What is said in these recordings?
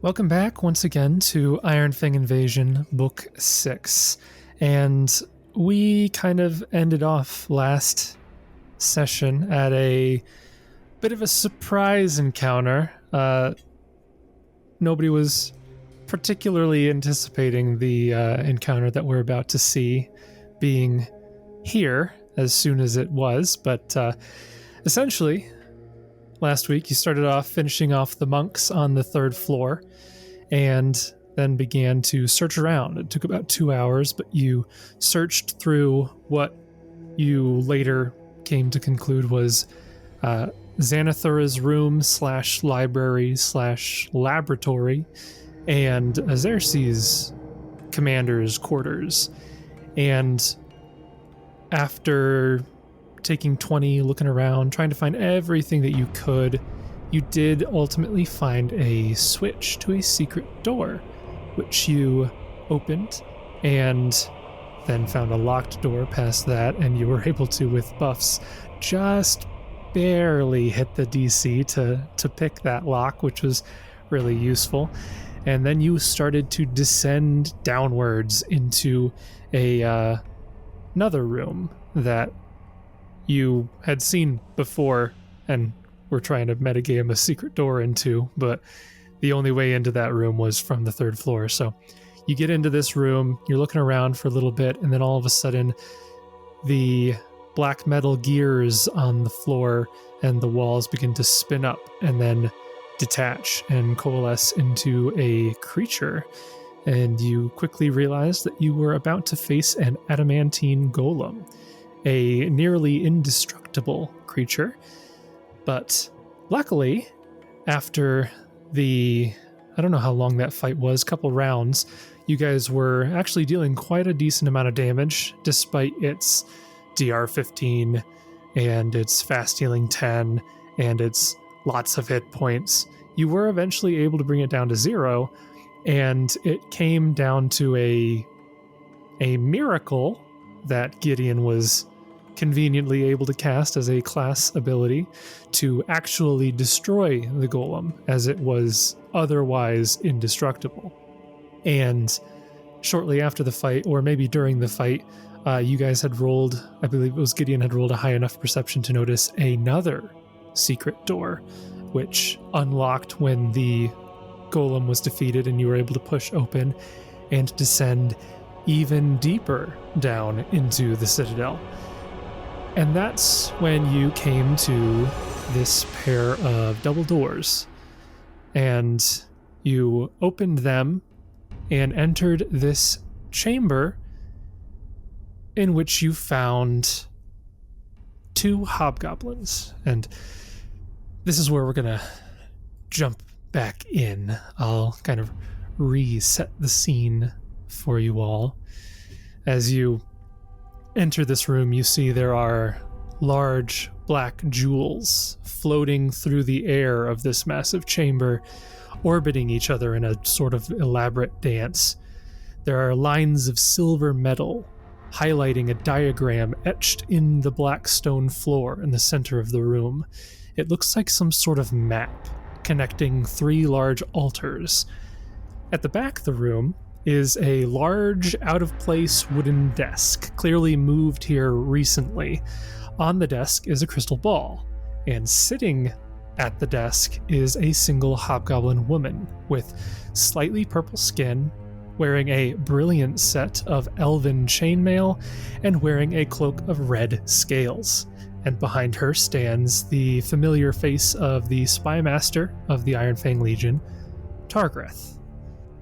Welcome back once again to Ironfang Invasion, Book 6. And we kind of ended off last session at a bit of a surprise encounter. Nobody was particularly anticipating the encounter that we're about to see being here as soon as it was, but essentially, last week you started off finishing off the monks on the third floor and then began to search around. It took about 2 hours, but you searched through what you later came to conclude was Xanathura's room / library / laboratory and Azaersi's commander's quarters. And after taking 20, looking around, trying to find everything that you could, you did ultimately find a switch to a secret door, which you opened and then found a locked door past that, and you were able to, with buffs, just barely hit the DC to pick that lock, which was really useful. And then you started to descend downwards into another room that you had seen before and were trying to metagame a secret door into, but the only way into that room was from the third floor. So you get into this room, you're looking around for a little bit, and then all of a sudden the black metal gears on the floor and the walls begin to spin up and then detach and coalesce into a creature. And you quickly realize that you were about to face an adamantine golem, a nearly indestructible creature. But luckily, after I don't know how long that fight was, couple rounds, you guys were actually dealing quite a decent amount of damage, despite its DR 15 and its fast healing 10 and its lots of hit points. You were eventually able to bring it down to 0, and it came down to a miracle that Gideon was conveniently able to cast as a class ability to actually destroy the golem, as it was otherwise indestructible. And shortly after the fight, or maybe during the fight, you guys had rolled, I believe it was Gideon had rolled a high enough perception to notice another secret door, which unlocked when the golem was defeated, and you were able to push open and descend even deeper down into the citadel. And that's when you came to this pair of double doors, and you opened them and entered this chamber in which you found 2 hobgoblins. And this is where we're going to jump back in. I'll kind of reset the scene for you all. As you enter this room, you see there are large black jewels floating through the air of this massive chamber, orbiting each other in a sort of elaborate dance. There are lines of silver metal highlighting a diagram etched in the black stone floor in the center of the room. It looks like some sort of map connecting 3 large altars. At the back of the room is a large, out-of-place wooden desk, clearly moved here recently. On the desk is a crystal ball, and sitting at the desk is a single hobgoblin woman with slightly purple skin, wearing a brilliant set of elven chainmail, and wearing a cloak of red scales. And behind her stands the familiar face of the spy master of the Ironfang Legion, Targreth.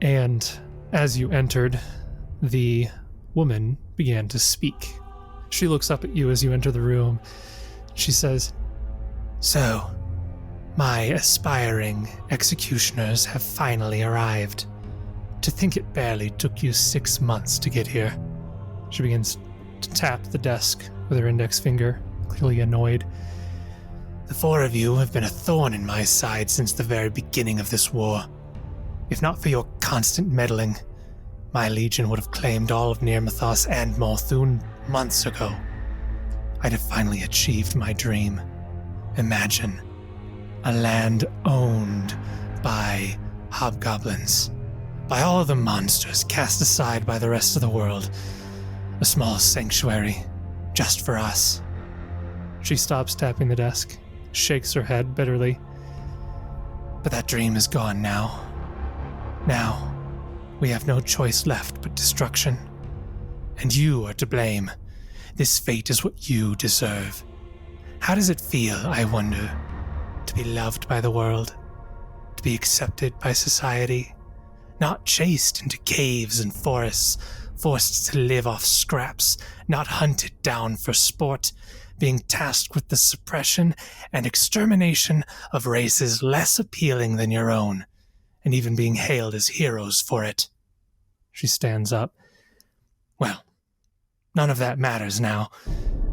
And as you entered, the woman began to speak. She looks up at you as you enter the room. She says, "So, my aspiring executioners have finally arrived. To think it barely took you 6 months to get here." She begins to tap the desk with her index finger, clearly annoyed. "The 4 of you have been a thorn in my side since the very beginning of this war. If not for your constant meddling, my legion would have claimed all of Nirmathos and Morthune months ago. I'd have finally achieved my dream. Imagine a land owned by hobgoblins. By all of the monsters cast aside by the rest of the world. A small sanctuary, just for us. She stops tapping the desk, shakes her head bitterly. But that dream is gone now. Now, we have no choice left but destruction. And you are to blame. This fate is what you deserve. How does it feel, I wonder, to be loved by the world? To be accepted by society? Not chased into caves and forests, forced to live off scraps, not hunted down for sport, being tasked with the suppression and extermination of races less appealing than your own, and even being hailed as heroes for it. She stands up. Well, none of that matters now.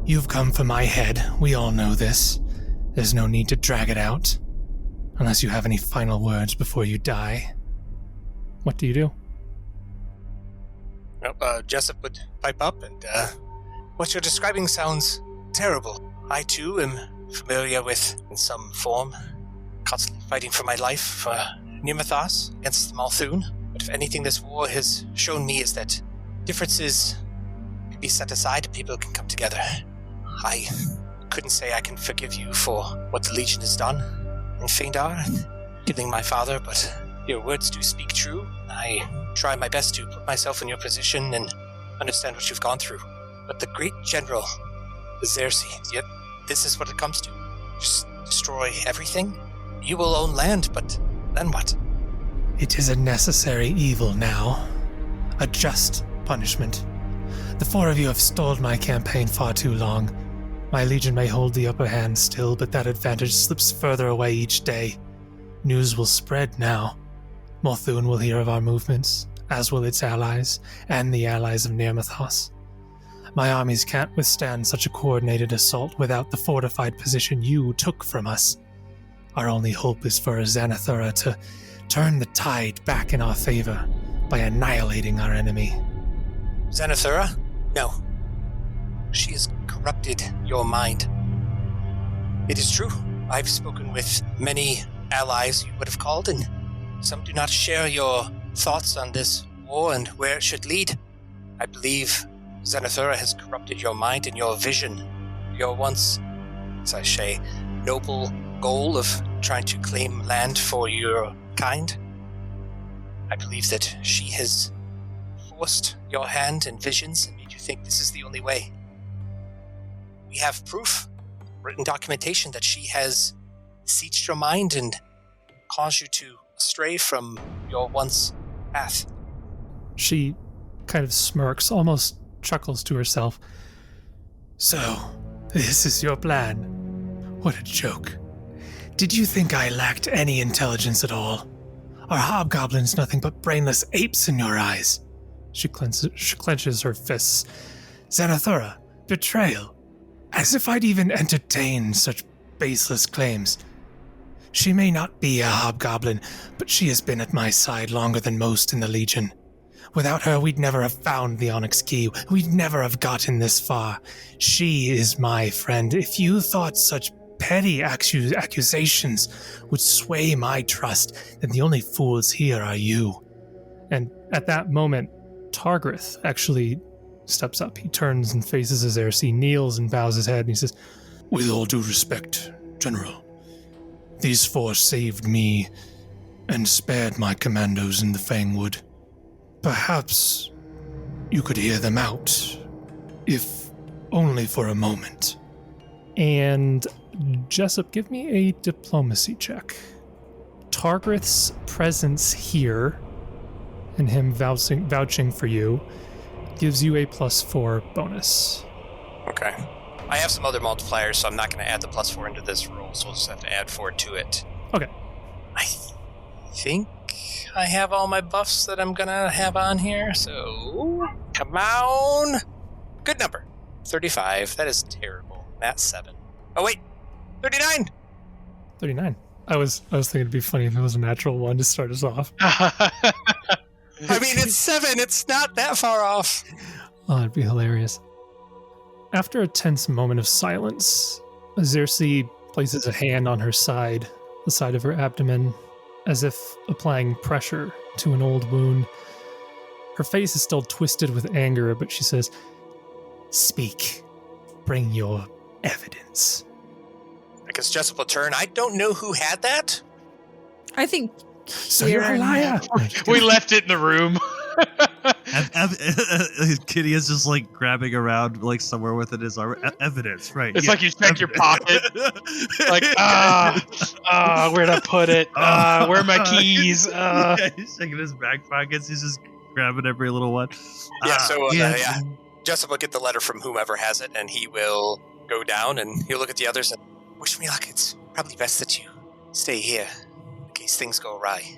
You've come for my head, we all know this. There's no need to drag it out, unless you have any final words before you die. What do you do? Well, Jessup would pipe up, and what you're describing sounds terrible. I, too, am familiar with, in some form, constantly fighting for my life for Nirmathos against Malthun. But if anything this war has shown me is that differences can be set aside and people can come together. I couldn't say I can forgive you for what the Legion has done in Phaendar, killing my father, but your words do speak true. I try my best to put myself in your position and understand what you've gone through. But the great General Azaersi, yet this is what it comes to. Just destroy everything? You will own land, but then what? It is a necessary evil now. A just punishment. The four of you have stalled my campaign far too long. My legion may hold the upper hand still, but that advantage slips further away each day. News will spread now. Malthun will hear of our movements, as will its allies, and the allies of Nirmathos. My armies can't withstand such a coordinated assault without the fortified position you took from us. Our only hope is for Xanathura to turn the tide back in our favor by annihilating our enemy. Xanathura? No. She has corrupted your mind. It is true. I've spoken with many allies you would have called, and some do not share your thoughts on this war and where it should lead. I believe Xanathura has corrupted your mind and your vision. Your once, as I say, noble goal of trying to claim land for your kind. I believe that she has forced your hand and visions and made you think this is the only way. We have proof, written documentation, that she has besieged your mind and caused you to stray from your once path. She kind of smirks, almost chuckles to herself. So, this is your plan? What a joke. Did you think I lacked any intelligence at all? Are hobgoblins nothing but brainless apes in your eyes? She clenches her fists. Xanathura, betrayal. As if I'd even entertain such baseless claims. She may not be a hobgoblin, but she has been at my side longer than most in the Legion. Without her, we'd never have found the Onyx Key. We'd never have gotten this far. She is my friend. If you thought such petty accusations would sway my trust, then the only fools here are you. And at that moment, Targrith actually steps up. He turns and faces Azaersi, kneels and bows his head, and he says, "With all due respect, General, these four saved me and spared my commandos in the Fangwood. Perhaps you could hear them out, if only for a moment." And Jessup, give me a diplomacy check. Targrith's presence here, and him vouching for you, gives you a +4 bonus. Okay. I have some other multipliers, so I'm not going to add the +4 into this roll, so we'll just have to add 4 to it. Okay. I think I have all my buffs that I'm going to have on here, so come on. Good number. 35. That is terrible. That's 7. Oh, wait. 39. 39. I was thinking it'd be funny if it was a natural 1 to start us off. I mean, it's 7. It's not that far off. Oh, it'd be hilarious. After a tense moment of silence, Azaersi places a hand on her side, the side of her abdomen, as if applying pressure to an old wound. Her face is still twisted with anger, but she says, "Speak. Bring your evidence." I guess Jessup will turn. I don't know who had that. I think So you're a Kieran- liar. We left it in the room. Gideon's just like grabbing around like somewhere within his armor. Evidence, right? It's like you check your pocket. Like, where'd I put it? Where are my keys? Yeah, he's checking his back pockets. He's just grabbing every little one. Jessup will get the letter from whomever has it, and he will go down and he'll look at the others and wish me luck. It's probably best that you stay here in case things go awry.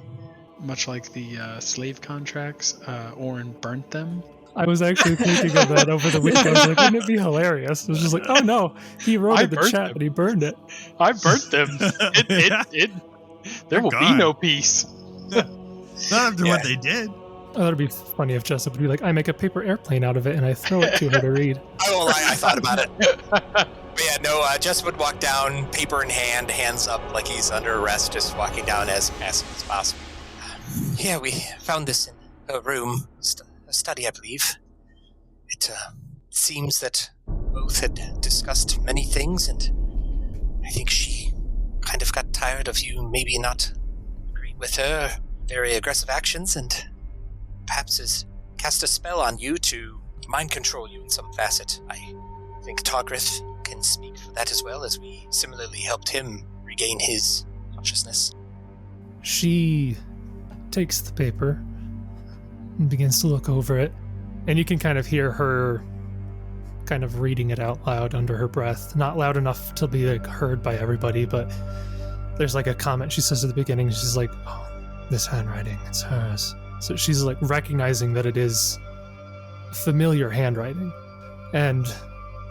Much like the slave contracts, Oran burnt them. I was actually thinking of that over the weekend. I was like, wouldn't it be hilarious? It was just like, oh no, he wrote I in the burnt chat them. and he burned it. I burnt them. There will be gone. no peace. Not after what they did. Oh, that'd be funny if Jessup would be like, I make a paper airplane out of it and I throw it to her to read. I won't lie, I thought about it. But yeah, no, Jessup would walk down, paper in hand, hands up like he's under arrest, just walking down as fast as possible. Yeah, we found this in a room, a study, I believe. It seems that both had discussed many things, and I think she kind of got tired of you maybe not agreeing with her very aggressive actions, and perhaps has cast a spell on you to mind control you in some facet. I think Togrith can speak for that as well, as we similarly helped him regain his consciousness. She takes the paper and begins to look over it, and you can kind of hear her kind of reading it out loud under her breath. Not loud enough to be like heard by everybody, but there's like a comment she says at the beginning. She's like, "Oh, this handwriting, it's hers." So she's like recognizing that it is familiar handwriting. And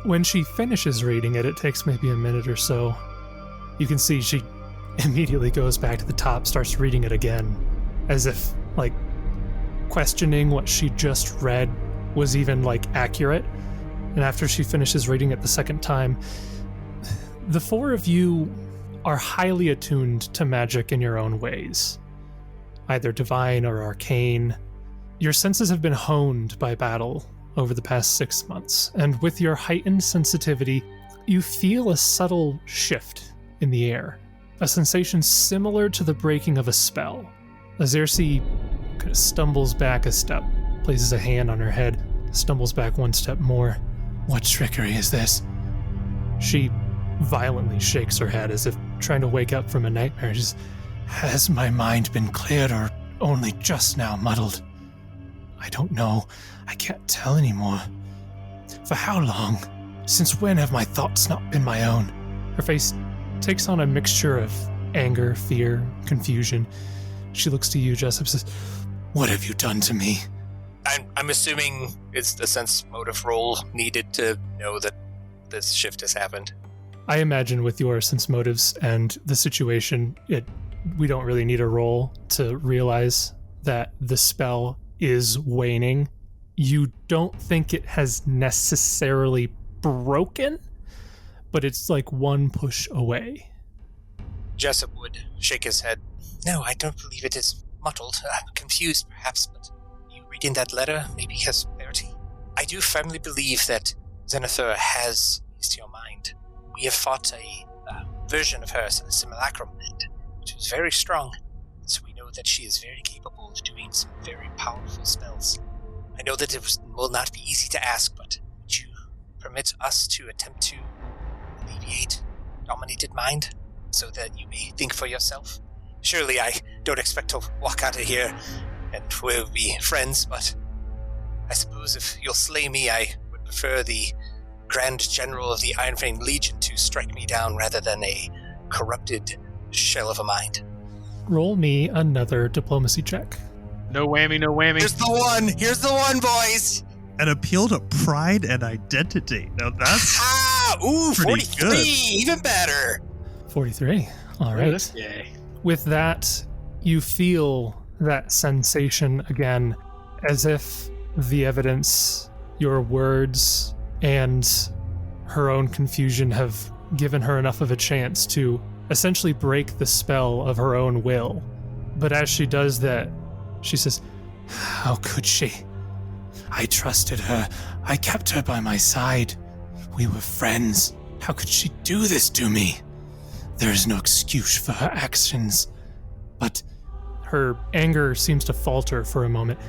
when she finishes reading it, it takes maybe a minute or so. You can see she immediately goes back to the top, starts reading it again, as if like questioning what she just read was even like accurate. And after she finishes reading it the second time, the four of you are highly attuned to magic in your own ways, either divine or arcane. Your senses have been honed by battle over the past 6 months, and with your heightened sensitivity, you feel a subtle shift in the air, a sensation similar to the breaking of a spell. Azaersi kind of stumbles back a step, places a hand on her head, stumbles back one step more. "What trickery is this?" She violently shakes her head as if trying to wake up from a nightmare. She's, "Has my mind been cleared or only just now muddled? I don't know. I can't tell anymore. For how long? Since when have my thoughts not been my own?" Her face takes on a mixture of anger, fear, confusion. She looks to you, Jessup, says, "What have you done to me?" I'm assuming it's the sense motive roll needed to know that this shift has happened. I imagine with your sense motives and the situation, we don't really need a roll to realize that the spell is waning. You don't think it has necessarily broken, but it's like one push away. Jessup would shake his head. "No, I don't believe it is muddled. Confused, perhaps, but you reading that letter maybe has clarity. I do firmly believe that Zenithura has eased your mind. We have fought a version of her, a simulacrum, which was very strong, so we know that she is very capable of doing some very powerful spells. I know that it will not be easy to ask, but would you permit us to attempt to alleviate dominated mind so that you may think for yourself? Surely I don't expect to walk out of here and we'll be friends, but I suppose if you'll slay me, I would prefer the Grand General of the Ironfang Legion to strike me down rather than a corrupted shell of a mind." Roll me another diplomacy check. No whammy, no whammy. Here's the one, boys! An appeal to pride and identity. Now that's Ooh, pretty 43, good. even better! 43. All Look at right. this guy. With that, you feel that sensation again, as if the evidence, your words, and her own confusion have given her enough of a chance to essentially break the spell of her own will But as she does that, she says, How could she? I trusted her. I kept her by my side. We were friends. How could she do this to me? There is no excuse for her actions. But her anger seems to falter for a moment.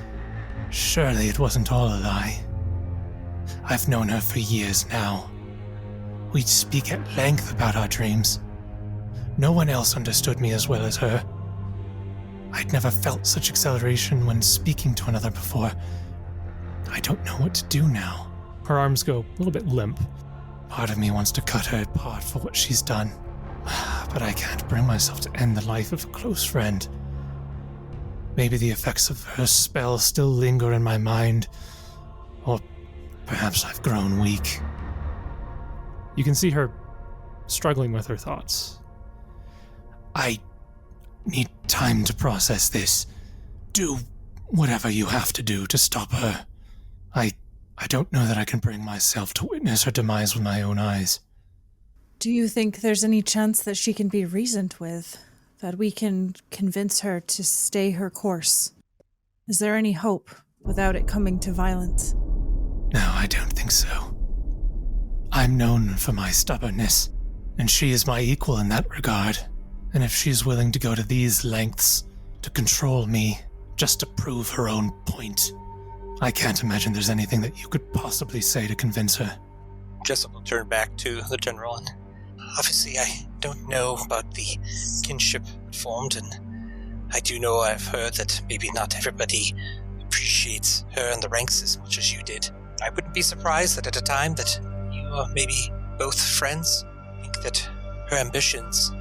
surely it wasn't all a lie. I've known her for years now. We'd speak at length about our dreams. No one else understood me as well as her. I'd never felt such acceleration when speaking to another before. I don't know what to do now. Her arms go a little bit limp. Part of me wants to cut her apart for what she's done. But I can't bring myself to end the life of a close friend. Maybe the effects of her spell still linger in my mind. Or perhaps I've grown weak. You can see her struggling with her thoughts. I need time to process this. Do whatever you have to do to stop her. I don't know that I can bring myself to witness her demise with my own eyes. Do you think there's any chance that she can be reasoned with? That we can convince her to stay her course? Is there any hope without it coming to violence? No, I don't think so. I'm known for my stubbornness, and she is my equal in that regard. And if she's willing to go to these lengths to control me just to prove her own point, I can't imagine there's anything that you could possibly say to convince her. Jessup will turn back to the general, and obviously I don't know about the kinship formed, and I do know I've heard that maybe not everybody appreciates her in the ranks as much as you did. I wouldn't be surprised that at a time that you are maybe both friends, think that her ambitions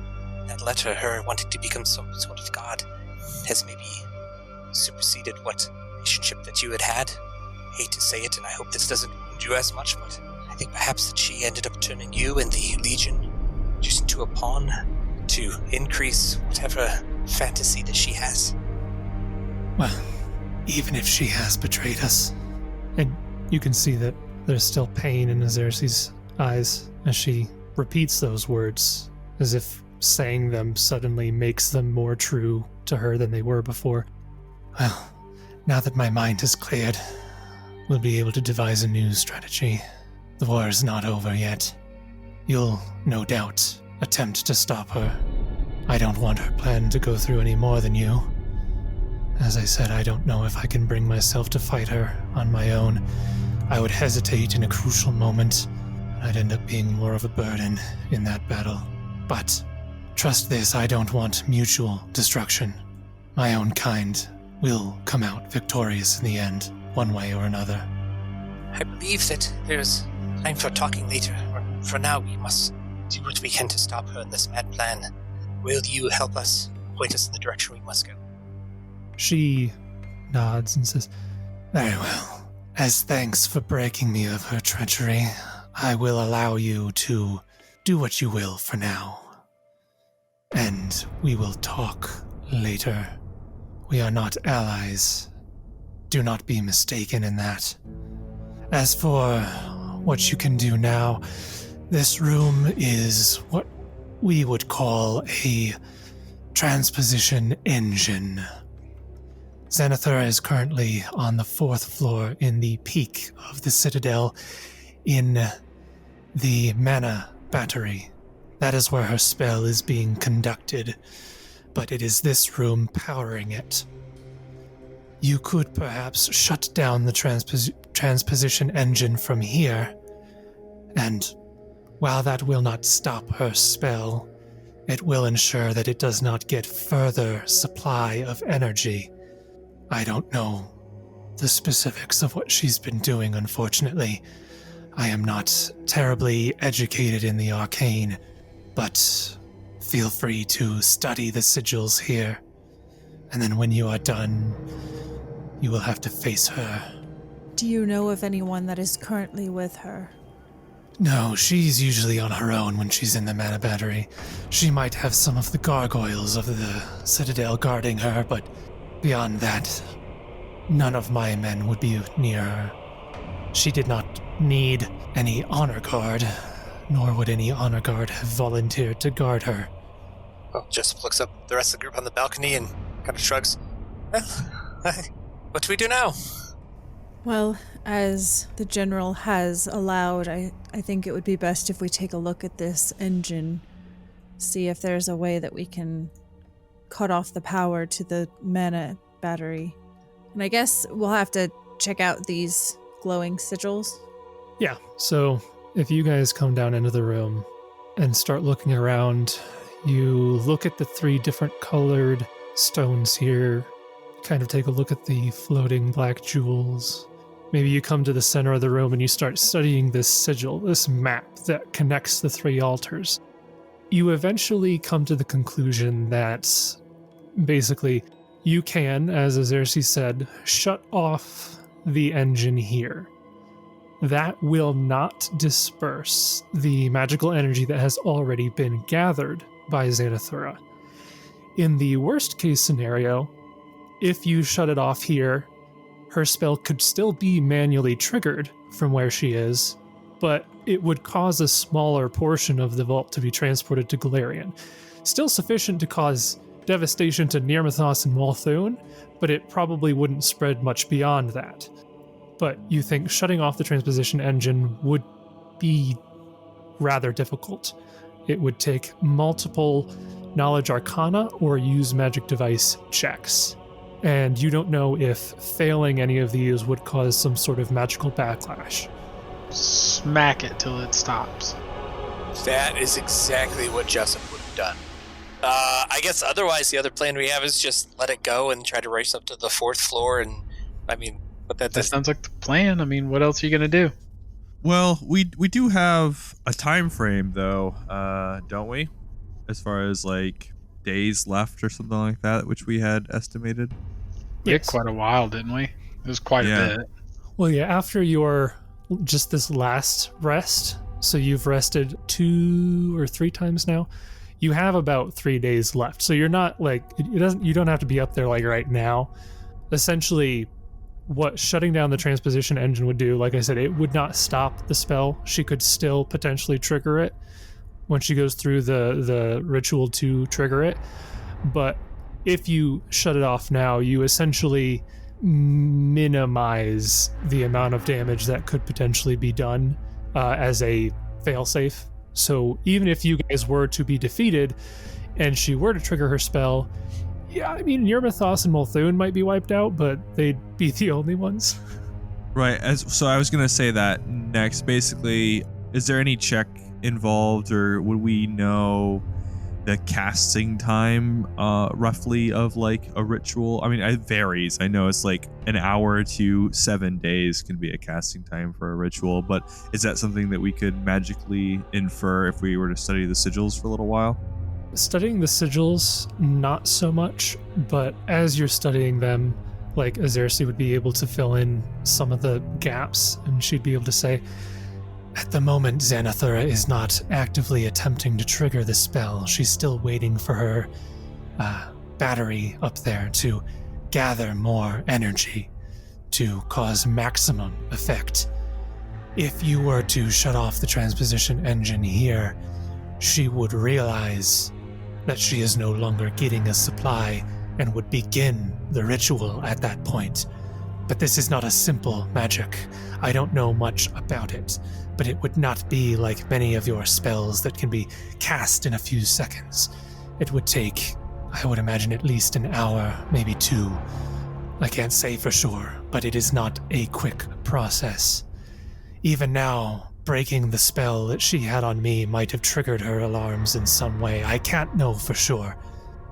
that led to her wanting to become some sort of god has maybe superseded what relationship that you had. Hate to say it, and I hope this doesn't wound you as much, but I think perhaps that she ended up turning you and the Legion just into a pawn to increase whatever fantasy that she has. Well, even if she has betrayed us. And you can see that there's still pain in Azaersi's eyes as she repeats those words, as if saying them suddenly makes them more true to her than they were before. Well, now that my mind has cleared, we'll be able to devise a new strategy. The war is not over yet. You'll, no doubt, attempt to stop her. I don't want her plan to go through any more than you. As I said, I don't know if I can bring myself to fight her on my own. I would hesitate in a crucial moment. I'd end up being more of a burden in that battle. But trust this, I don't want mutual destruction. My own kind will come out victorious in the end, one way or another. I believe that there's time for talking later. For now, we must do what we can to stop her in this mad plan. Will you help us, point us in the direction we must go? She nods and says, Very well. As thanks for breaking me of her treachery, I will allow you to do what you will for now. And we will talk later. We are not allies. Do not be mistaken in that. As for what you can do now, this room is what we would call a transposition engine. Xanathar is currently on the 4th floor in the peak of the Citadel in the mana battery. That is where her spell is being conducted, but it is this room powering it. You could perhaps shut down the transposition engine from here, and while that will not stop her spell, it will ensure that it does not get further supply of energy. I don't know the specifics of what she's been doing, unfortunately. I am not terribly educated in the arcane, but feel free to study the sigils here. And then when you are done, you will have to face her. Do you know of anyone that is currently with her? No, she's usually on her own when she's in the mana battery. She might have some of the gargoyles of the Citadel guarding her, but beyond that, none of my men would be near her. She did not need any honor guard, nor would any honor guard have volunteered to guard her. Well, Jessup looks up at the rest of the group on the balcony and kind of shrugs. Well, what do we do now? Well, as the general has allowed, I think it would be best if we take a look at this engine, see if there's a way that we can cut off the power to the mana battery. And I guess we'll have to check out these glowing sigils. Yeah, so if you guys come down into the room and start looking around, you look at the 3 different colored stones here, kind of take a look at the floating black jewels. Maybe you come to the center of the room and you start studying this sigil, this map that connects the 3 altars. You eventually come to the conclusion that basically you can, as Azaersi said, shut off the engine here. That will not disperse the magical energy that has already been gathered by Xanathura. In the worst case scenario, if you shut it off here, her spell could still be manually triggered from where she is, but it would cause a smaller portion of the vault to be transported to Galarian. Still sufficient to cause devastation to Nirmathos and Walthun, but it probably wouldn't spread much beyond that. But you think shutting off the transposition engine would be rather difficult. It would take multiple knowledge arcana or use magic device checks. And you don't know if failing any of these would cause some sort of magical backlash. Smack it till it stops. That is exactly what Jessup would have done. I guess otherwise the other plan we have is just let it go and try to race up to the 4th floor. And I mean, but That sounds like the plan. I mean, what else are you going to do? Well, we do have a time frame though, don't we? As far as like days left or something like that, which we had estimated. We had quite a while, didn't we? It was quite a bit. Well, yeah, after your just this last rest, so you've rested 2 or 3 times now, you have about 3 days left. So you're not like, you don't have to be up there like right now. Essentially, what shutting down the transposition engine would do, like I said, it would not stop the spell. She could still potentially trigger it when she goes through the ritual to trigger it. But if you shut it off now, you essentially minimize the amount of damage that could potentially be done as a failsafe. So even if you guys were to be defeated and she were to trigger her spell, yeah, I mean, Nirmathos and Multhun might be wiped out, but they'd be the only ones. Right. So I was going to say that next. Basically, is there any check involved, or would we know the casting time roughly of like a ritual? I mean, it varies. I know it's like an hour to 7 days can be a casting time for a ritual, but is that something that we could magically infer if we were to study the sigils for a little while? Studying the sigils, not so much, but as you're studying them, like Azaersi would be able to fill in some of the gaps, and she'd be able to say, at the moment, Xanathura is not actively attempting to trigger the spell. She's still waiting for her battery up there to gather more energy to cause maximum effect. If you were to shut off the transposition engine here, she would realize that she is no longer getting a supply and would begin the ritual at that point. But this is not a simple magic. I don't know much about it, but it would not be like many of your spells that can be cast in a few seconds. It would take, I would imagine, at least an hour, maybe 2. I can't say for sure, but it is not a quick process. Even now, breaking the spell that she had on me might have triggered her alarms in some way. I can't know for sure.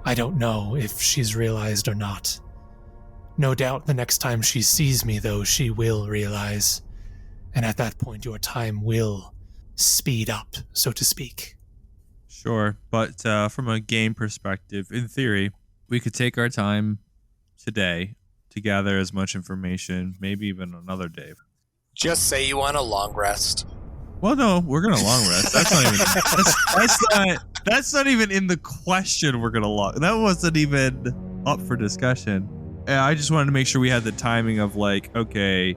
I don't know if she's realized or not. No doubt the next time she sees me, though, she will realize. And at that point, your time will speed up, so to speak. Sure, but from a game perspective, in theory, we could take our time today to gather as much information, maybe even another day. Just say you want a long rest. Well, no, we're gonna long rest. That's not even. That's not even in the question. We're gonna long. That wasn't even up for discussion. I just wanted to make sure we had the timing of like, okay,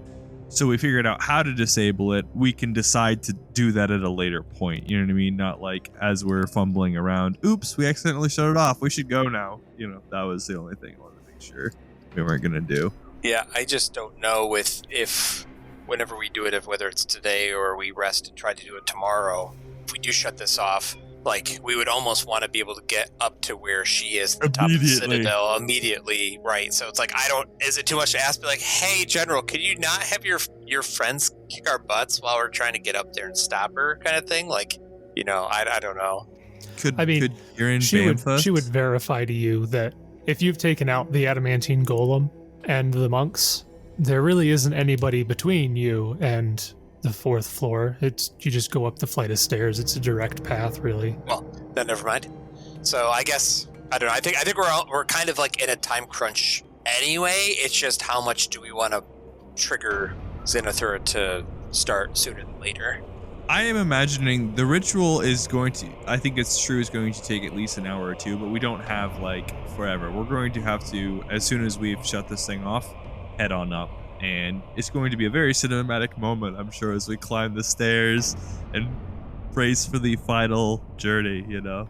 So we figured out how to disable it. We can decide to do that at a later point. You know what I mean? Not like as we're fumbling around. Oops, we accidentally shut it off. We should go now. You know, that was the only thing I wanted to make sure we weren't going to do. Yeah, I just don't know if whenever we do it, if whether it's today or we rest and try to do it tomorrow, if we do shut this off, like, we would almost want to be able to get up to where she is at the top of the Citadel immediately, right? So it's like, is it too much to ask? Be like, hey, General, could you not have your friends kick our butts while we're trying to get up there and stop her, kind of thing? Like, you know, I don't know. Could Kieran she would verify to you that if you've taken out the adamantine golem and the monks, there really isn't anybody between you and the 4th floor. You just go up the flight of stairs. It's a direct path, really. Well, then never mind. So I guess I don't know. I think we're kind of like in a time crunch anyway. It's just how much do we want to trigger Zenithura to start sooner than later? I am imagining the ritual is going to, I think it's true, is going to take at least an hour or two, but we don't have like forever. We're going to have to, as soon as we've shut this thing off, head on up. And it's going to be a very cinematic moment, I'm sure, as we climb the stairs and brace for the final journey, you know?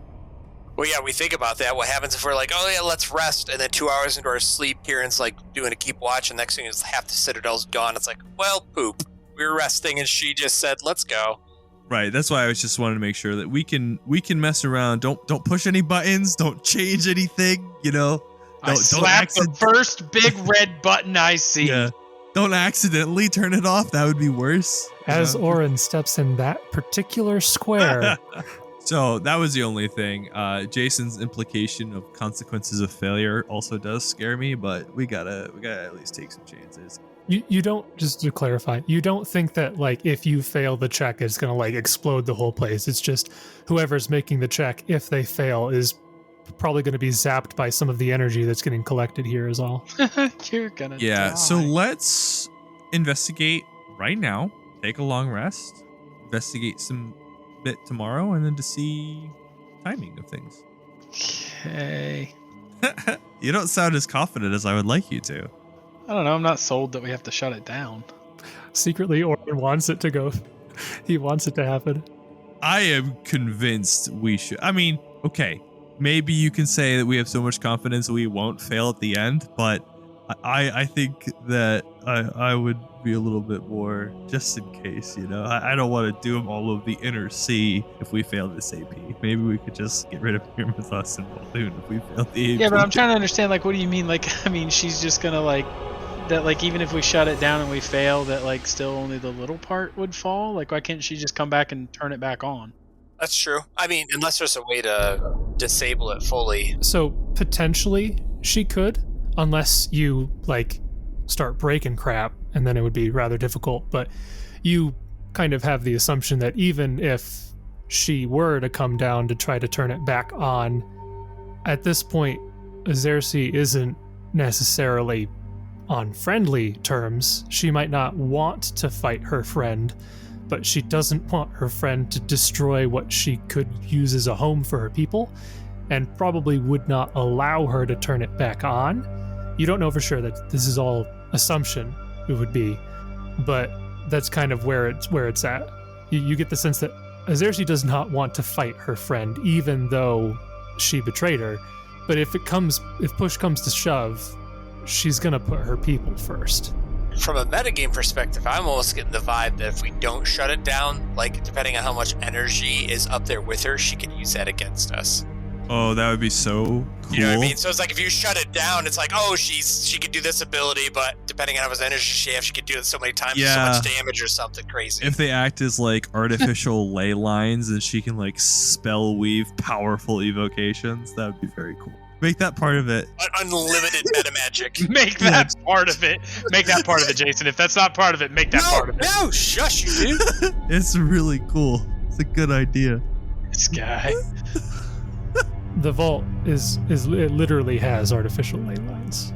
Well, yeah, we think about that. What happens if we're like, oh, yeah, let's rest, and then 2 hours into our sleep, Kieran's like doing a keep watch, and next thing is half the Citadel's gone. It's like, well, poop. We were resting, and she just said, let's go. Right, that's why I was just wanting to make sure that we can mess around. Don't push any buttons. Don't change anything, you know? Don't slap the first big red button I see. Yeah. Don't accidentally turn it off. That would be worse. As Oran steps in that particular square. So that was the only thing. Jason's implication of consequences of failure also does scare me, but we gotta at least take some chances. You don't, just to clarify, you don't think that like if you fail the check, it's gonna like explode the whole place. It's just whoever's making the check, if they fail, is probably going to be zapped by some of the energy that's getting collected here is all. You're gonna die. So let's investigate right now, take a long rest, investigate some bit tomorrow, and then to see timing of things. Okay. You don't sound as confident as I would like you to. I don't know, I'm not sold that we have to shut it down. Secretly, Oran wants it to go. He wants it to happen. I am convinced we should. I mean, okay. Maybe you can say that we have so much confidence we won't fail at the end, but I think that I would be a little bit more just in case, you know. I don't want to doom all of the inner sea if we fail this AP. Maybe we could just get rid of Myrmidon and Balloon if we fail the AP. Yeah, but I'm trying to understand, like, what do you mean? Like, I mean, she's just gonna, like, that, like, even if we shut it down and we fail, that, like, still only the little part would fall? Like, why can't she just come back and turn it back on? That's true. I mean, unless there's a way to disable it fully. So potentially she could, unless you like start breaking crap, and then it would be rather difficult. But you kind of have the assumption that even if she were to come down to try to turn it back on, at this point, Azaersi isn't necessarily on friendly terms. She might not want to fight her friend, but she doesn't want her friend to destroy what she could use as a home for her people, and probably would not allow her to turn it back on. You don't know for sure, that this is all assumption, it would be, but that's kind of where it's at. You get the sense that Azaersi does not want to fight her friend, even though she betrayed her. But if push comes to shove, she's gonna put her people first. From a metagame perspective, I'm almost getting the vibe that if we don't shut it down, like, depending on how much energy is up there with her, she could use that against us. Oh, that would be so cool. You know what I mean? So it's like, if you shut it down, it's like, oh, she could do this ability, but depending on how much energy she has, she could do it so many times, so much damage or something crazy. If they act as like artificial ley lines and she can like spell weave powerful evocations, that would be very cool. Make that part of it. Unlimited meta magic. Make that part of it. Make that part of it, Jason. If that's not part of it, make that part of it. No, shush you, dude. It's really cool. It's a good idea. This guy. The vault it literally has artificial ley lines.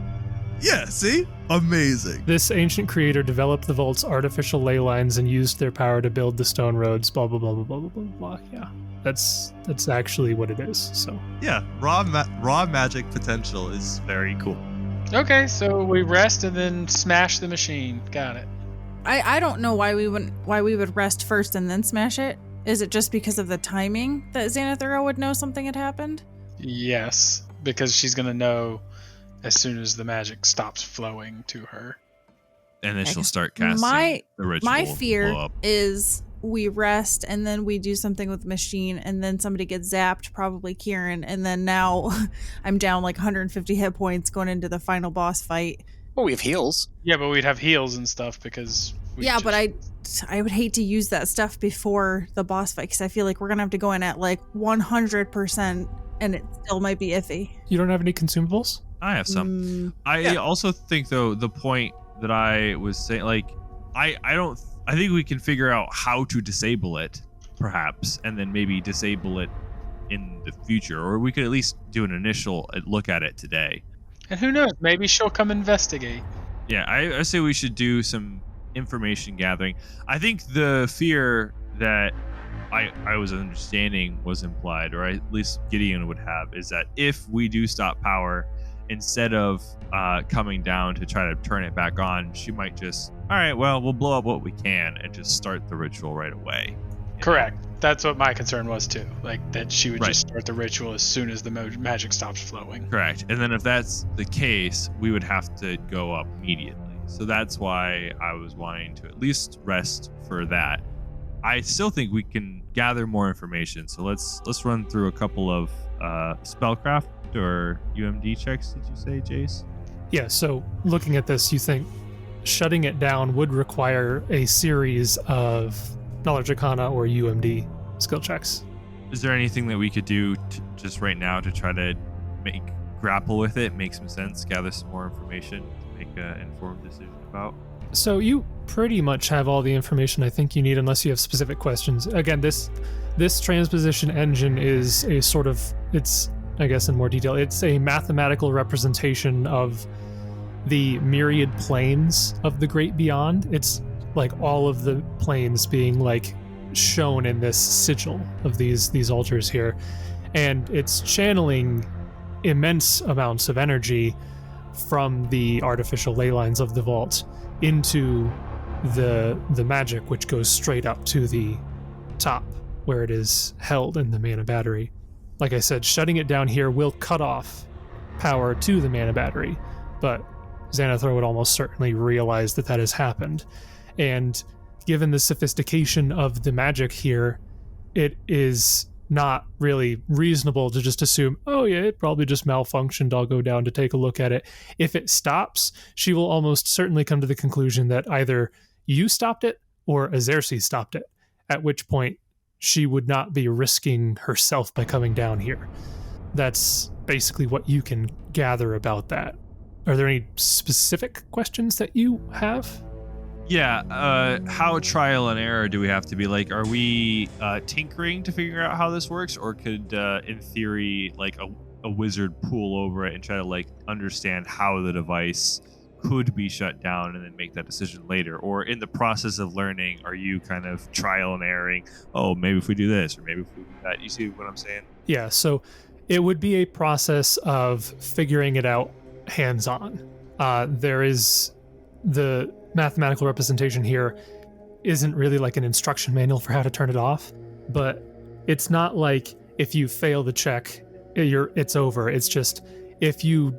Yeah, see? Amazing. This ancient creator developed the vault's artificial ley lines and used their power to build the stone roads, blah, blah, blah, blah, blah, blah, blah. Yeah, that's actually what it is, so. Yeah, raw magic potential is very cool. Okay, so we rest and then smash the machine. Got it. I don't know why we would rest first and then smash it. Is it just because of the timing that Xanathara would know something had happened? Yes, because she's gonna know as soon as the magic stops flowing to her. And then Yeah, she'll 'cause start casting the ritual. My blow fear up. is we rest and then we do something with the machine and then somebody gets zapped, probably Kieran, and then now I'm down like 150 hit points going into the final boss fight. Well, we have heals. Yeah, but we'd have heals and stuff because. But I would hate to use that stuff before the boss fight because I feel like we're gonna have to go in at like 100% and it still might be iffy. You don't have any consumables? I have some. I also think though the point that I was saying, like, I think we can figure out how to disable it, perhaps, and then maybe disable it in the future, or we could at least do an initial look at it today. And who knows? Maybe she'll come investigate. Yeah, I say we should do some information gathering. I think the fear that I was understanding was implied, or at least Gideon would have, is that if we do stop power, instead of coming down to try to turn it back on, she might just, all right, well, we'll blow up what we can and just start the ritual right away. Correct. That's what my concern was too. Like that she would just start the ritual as soon as the magic stops flowing. Correct. And then if that's the case, we would have to go up immediately. So that's why I was wanting to at least rest for that. I still think we can gather more information. So let's run through a couple of spellcraft or UMD checks, did you say, Jace? Yeah, so looking at this, you think shutting it down would require a series of Knowledge Arcana or UMD skill checks. Is there anything that we could do just right now to try to grapple with it, make some sense, gather some more information to make an informed decision about? So you pretty much have all the information I think you need, unless you have specific questions. Again, this transposition engine is a sort of, it's, I guess in more detail, it's a mathematical representation of the myriad planes of the great beyond. It's like all of the planes being like shown in this sigil of these altars here, and it's channeling immense amounts of energy from the artificial ley lines of the vault into the magic, which goes straight up to the top where it is held in the mana battery. Like I said, shutting it down here will cut off power to the mana battery, but Xanathar would almost certainly realize that has happened. And given the sophistication of the magic here, it is not really reasonable to just assume, oh yeah, it probably just malfunctioned, I'll go down to take a look at it. If it stops, she will almost certainly come to the conclusion that either you stopped it or Azaersi stopped it, at which point she would not be risking herself by coming down here. That's basically what you can gather about that. Are there any specific questions that you have? Yeah, how trial and error do we have to be? Like, are we tinkering to figure out how this works, or could, in theory, like a wizard pool over it and try to like understand how the device could be shut down and then make that decision later? Or in the process of learning, are you kind of trial and erroring? Oh, maybe if we do this, or maybe if we do that. You see what I'm saying? Yeah, so it would be a process of figuring it out hands-on. There is the mathematical representation here isn't really like an instruction manual for how to turn it off, but it's not like if you fail the check, it's over. It's just if you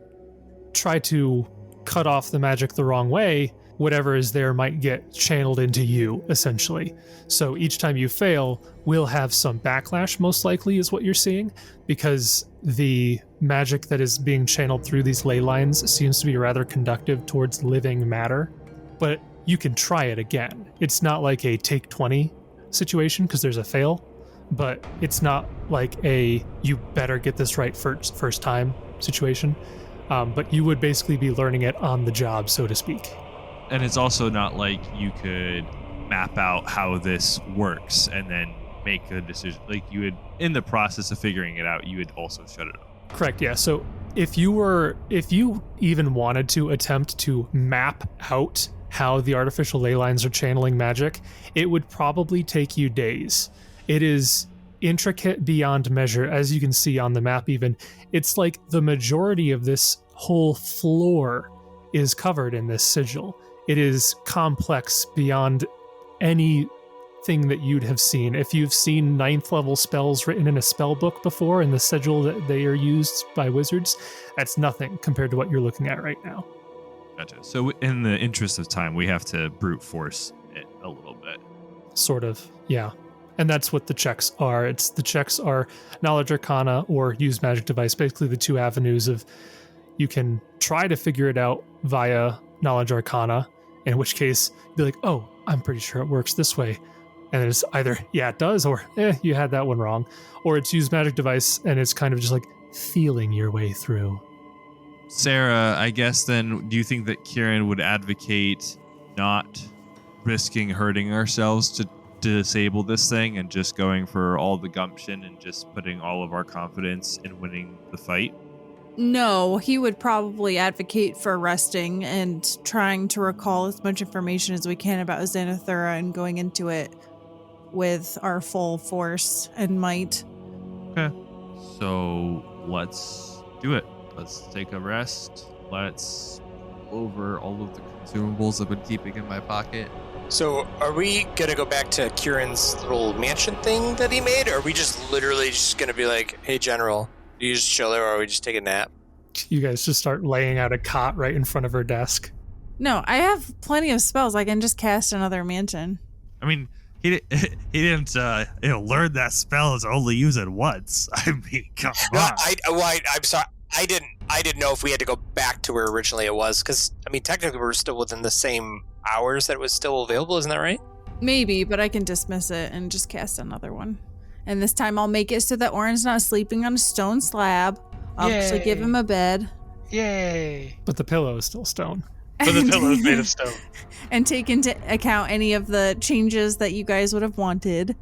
try to cut off the magic the wrong way, whatever is there might get channeled into you, essentially. So each time you fail, we'll have some backlash, most likely, is what you're seeing, because the magic that is being channeled through these ley lines seems to be rather conductive towards living matter. But you can try it again. It's not like a take 20 situation because there's a fail, but it's not like a you better get this right first time situation. But you would basically be learning it on the job, so to speak. And it's also not like you could map out how this works and then make a decision. Like, you would, in the process of figuring it out, you would also shut it off. Correct, yeah. So if you even wanted to attempt to map out how the artificial ley lines are channeling magic, it would probably take you days. It is intricate beyond measure, as you can see on the map even. It's like the majority of this whole floor is covered in this sigil. It is complex beyond anything that you'd have seen. If you've seen 9th level spells written in a spell book before in the sigil that they are used by wizards, that's nothing compared to what you're looking at right now. Gotcha. So in the interest of time, we have to brute force it a little bit. Sort of, yeah. And that's what the checks are. The checks are Knowledge Arcana or Use Magic Device, basically the two avenues of you can try to figure it out via Knowledge Arcana, in which case be like, oh, I'm pretty sure it works this way. And it's either, yeah, it does, or you had that one wrong. Or it's Use Magic Device, and it's kind of just like feeling your way through. Sarah, I guess then, do you think that Kieran would advocate not risking hurting ourselves to disable this thing and just going for all the gumption and just putting all of our confidence in winning the fight? No, he would probably advocate for resting and trying to recall as much information as we can about Xanathura and going into it with our full force and might. Okay. So let's do it. Let's take a rest. Let's go over all of the consumables I've been keeping in my pocket. So are we going to go back to Kieran's little mansion thing that he made? Or are we just literally just going to be like, hey, General, do you just chill there or are we just take a nap? You guys just start laying out a cot right in front of her desk. No, I have plenty of spells. I can just cast another mansion. I mean, he didn't learn that spell to only use it once. I mean, come on. I'm sorry. I didn't know if we had to go back to where originally it was, because, I mean, technically we're still within the same hours that it was still available, isn't that right? Maybe, but I can dismiss it and just cast another one. And this time I'll make it so that Oran's not sleeping on a stone slab. I'll actually give him a bed. Yay! But the pillow is still stone. But the pillow is made of stone. And take into account any of the changes that you guys would have wanted.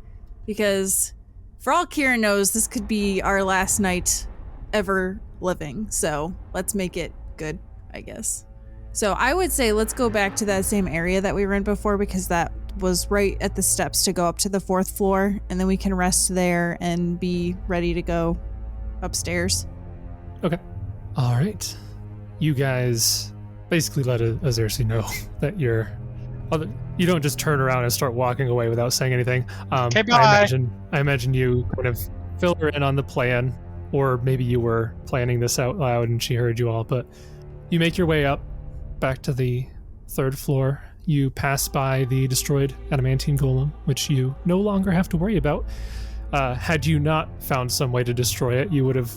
Because for all Kieran knows, this could be our last night ever living. So let's make it good, I guess. So I would say let's go back to that same area that we were in before, because that was right at the steps to go up to the 4th floor. And then we can rest there and be ready to go upstairs. Okay. All right. You guys basically let Azaersi know that you don't just turn around and start walking away without saying anything. Okay, bye. I imagine you kind of fill her in on the plan, or maybe you were planning this out loud and she heard you all, but you make your way up back to the 3rd floor. You pass by the destroyed adamantine golem, which you no longer have to worry about. Had you not found some way to destroy it, you would have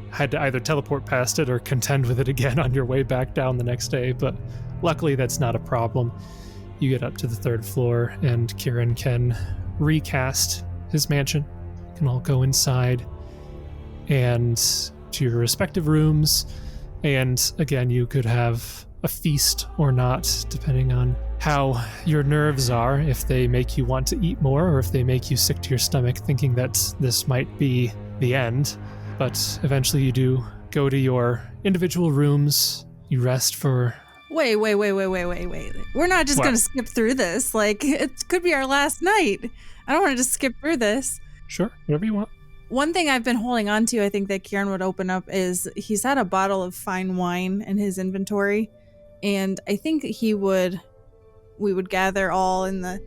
had to either teleport past it or contend with it again on your way back down the next day, but luckily that's not a problem. You get up to the 3rd floor and Kieran can recast his mansion. You can all go inside and to your respective rooms, and again, you could have a feast or not, depending on how your nerves are, if they make you want to eat more or if they make you sick to your stomach thinking that this might be the end. But eventually you do go to your individual rooms, you rest for... Wait. We're not just going to skip through this. Like, it could be our last night. I don't want to just skip through this. Sure, whatever you want. One thing I've been holding on to, I think that Kieran would open up, is he's had a bottle of fine wine in his inventory. And I think we would gather all in the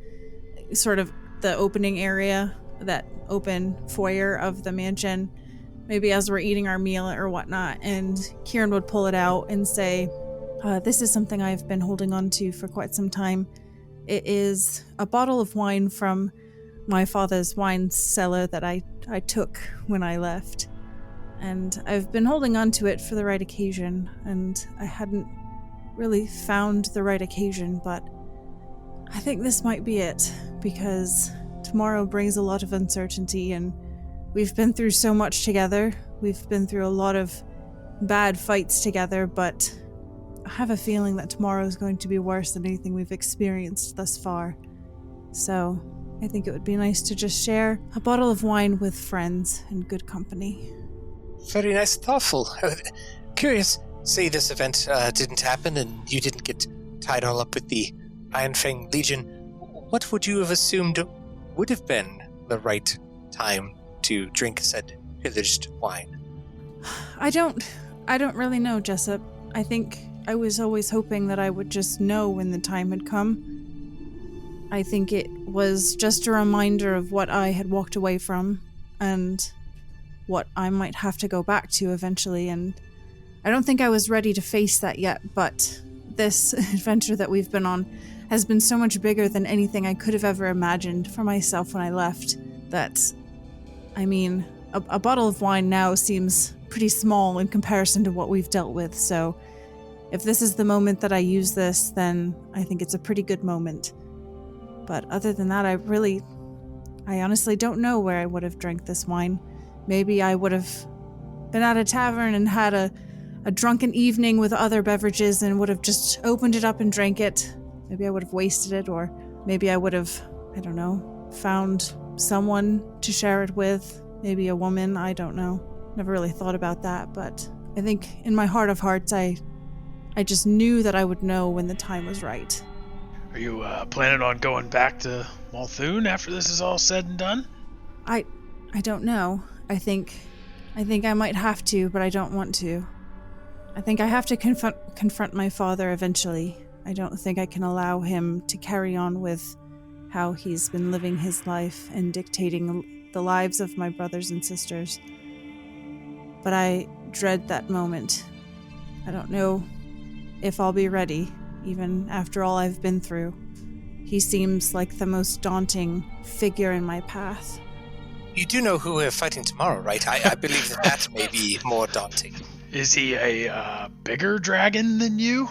sort of the opening area, that open foyer of the mansion, maybe as we're eating our meal or whatnot. And Kieran would pull it out and say, this is something I've been holding on to for quite some time. It is a bottle of wine from my father's wine cellar that I took when I left. And I've been holding on to it for the right occasion, and I hadn't really found the right occasion, but I think this might be it, because tomorrow brings a lot of uncertainty, and we've been through so much together. We've been through a lot of bad fights together, but I have a feeling that tomorrow is going to be worse than anything we've experienced thus far. So I think it would be nice to just share a bottle of wine with friends and good company. Very nice and thoughtful. Curious, say this event didn't happen and you didn't get tied all up with the Ironfang Legion. What would you have assumed would have been the right time to drink said pillaged wine? I don't really know, Jessup. I think I was always hoping that I would just know when the time had come. I think it was just a reminder of what I had walked away from and what I might have to go back to eventually, and I don't think I was ready to face that yet, but this adventure that we've been on has been so much bigger than anything I could have ever imagined for myself when I left that, I mean, a bottle of wine now seems pretty small in comparison to what we've dealt with, so if this is the moment that I use this, then I think it's a pretty good moment. But other than that, I honestly don't know where I would have drank this wine. Maybe I would have been at a tavern and had a drunken evening with other beverages and would have just opened it up and drank it. Maybe I would have wasted it, or maybe I would have, I don't know, found someone to share it with. Maybe a woman, I don't know. Never really thought about that, but I think in my heart of hearts, I just knew that I would know when the time was right. Are you planning on going back to Multhune after this is all said and done? I don't know. I think I might have to, but I don't want to. I think I have to confront my father eventually. I don't think I can allow him to carry on with how he's been living his life and dictating the lives of my brothers and sisters. But I dread that moment. I don't know if I'll be ready, even after all I've been through. He seems like the most daunting figure in my path. You do know who we're fighting tomorrow, right? I believe that may be more daunting. Is he a bigger dragon than you?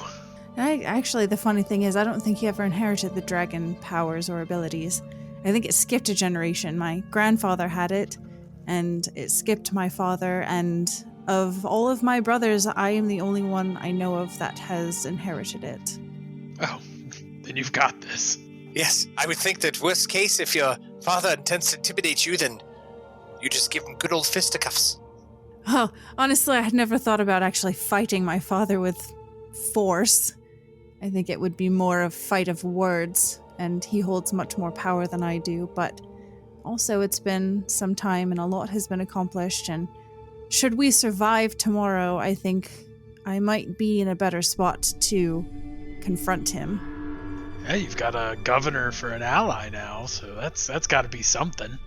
Actually, the funny thing is, I don't think he ever inherited the dragon powers or abilities. I think it skipped a generation. My grandfather had it, and it skipped my father, and of all of my brothers, I am the only one I know of that has inherited it. Oh, then you've got this. Yes, I would think that worst case, if your father intends to intimidate you, then you just give him good old fisticuffs. Well, honestly, I had never thought about actually fighting my father with force. I think it would be more a fight of words, and he holds much more power than I do, but also it's been some time and a lot has been accomplished, and should we survive tomorrow, I think I might be in a better spot to confront him. Yeah, you've got a governor for an ally now, so that's got to be something.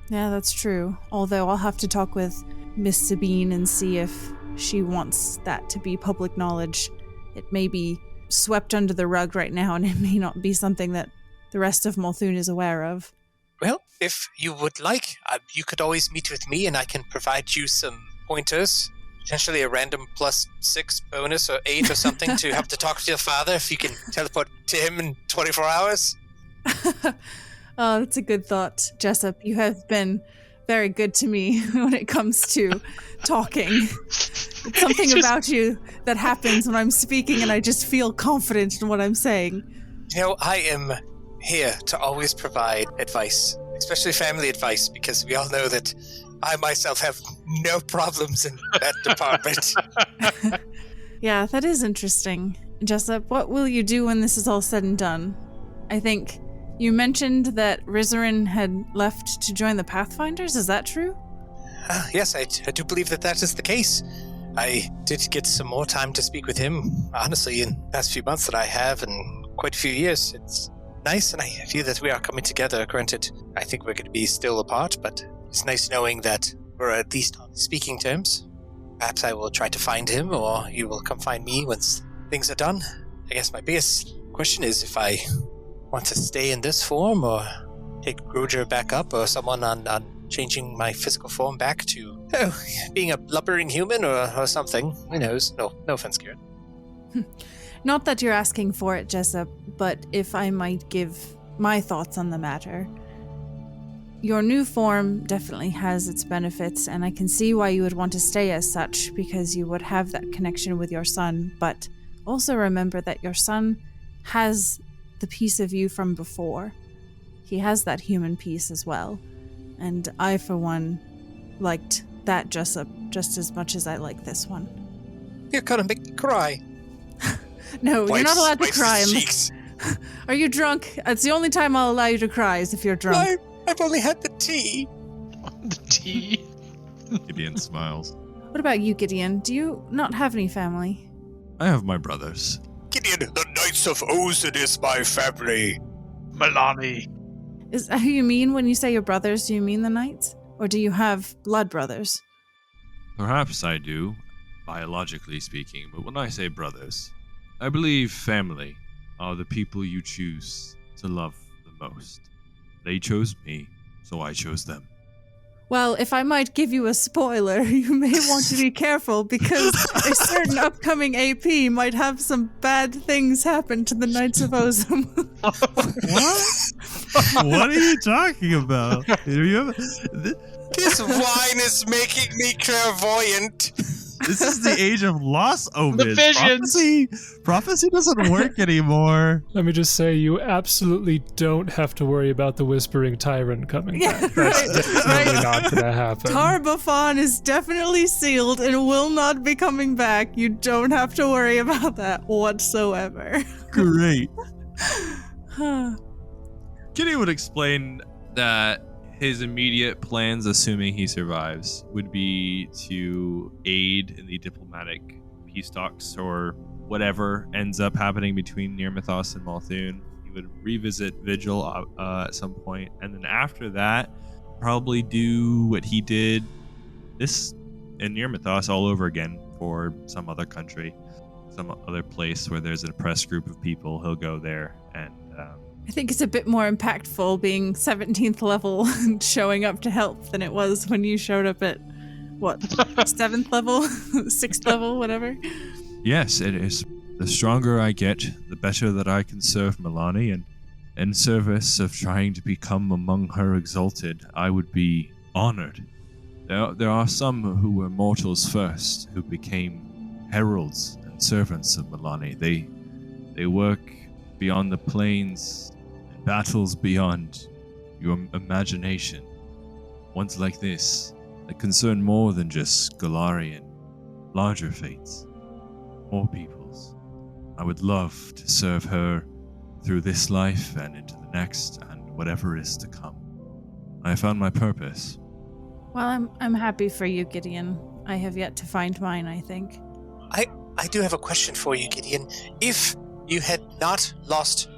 Yeah, that's true. Although I'll have to talk with Miss Sabine and see if she wants that to be public knowledge. It may be swept under the rug right now, and it may not be something that the rest of Multhune is aware of. Well, if you would like, you could always meet with me and I can provide you some pointers. Potentially a random +6 bonus or 8 or something to have to talk to your father if you can teleport to him in 24 hours. Oh, that's a good thought, Jessup. You have been very good to me when it comes to talking. It's something about you that happens when I'm speaking and I just feel confident in what I'm saying. You know, I am here to always provide advice, especially family advice, because we all know that I myself have no problems in that department. Yeah, that is interesting. Jessup, what will you do when this is all said and done? I think you mentioned that Rizarin had left to join the Pathfinders, is that true? Yes, I do believe that is the case. I did get some more time to speak with him, honestly, in the past few months that I have, in quite a few years. It's nice, and I feel that we are coming together. Granted, I think we're going to be still apart, but it's nice knowing that we're at least on speaking terms. Perhaps I will try to find him, or you will come find me once things are done. I guess my biggest question is if I want to stay in this form, or take Groger back up, or someone on changing my physical form back to being a blubbering human or something. Who knows? No offense, Kieran. Not that you're asking for it, Jessup, but if I might give my thoughts on the matter. Your new form definitely has its benefits, and I can see why you would want to stay as such, because you would have that connection with your son, but also remember that your son has the piece of you from before. He has that human piece as well, and I, for one, liked that Jessup just as much as I like this one. You're gonna make me cry. No, you're not allowed to cry. Cheeks. Are you drunk? It's the only time I'll allow you to cry is if you're drunk. I've only had the tea. The tea. Gideon smiles. What about you, Gideon? Do you not have any family? I have my brothers. Gideon, the Knights of Ozen is my family. Milani. Is that who you mean when you say your brothers? Do you mean the knights? Or do you have blood brothers? Perhaps I do, biologically speaking, but when I say brothers, I believe family are the people you choose to love the most. They chose me, so I chose them. Well, if I might give you a spoiler, you may want to be careful because a certain upcoming AP might have some bad things happen to the Knights of Ozum. What? What are you talking about? This wine is making me clairvoyant. This is the age of lost omens. The visions. Prophecy doesn't work anymore. Let me just say, you absolutely don't have to worry about the Whispering Tyrant coming back. That's definitely not going to happen. Tar-Baphon is definitely sealed and will not be coming back. You don't have to worry about that whatsoever. Great. Gideon would explain that his immediate plans, assuming he survives, would be to aid in the diplomatic peace talks or whatever ends up happening between Nirmathos and Malthun. He would revisit Vigil at some point, and then after that, probably do what he did this in Nirmathos all over again for some other country, some other place where there's an oppressed group of people. He'll go there and I think it's a bit more impactful being 17th level and showing up to help than it was when you showed up at, what, 7th level? 6th level, whatever? Yes, it is. The stronger I get, the better that I can serve Milani, and in service of trying to become among her exalted, I would be honored. There are some who were mortals first, who became heralds and servants of Milani. They work beyond the plains, and battles beyond your imagination. Ones like this that concern more than just Galarian, larger fates, more peoples. I would love to serve her through this life and into the next and whatever is to come. I found my purpose. Well, I'm happy for you, Gideon. I have yet to find mine, I think. I do have a question for you, Gideon. If you had not lost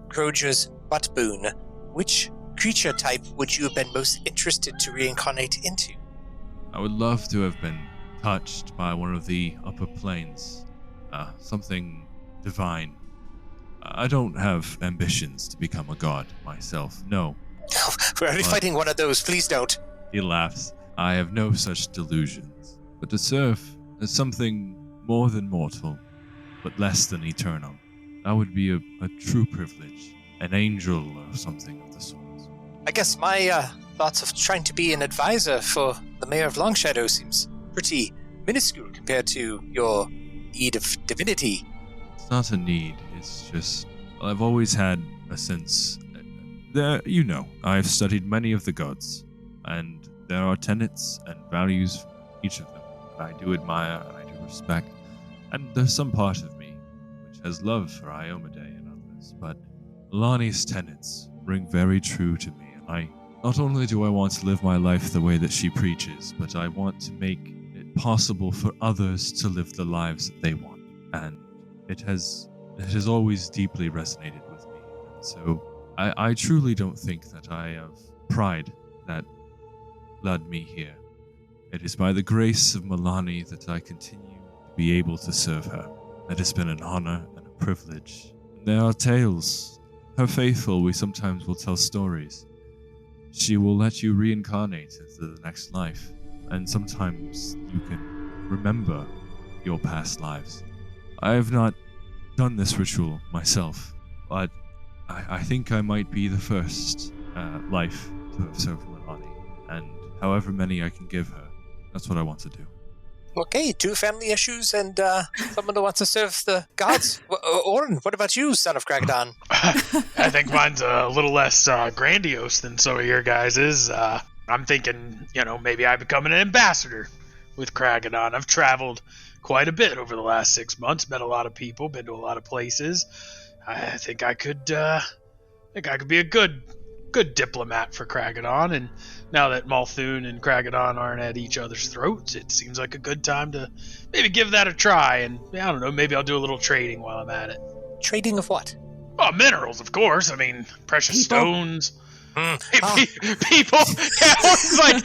Croger's butt boon, which creature type would you have been most interested to reincarnate into? I would love to have been touched by one of the upper planes. Something divine. I don't have ambitions to become a god myself, no. We're already fighting one of those, please don't. He laughs. I have no such delusions. But to serve as something more than mortal, but less than eternal, that would be a true privilege. An angel or something of the sort. I guess my thoughts of trying to be an advisor for the Mayor of Longshadow seems pretty minuscule compared to your need of divinity. It's not a need, it's just... I've always had a sense... I've studied many of the gods, and there are tenets and values for each of them that I do admire and I do respect. And there's some part of me which has love for Iomade and others, but Milani's tenets ring very true to me, and not only do I want to live my life the way that she preaches, but I want to make it possible for others to live the lives that they want. And it has always deeply resonated with me. And so I truly don't think that I have pride that led me here. It is by the grace of Milani that I continue to be able to serve her. It has been an honor and a privilege. There are tales. Her faithful, we sometimes will tell stories. She will let you reincarnate into the next life, and sometimes you can remember your past lives. I have not done this ritual myself, but I think I might be the first life to have served Milani, and however many I can give her, that's what I want to do. Okay, 2 family issues and someone who wants to serve the gods. Oran, what about you, son of Kragadon? I think mine's a little less grandiose than some of your guys's. I'm thinking, maybe I become an ambassador with Kragadon. I've traveled quite a bit over the last 6 months, met a lot of people, been to a lot of places. I think I could be a good good diplomat for Kragadon, and now that Malthun and Kragadon aren't at each other's throats, it seems like a good time to maybe give that a try, and I don't know, maybe I'll do a little trading while I'm at it. Trading of what? Well, minerals, of course. I mean, precious stones. People. Yeah, I was like,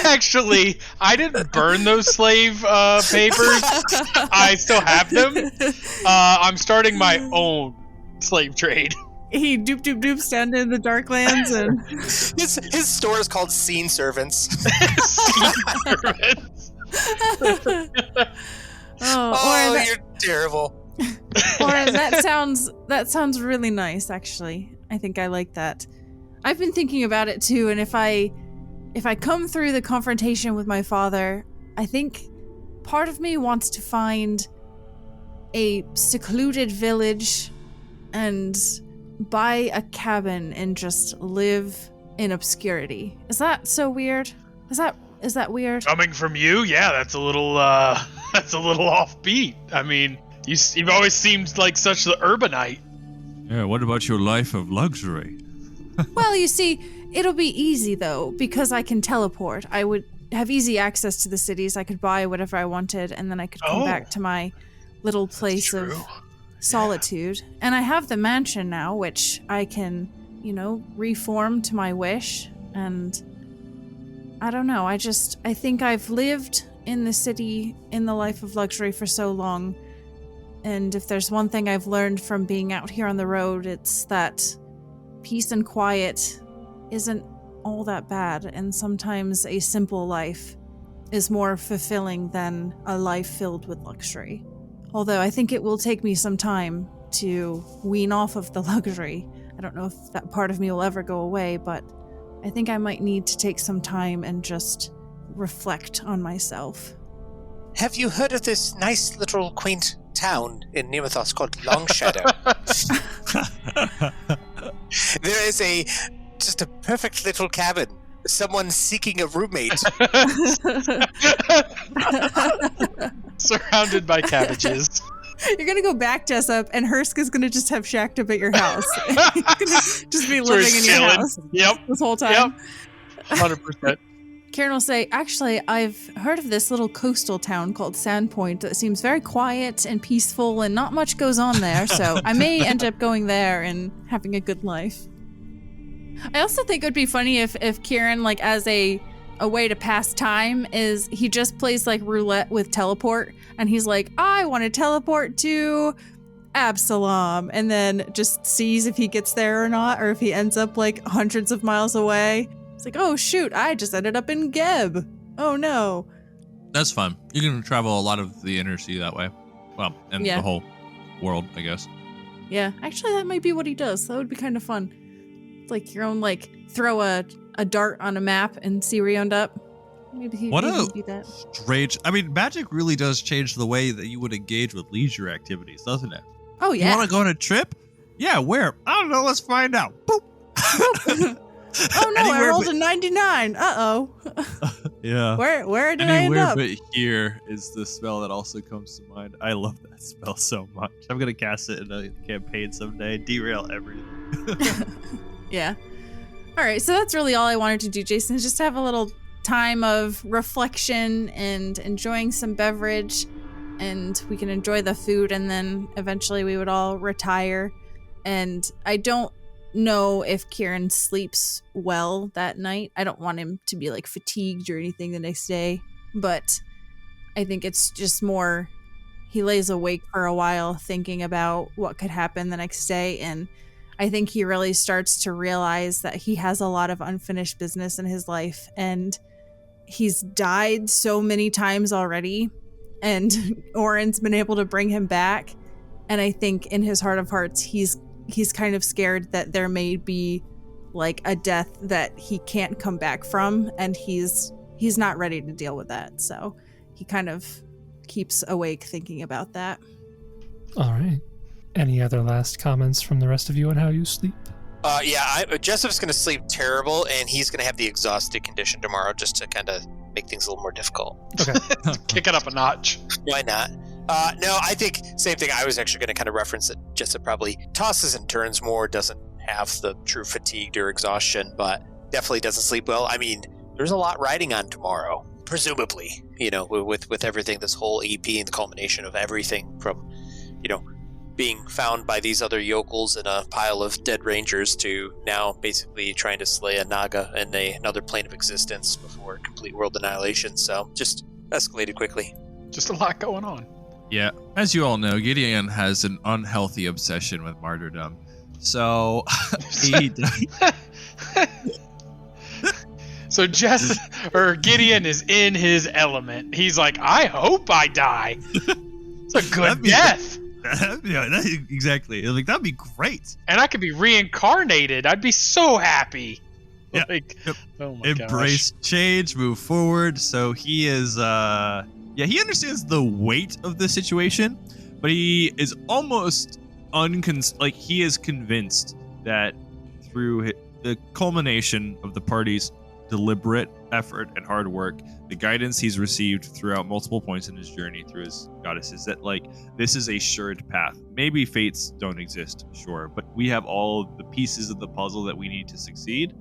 actually, I didn't burn those slave papers. I still have them. I'm starting my own slave trade. He doop down in the Darklands, and His store is called Scene Servants. Oran, you're terrible. Oran, that sounds really nice. Actually, I think I like that. I've been thinking about it too, and if I come through the confrontation with my father, I think part of me wants to find a secluded village and buy a cabin and just live in obscurity. Is that so weird? Is that weird? Coming from you, yeah, that's a little offbeat. I mean, you've always seemed like such the urbanite. Yeah, what about your life of luxury? Well, you see, it'll be easy though, because I can teleport. I would have easy access to the cities. I could buy whatever I wanted, and then I could come back to my little place of solitude. And I have the mansion now, which I can, reform to my wish. And I don't know, I think I've lived in the city, in the life of luxury for so long. And if there's one thing I've learned from being out here on the road, it's that peace and quiet isn't all that bad, and sometimes a simple life is more fulfilling than a life filled with luxury. Although I think it will take me some time to wean off of the luxury. I don't know if that part of me will ever go away, but I think I might need to take some time and just reflect on myself. Have you heard of this nice little quaint town in Nemothos called Longshadow? There is just a perfect little cabin. Someone seeking a roommate. Surrounded by cabbages. You're gonna go back, Jessup, and Hursk is gonna just have shacked up at your house. He's gonna just be living in your house. Yep. This whole time. Yep. 100%. Kieran will say, actually, I've heard of this little coastal town called Sandpoint that seems very quiet and peaceful and not much goes on there, so I may end up going there and having a good life. I also think it would be funny if Kieran, like, as a way to pass time, is he just plays, like, roulette with teleport, and he's like, I want to teleport to Absalom, and then just sees if he gets there or not, or if he ends up, like, hundreds of miles away. It's like, oh shoot, I just ended up in Geb. Oh no. That's fun. You can travel a lot of the inner sea that way. Well, and the whole world, I guess. Yeah, actually that might be what he does. That would be kind of fun. It's like your own, like, throw a dart on a map and see where you end up. Maybe he would do that. Strange. I mean, magic really does change the way that you would engage with leisure activities, doesn't it? Oh yeah. You want to go on a trip? Yeah, where? I don't know. Let's find out. Boop. Oh no, I rolled a 99. Uh-oh. Yeah. Where did I end up? But here is the spell that also comes to mind. I love that spell so much. I'm going to cast it in a campaign someday. Derail everything. Yeah. All right, so that's really all I wanted to do, Jason, is just have a little time of reflection and enjoying some beverage, and we can enjoy the food, and then eventually we would all retire. And I don't know if Kieran sleeps well that night. I don't want him to be, like, fatigued or anything the next day, but I think it's just more he lays awake for a while thinking about what could happen the next day, and I think he really starts to realize that he has a lot of unfinished business in his life, and he's died so many times already, and Oran's been able to bring him back, and I think in his heart of hearts he's kind of scared that there may be, like, a death that he can't come back from, and he's not ready to deal with that. So he kind of keeps awake thinking about that. All right. Any other last comments from the rest of you on how you sleep? Jessup's going to sleep terrible, and he's going to have the exhausted condition tomorrow just to kind of make things a little more difficult. Okay. Kick it up a notch. Why not? No, I think same thing. I was actually going to kind of reference that Jessup probably tosses and turns more, doesn't have the true fatigue or exhaustion, but definitely doesn't sleep well. I mean, there's a lot riding on tomorrow, presumably, with everything, this whole EP and the culmination of everything from, being found by these other yokels in a pile of dead rangers to now basically trying to slay a Naga in another plane of existence before complete world annihilation. So just escalated quickly. Just a lot going on. Yeah, as you all know, Gideon has an unhealthy obsession with martyrdom. So So Gideon is in his element. He's like, I hope I die. It's a good death. Exactly. Like, that'd be great. And I could be reincarnated. I'd be so happy. Yeah. Oh my Embrace change, move forward. So he is he understands the weight of the situation, but he is almost he is convinced that through the culmination of the party's deliberate effort and hard work, the guidance he's received throughout multiple points in his journey through his goddesses, that this is a assured path. Maybe fates don't exist, sure, but we have all the pieces of the puzzle that we need to succeed,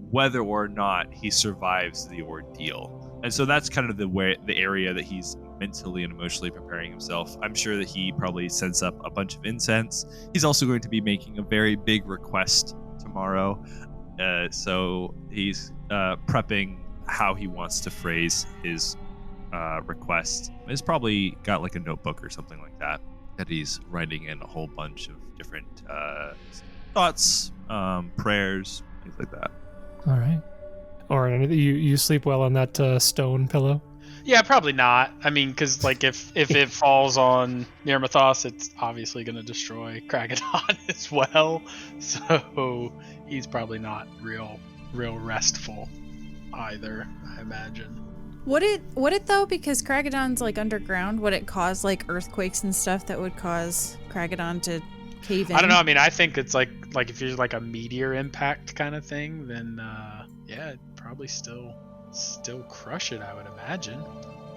whether or not he survives the ordeal. And so that's kind of the area that he's mentally and emotionally preparing himself. I'm sure that he probably sends up a bunch of incense. He's also going to be making a very big request tomorrow. So he's prepping how he wants to phrase his request. He's probably got a notebook or something like that he's writing in a whole bunch of different thoughts, prayers, things like that. All right. Oran, you sleep well on that stone pillow? Yeah, probably not. I mean, because if it falls on Nirmathos, it's obviously going to destroy Kragadon as well. So he's probably not real restful either, I imagine. Would it though? Because Kragadon's underground. Would it cause earthquakes and stuff that would cause Kragadon to cave in? I don't know. I mean, I think it's like if you're a meteor impact kind of thing, then it'd probably still crush it, I would imagine.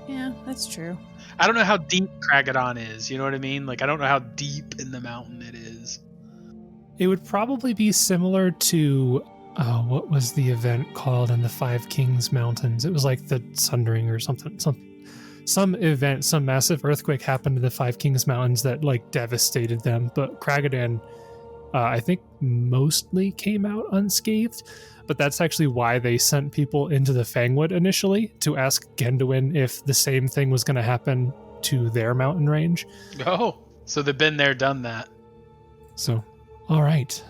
Yeah, that's true. I don't know how deep Kragadon is, you know what I mean? I don't know how deep in the mountain it is. It would probably be similar to what was the event called in the Five Kings Mountains? It was the Sundering or something. Some event, some massive earthquake happened in the Five Kings Mountains that devastated them. But Kragadon, I think, mostly came out unscathed. But that's actually why they sent people into the Fangwood initially, to ask Genduin if the same thing was going to happen to their mountain range. Oh, so they've been there, done that. So, all right.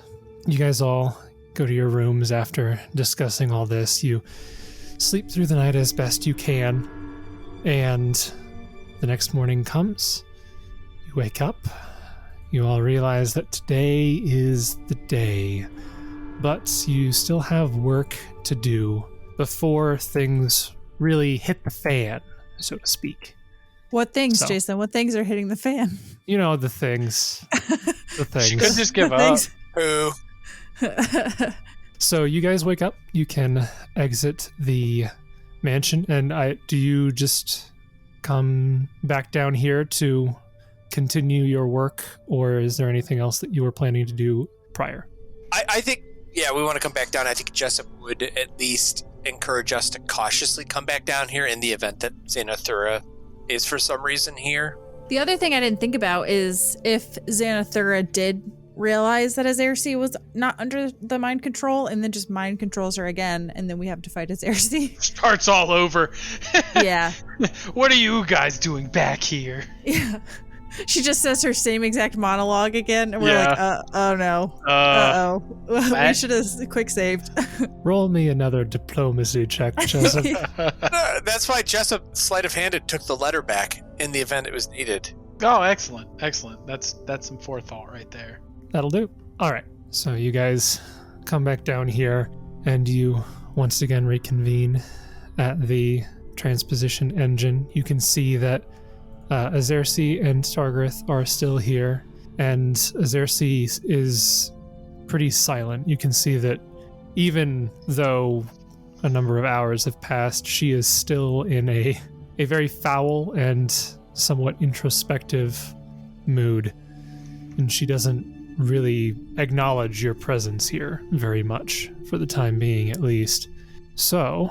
You guys all go to your rooms after discussing all this. You sleep through the night as best you can. And the next morning comes. You wake up. You all realize that today is the day. But you still have work to do before things really hit the fan, so to speak. What things, Jason? What things are hitting the fan? You know, the things. The things. She could just give up. Who? So you guys wake up. You can exit the mansion. And do you just come back down here to continue your work? Or is there anything else that you were planning to do prior? I think... Yeah, we want to come back down. I think Jessup would at least encourage us to cautiously come back down here in the event that Xanathura is for some reason here. The other thing I didn't think about is if Xanathura did realize that Azaersi was not under the mind control and then just mind controls her again, and then we have to fight Azaersi. Starts all over. Yeah. What are you guys doing back here? Yeah. She just says her same exact monologue again, and we're oh no. Uh-oh. We should have quick saved. Roll me another diplomacy check, Jessup. That's why Jessup, sleight of handed, took the letter back in the event it was needed. Oh, excellent. That's some forethought right there. That'll do. All right. So you guys come back down here, and you once again reconvene at the transposition engine. You can see that Azaersi and Stargarth are still here, and Azaersi is pretty silent. You can see that even though a number of hours have passed, she is still in a very foul and somewhat introspective mood, and she doesn't really acknowledge your presence here very much, for the time being at least. So,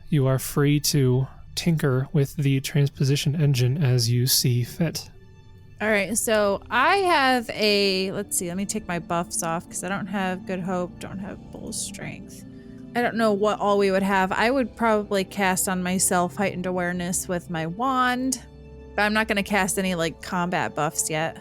you are free to tinker with the transposition engine as you see fit. All right, so I have let's see, let me take my buffs off because I don't have Good Hope, don't have Bull Strength. I don't know what all we would have. I would probably cast on myself Heightened Awareness with my wand, but I'm not going to cast any like combat buffs yet.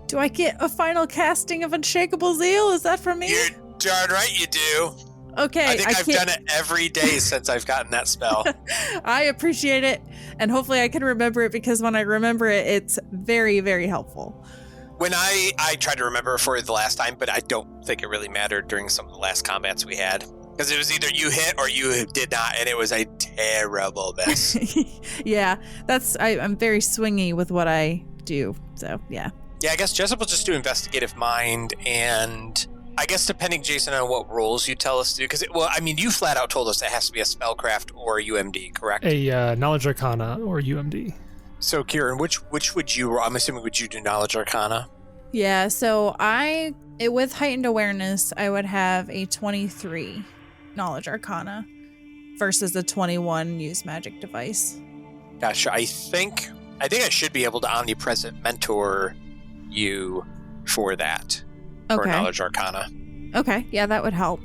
Do I get a final casting of Unshakable Zeal? Is that from me? You're darn right you do. Okay. I think I've done it every day since I've gotten that spell. I appreciate it, and hopefully I can remember it, because when I remember it, it's very, very helpful. When I tried to remember it for the last time, but I don't think it really mattered during some of the last combats we had. Because it was either you hit or you did not, and it was a terrible mess. Yeah, I'm very swingy with what I do, so yeah. Yeah, I guess Jessup will just do Investigative Mind, and I guess depending, Jason, on what roles you tell us to do, because, you flat out told us it has to be a Spellcraft or UMD, correct? A Knowledge Arcana or UMD. So, Kieran, which would you, I'm assuming, would you do Knowledge Arcana? Yeah, so with Heightened Awareness, I would have a 23 Knowledge Arcana versus a 21 Use Magic Device. Gotcha. I think I should be able to Omnipresent Mentor you for that. For Okay. Knowledge Arcana. Okay, yeah, that would help.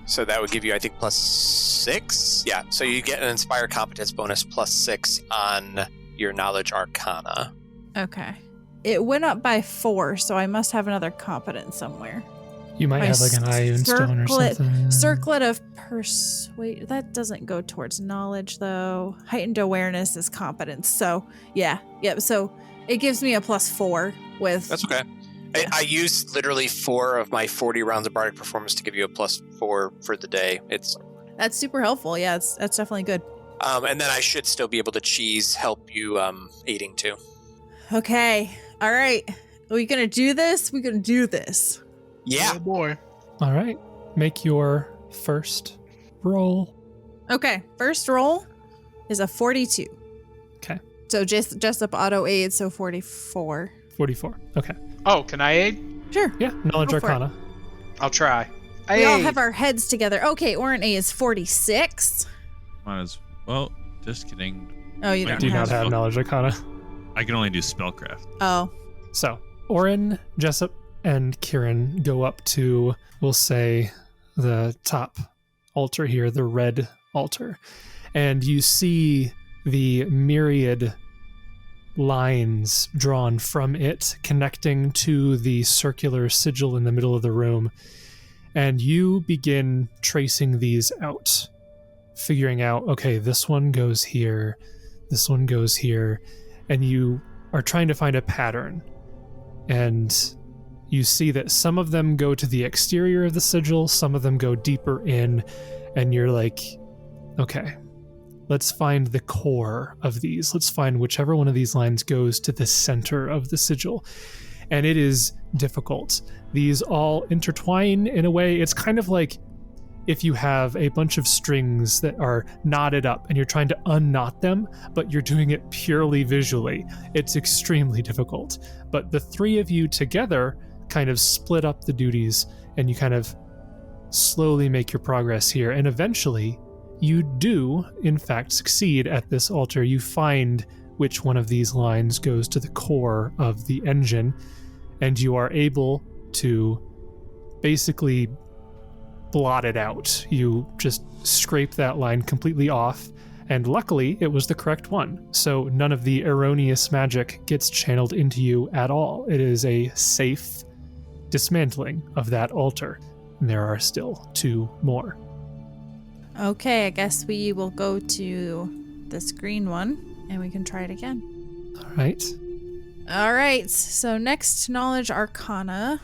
So that would give you, I think, +6? Yeah, so you get an Inspire Competence bonus +6 on your Knowledge Arcana. Okay. It went up by 4, so I must have another competence somewhere. You might My have like an Iron Stone or something. Circlet of Persuade. That doesn't go towards knowledge, though. Heightened Awareness is competence. So, yeah. So it gives me a +4 with... That's okay. Yeah. I used literally 4 of my 40 rounds of Bardic Performance to give you a +4 for the day. That's super helpful. Yeah, that's definitely good. And then I should still be able to help you aiding too. Okay. All right. Are we going to do this? We're going to do this. Yeah. Oh boy. All right. Make your first roll. Okay. First roll is a 42. Okay. So Jessup auto aid, so 44. 44. Okay. Oh, can I aid? Sure. Yeah. Knowledge Go for Arcana. I'll try. We all Aid. have our heads together. Okay, Oran A is 46. Might as well. Just kidding. Oh, you Wait, don't Do have... not have Knowledge Arcana. I can only do spellcraft. Oh. So, Oran, Jessup, and Kieran go up to, we'll say, the top altar here, the red altar. And you see the myriad lines drawn from it connecting to the circular sigil in the middle of the room. And you begin tracing these out, figuring out, okay, this one goes here, this one goes here, and you are trying to find a pattern. And you see that some of them go to the exterior of the sigil, some of them go deeper in, and you're like, okay, let's find the core of these. Let's find whichever one of these lines goes to the center of the sigil. And it is difficult. These all intertwine in a way. It's kind of like if you have a bunch of strings that are knotted up and you're trying to unknot them, but you're doing it purely visually. It's extremely difficult. But the three of you together kind of split up the duties, and you kind of slowly make your progress here. And eventually, you do, in fact, succeed at this altar. You find which one of these lines goes to the core of the engine, and you are able to basically blot it out. You just scrape that line completely off, and luckily it was the correct one. So none of the erroneous magic gets channeled into you at all. It is a safe dismantling of that altar. And there are still 2 more. Okay, I guess we will go to this green one, and we can try it again. All right. All right, so next Knowledge Arcana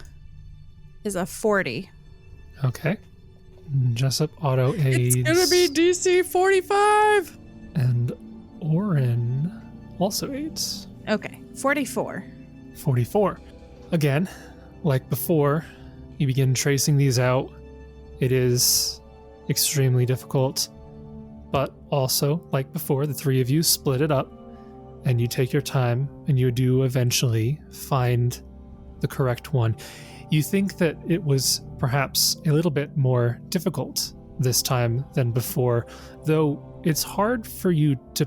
is a 40. Okay. Jessup auto aids. It's gonna be DC 45! And Oran also aids. Okay, 44. 44. Again, like before, you begin tracing these out. It is extremely difficult, but also, like before, the 3 of you split it up, and you take your time, and you do eventually find the correct one. You think that it was perhaps a little bit more difficult this time than before, though it's hard for you to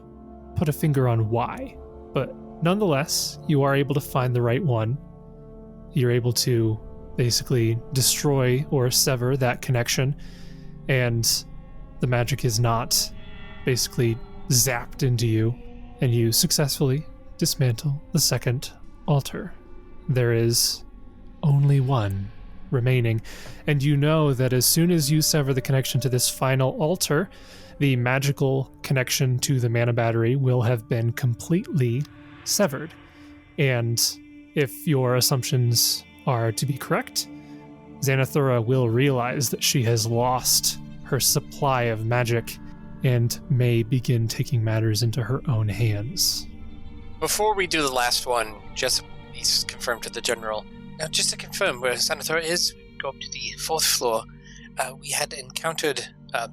put a finger on why. But nonetheless, you are able to find the right one. You're able to basically destroy or sever that connection, and the magic is not basically zapped into you, and you successfully dismantle the second altar. There is only one remaining, and you know that as soon as you sever the connection to this final altar, the magical connection to the mana battery will have been completely severed. And if your assumptions are to be correct, Xanathura will realize that she has lost her supply of magic and may begin taking matters into her own hands. Before we do the last one, Jessup needs to confirm to the general. Now, just to confirm where Xanathura is, go up to the 4th floor. We had encountered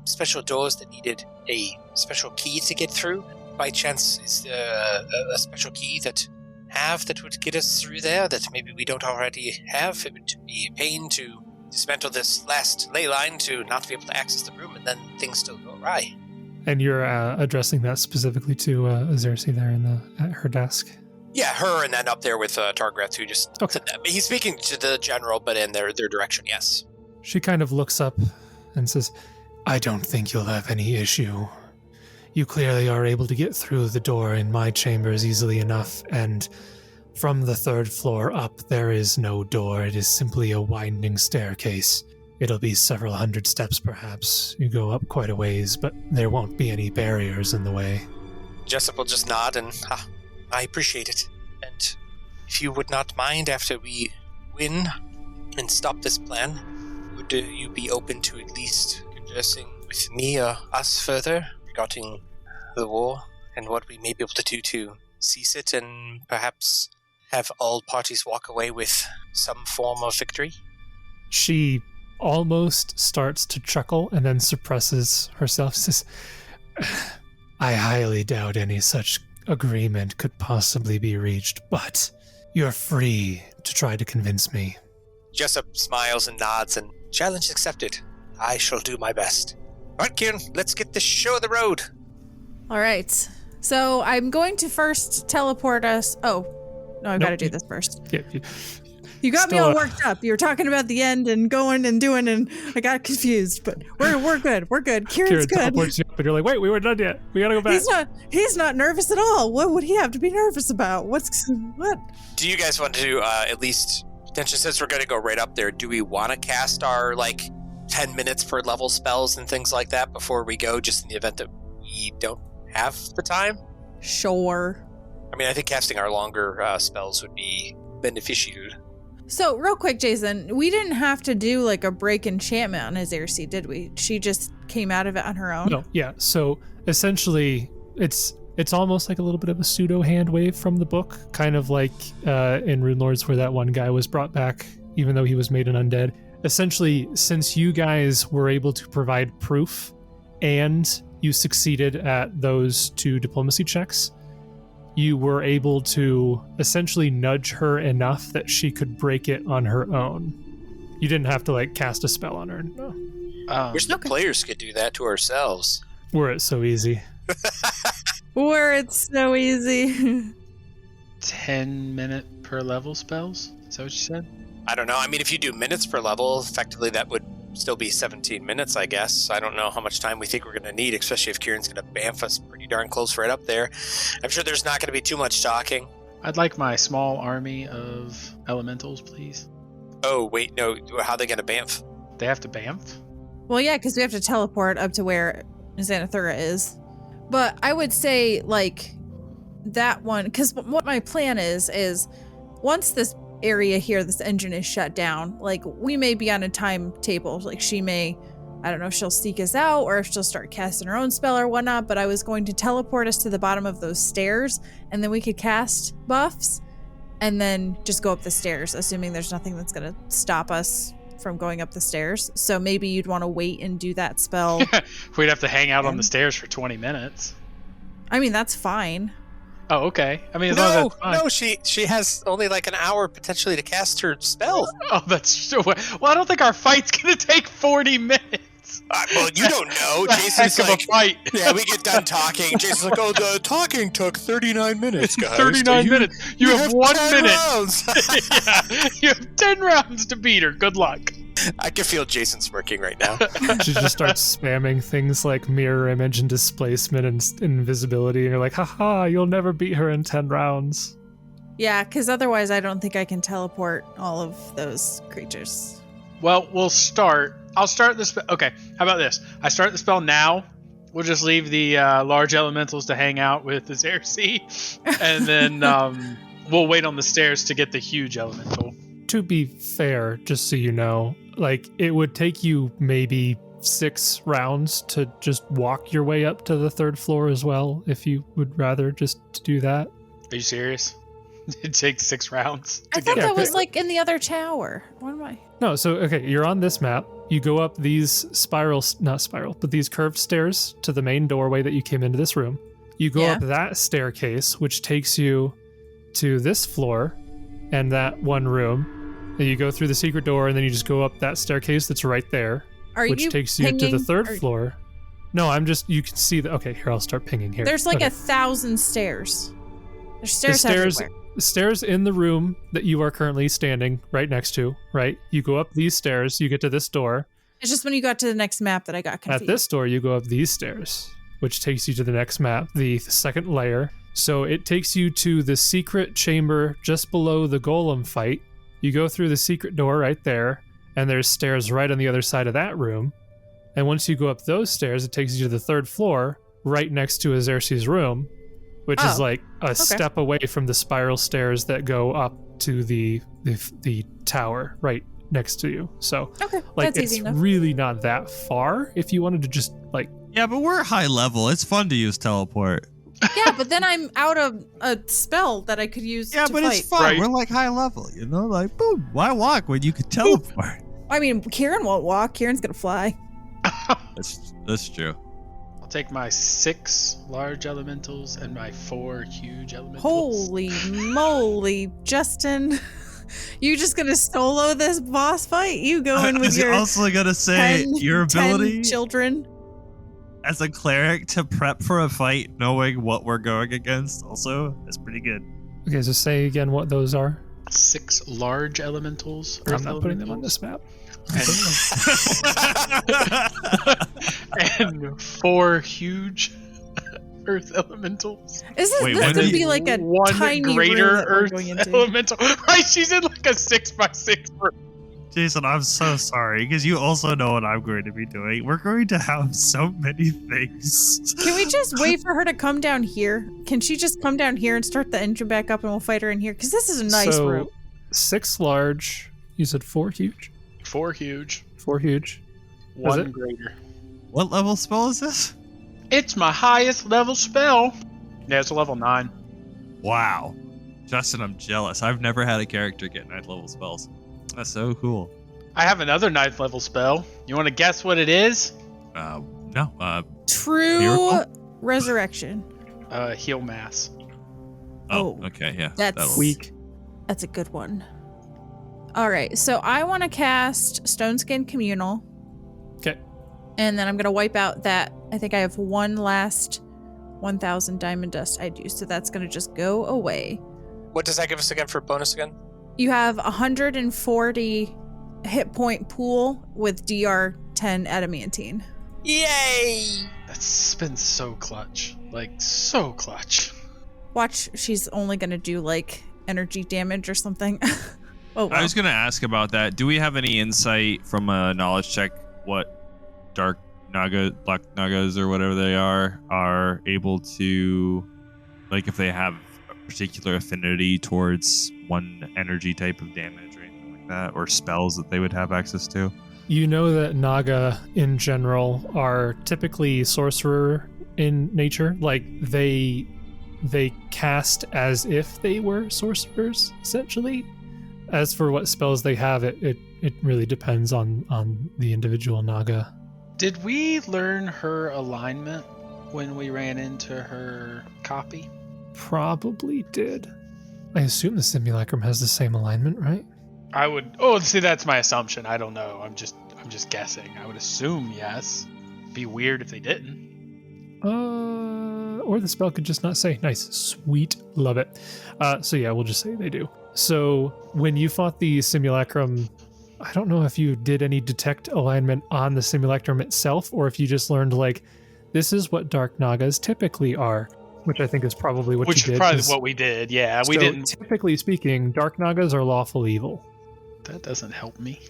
special doors that needed a special key to get through. By chance, is there a special key that would get us through there that maybe we don't already have? It would be a pain to dismantle this last ley line to not be able to access the room, and then things still go awry. And you're addressing that specifically to Azaersi there at her desk? Yeah, her, and then up there with Targrath, who just okay. said that. He's speaking to the general, but in their direction, yes. She kind of looks up and says, I don't think you'll have any issue. You clearly are able to get through the door in my chambers easily enough, and from the 3rd floor up, there is no door. It is simply a winding staircase. It'll be several hundred steps, perhaps. You go up quite a ways, but there won't be any barriers in the way. Jessup will just nod and, I appreciate it. And if you would not mind, after we win and stop this plan, would you be open to at least conversing with me or us further regarding the war and what we may be able to do to cease it and perhaps have all parties walk away with some form of victory? She almost starts to chuckle and then suppresses herself. Says, I highly doubt any such agreement could possibly be reached, but you're free to try to convince me. Jessup smiles and nods, and challenge accepted. I shall do my best. All right, Kieran, let's get this show on the road. All right. So I'm going to first teleport us. Oh, no, I've got to do this first. Yeah, you got me all worked up. You were talking about the end and going and doing, and I got confused. But we're good. We're good. Kieran's good. Teleports you up and you're like, wait, we weren't done yet. We gotta go back. He's not nervous at all. What would he have to be nervous about? What? Do you guys want to at least, potentially, since we're going to go right up there, do we want to cast our 10 minutes per level spells and things like that before we go, just in the event that we don't have the time? Sure. I mean, I think casting our longer spells would be beneficial. So, real quick, Jason, we didn't have to do a break enchantment on Azaersi, did we? She just came out of it on her own? No, yeah. So, essentially, it's almost like a little bit of a pseudo hand wave from the book, kind of like in Rune Lords where that one guy was brought back, even though he was made an undead. Essentially, since you guys were able to provide proof and you succeeded at those 2 diplomacy checks, you were able to essentially nudge her enough that she could break it on her own. You didn't have to cast a spell on her. No. Wish the players could do that to ourselves. Were it so easy. Were it so easy. 10 minute per level spells? Is that what you said? I don't know. I mean, if you do minutes per level, effectively that would still be 17 minutes, I guess. I don't know how much time we think we're going to need, especially if Kieran's going to bamf us pretty darn close right up there. I'm sure there's not going to be too much talking. I'd like my small army of elementals, please. Oh, wait, no. How are they going to bamf? They have to bamf? Well, yeah, because we have to teleport up to where Xanathura is. But I would say, that one, because what my plan is once this area here, this engine is shut down, we may be on a timetable. She may, I don't know if she'll seek us out or if she'll start casting her own spell or whatnot, but I was going to teleport us to the bottom of those stairs, and then we could cast buffs and then just go up the stairs, assuming there's nothing that's going to stop us from going up the stairs. So maybe you'd want to wait and do that spell. We'd have to hang out on the stairs for 20 minutes. I mean, that's fine. Oh, okay. I mean, as long as No, that's fine. no, she has only like an hour potentially to cast her spell. Oh, that's so. Well, I don't think our fight's gonna take 40 minutes. Well, you don't know. It's a Jason's heck of like, a fight. yeah, we get done talking. Jason's like, oh, the talking took 39 minutes, guys. 39 So minutes. You have 1 10 minute. rounds. Yeah, you have 10 rounds to beat her. Good luck. I can feel Jason smirking right now. She just starts spamming things like mirror image and displacement and invisibility, and you're like, haha, you'll never beat her in 10 rounds. Yeah, because otherwise I don't think I can teleport all of those creatures. Well, we'll start. I'll start the spell. Okay, how about this? I start the spell now. We'll just leave the large elementals to hang out with the Azaersi, and then we'll wait on the stairs to get the huge elemental. To be fair, just so you know, like, it would take you maybe 6 rounds to just walk your way up to the 3rd floor as well, if you would rather just do that. Are you serious? It takes 6 rounds. I thought that was like in the other tower. What am I? No, so, okay, you're on this map. You go up these these curved stairs to the main doorway that you came into this room. You go up that staircase, which takes you to this floor and that one room. Then you go through the secret door, and then you just go up that staircase that's right there, which takes you to the 3rd floor. No, you can see the, okay, here, I'll start pinging here. There's like 1,000 stairs. There's stairs everywhere. The stairs in the room that you are currently standing right next to, right? You go up these stairs, you get to this door. It's just when you got to the next map that I got confused. At this door, you go up these stairs, which takes you to the next map, the 2nd layer. So it takes you to the secret chamber just below the golem fight. You go through the secret door right there, and there's stairs right on the other side of that room. And once you go up those stairs, it takes you to the 3rd floor, right next to Azaersi's room, which is like a step away from the spiral stairs that go up to the tower right next to you. So, like, that's easy enough. really not that far if you wanted to just, like... Yeah, but we're high level. It's fun to use teleport. Yeah, but then I'm out of a spell that I could use to fight. It's fun. Right. We're like high level, you know? Like, boom, why walk when you could teleport? I mean, Kieran won't walk. Kieran's going to fly. That's true. I'll take my 6 large elementals and my 4 huge elementals. Holy moly, Justin. You just going to solo this boss fight? You go in with your also going to say 10, your ability 10 children. As a cleric to prep for a fight, knowing what we're going against, also, is pretty good. Okay, so say again what those are. 6 large elementals. I'm not putting them on this map. And 4 huge earth elementals. This going to be like a one tiny greater room earth going into. elemental. Right, she's in like a 6x6 room. Jason, I'm so sorry, because you also know what I'm going to be doing. We're going to have so many things. Can we just wait for her to come down here? Can she just come down here and start the engine back up, and we'll fight her in here? Because this is a nice room. 6 large. You said 4 huge? 4 huge. 4 huge. 1 greater. What level spell is this? It's my highest level spell. Yeah, it's a level 9. Wow. Justin, I'm jealous. I've never had a character get 9th level spells. That's so cool. I have another 9th level spell. You want to guess what it is? No. True Miracle? Resurrection. Heal mass. Oh, okay, yeah. That's weak. That's a good one. All right, so I want to cast Stoneskin Communal. Okay. And then I'm going to wipe out that. I think I have one last 1,000 diamond dust I do, so that's going to just go away. What does that give us again for bonus again? You have 140 hit point pool with DR 10 adamantine. Yay! That's been so clutch. Like, so clutch. Watch, she's only going to do, like, energy damage or something. Oh, wow. I was going to ask about that. Do we have any insight from a knowledge check what dark Naga, black Nagas or whatever they are able to, like, if they have a particular affinity towards one energy type of damage or anything like that, or spells that they would have access to? You know that Naga in general are typically sorcerer in nature. Like, they cast as if they were sorcerers, essentially. As for what spells they have, it really depends on the individual Naga. Did we learn her alignment when we ran into her copy? probably did. I assume the simulacrum has the same alignment, right? I would. Oh, see, that's my assumption. I don't know. I'm just guessing. I would assume yes. Be weird if they didn't. Or the spell could just not say. Nice, sweet, love it. So yeah, we'll just say they do. So when you fought the simulacrum, I don't know if you did any detect alignment on the simulacrum itself, or if you just learned like, this is what dark Nagas typically are, which I think is probably what Which you is did. probably what we did. Yeah, we So didn't. typically speaking, dark Nagas are lawful evil. That doesn't help me.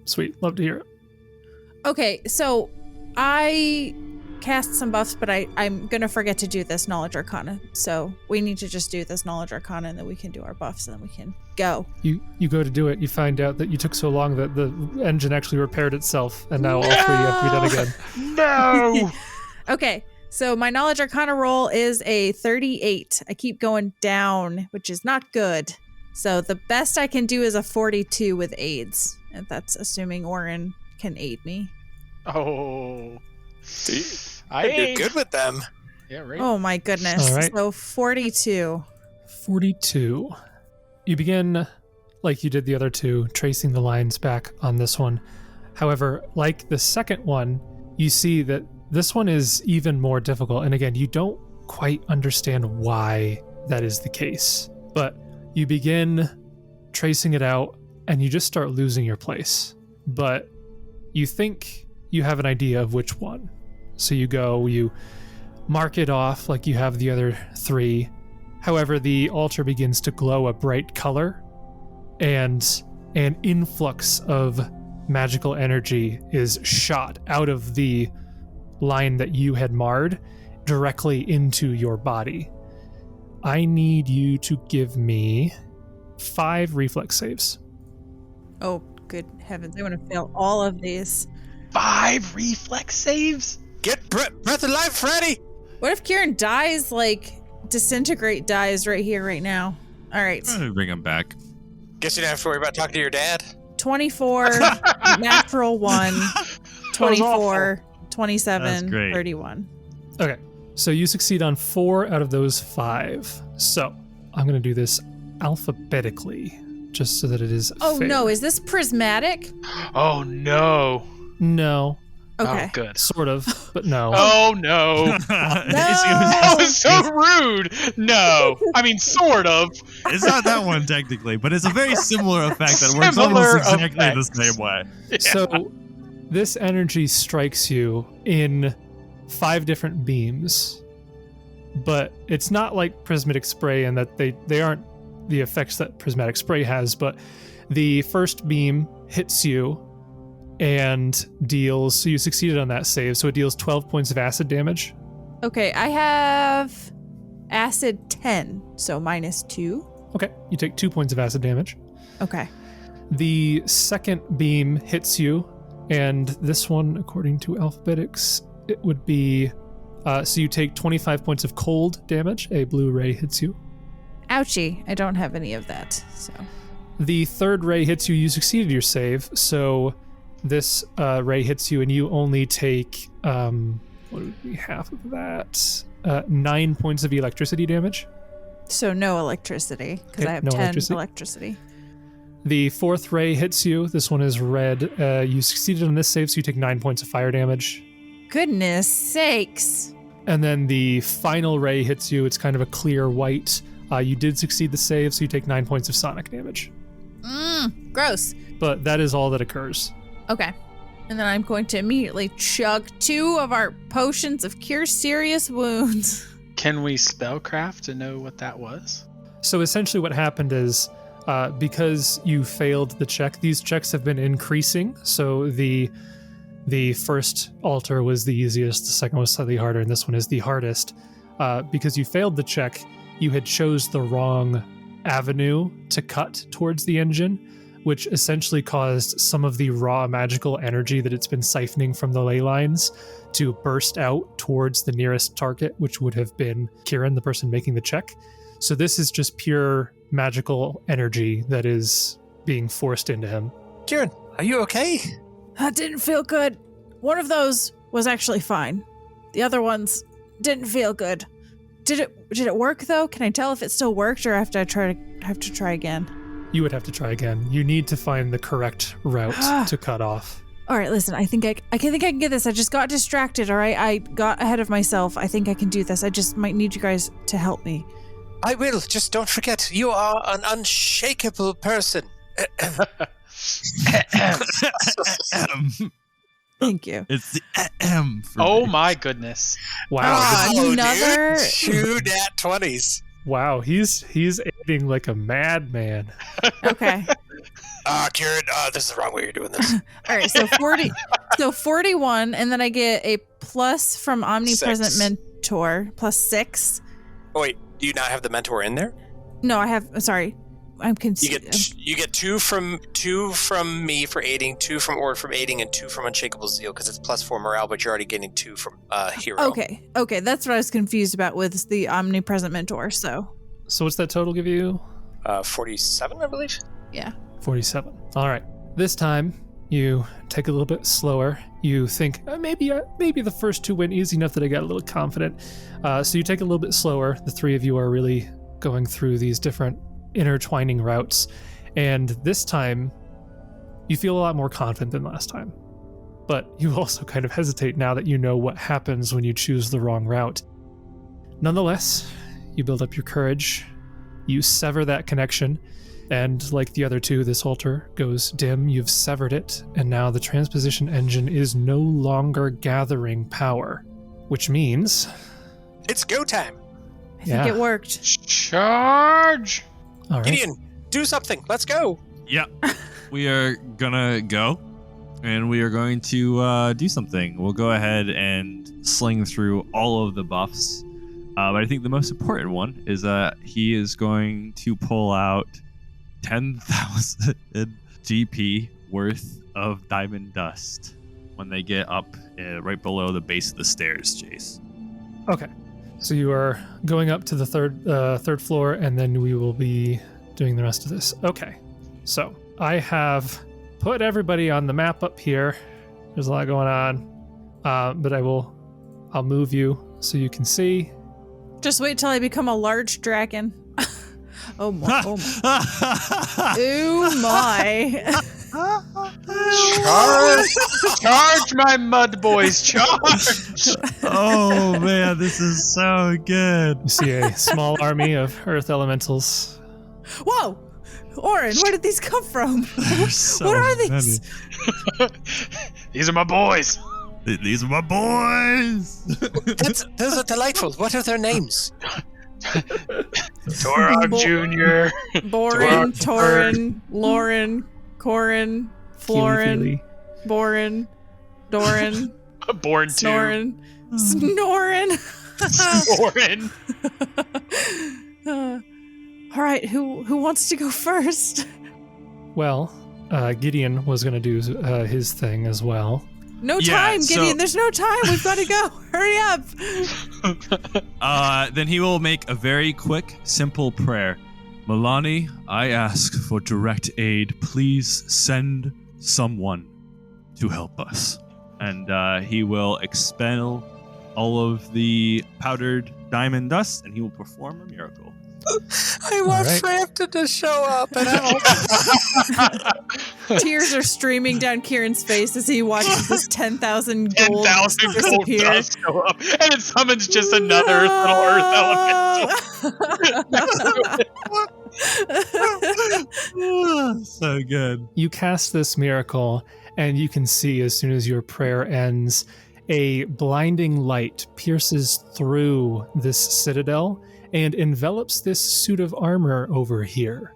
Sweet, love to hear it. Okay, so I cast some buffs, but I'm gonna forget to do this knowledge arcana. So we need to just do this knowledge arcana, and then we can do our buffs, and then we can go. You go to do it, you find out that you took so long that the engine actually repaired itself, and now all three have to be done again. No. Okay, so my knowledge arcana roll is a 38. I keep going down, which is not good. So the best I can do is a 42 with aids, and that's assuming Oran can aid me. Oh. I did good with them. Yeah, right. Oh my goodness. All right. So 42. 42. You begin, like you did the other two, tracing the lines back on this one. However, like the second one, you see that this one is even more difficult. And again, you don't quite understand why that is the case. But you begin tracing it out, and you just start losing your place. But you think you have an idea of which one. So you mark it off like you have the other three. However, the altar begins to glow a bright color, and an influx of magical energy is shot out of the line that you had marred directly into your body. I need you to give me 5 reflex saves. Oh, good heavens. I want to fail all of these. 5 reflex saves? Get breath of life, Freddy! What if Kieran dies, like, disintegrate dies right here, right now? All right. Bring him back. Guess you don't have to worry about talking to your dad. 24, natural 1, 24, 27, That's great. 31. Okay, so you succeed on 4 out of those 5. So I'm going to do this alphabetically, just so that it is Oh, fair. no. Is this prismatic? Oh no. No, Okay. Oh, good. sort of, but no. Oh no. That was so rude. No. I mean, sort of. It's not that one technically, but it's a very similar effect that works Similar almost exactly the effects. same way. Yeah. So this energy strikes you in 5 different beams, but it's not like prismatic spray in that they aren't the effects that prismatic spray has, but the first beam hits you and deals, so you succeeded on that save, so it deals 12 points of acid damage. Okay, I have acid 10, so -2. Okay, you take 2 points of acid damage. Okay. The second beam hits you, and this one, according to alphabetics, it would be, so you take 25 points of cold damage. A blue ray hits you. Ouchie, I don't have any of that, so. The third ray hits you, you succeeded your save, so this ray hits you and you only take, what would be half of that? 9 points of electricity damage. So no electricity, because Okay, I have no 10 electricity. The fourth ray hits you. This one is red. You succeeded on this save, so you take 9 points of fire damage. Goodness sakes. And then the final ray hits you. It's kind of a clear white. You did succeed the save, so you take 9 points of sonic damage. Gross. But that is all that occurs. Okay. And then I'm going to immediately chug 2 of our potions of cure serious wounds. Can we spellcraft to know what that was? So essentially what happened is, because you failed the check, these checks have been increasing. So the first altar was the easiest, the second was slightly harder, and this one is the hardest. Because you failed the check, you had chose the wrong avenue to cut towards the engine, which essentially caused some of the raw magical energy that it's been siphoning from the ley lines to burst out towards the nearest target, which would have been Kieran, the person making the check. So this is just pure magical energy that is being forced into him. Kieran, are you okay? That didn't feel good. One of those was actually fine. The other ones didn't feel good. Did it work though? Can I tell if it still worked, or have to try again? You would have to try again. You need to find the correct route to cut off. All right, listen. I think I can get this. I just got distracted. All right, I got ahead of myself. I think I can do this. I just might need you guys to help me. I will. Just don't forget, you are an unshakable person. Thank you. It's the for Oh me. my goodness. Wow. Another. Two nat 20s. Wow, he's aiming like a madman. Okay. Kieran, this is the wrong way you're doing this. All right, so 41, and then I get a plus from Omnipresent 6. Mentor, plus 6. Oh, wait, do you not have the mentor in there? No, I have. Sorry, I'm You get 2 from me for aiding, 2 from Oran from aiding, and 2 from Unshakable Zeal because it's plus 4 morale, but you're already getting 2 from Hero. Okay, that's what I was confused about with the Omnipresent Mentor. So what's that total give you? 47, I believe. yeah. 47. All right. This time, you take a little bit slower. You think, maybe the first 2 went easy enough that I got a little confident. So you take a little bit slower. The 3 of you are really going through these different intertwining routes. And this time, you feel a lot more confident than last time. But you also kind of hesitate now that you know what happens when you choose the wrong route. Nonetheless, you build up your courage. You sever that connection. And like the other 2, this halter goes dim. You've severed it, and now the transposition engine is no longer gathering power, which means It's go time. I think it worked. Charge! all right. Gideon, do something. Let's go. Yep. We are gonna go, and we are going to do something. We'll go ahead and sling through all of the buffs. But I think the most important one is that he is going to pull out 10,000 GP worth of diamond dust when they get up right below the base of the stairs, Jace. Okay. So you are going up to the third floor, and then we will be doing the rest of this. Okay. So I have put everybody on the map up here. There's a lot going on, but I'll move you so you can see. Just wait till I become a large dragon. Oh my! Oh my! Charge, my mud boys! Charge! Oh man, this is so good. You see a small army of earth elementals. Whoa! Oran, where did these come from? So What are these? many. These are my boys. These are my boys. Those are delightful. What are their names? Torog Jr. Borin, Torin, Lauren, Corin, Florin, Feely. Borin, Doran, Born to Snorin, Snorin. Oran. All right, who wants to go first? Well, Gideon was going to do his thing as well. No Yeah, time, so- Gideon. There's no time. We've got to go. Hurry up. Then he will make a very quick, simple prayer. Milani, I ask for direct aid. Please send someone to help us. And he will expel all of the powdered diamond dust, and he will perform a miracle. I want right. Frampton to show up and help. Tears are streaming down Kieran's face as he watches this 10,000 gold 10,000 gold disappear. dust go up, and it summons just another little earth element. So good. You cast this miracle, and you can see as soon as your prayer ends, a blinding light pierces through this citadel and envelops this suit of armor over here,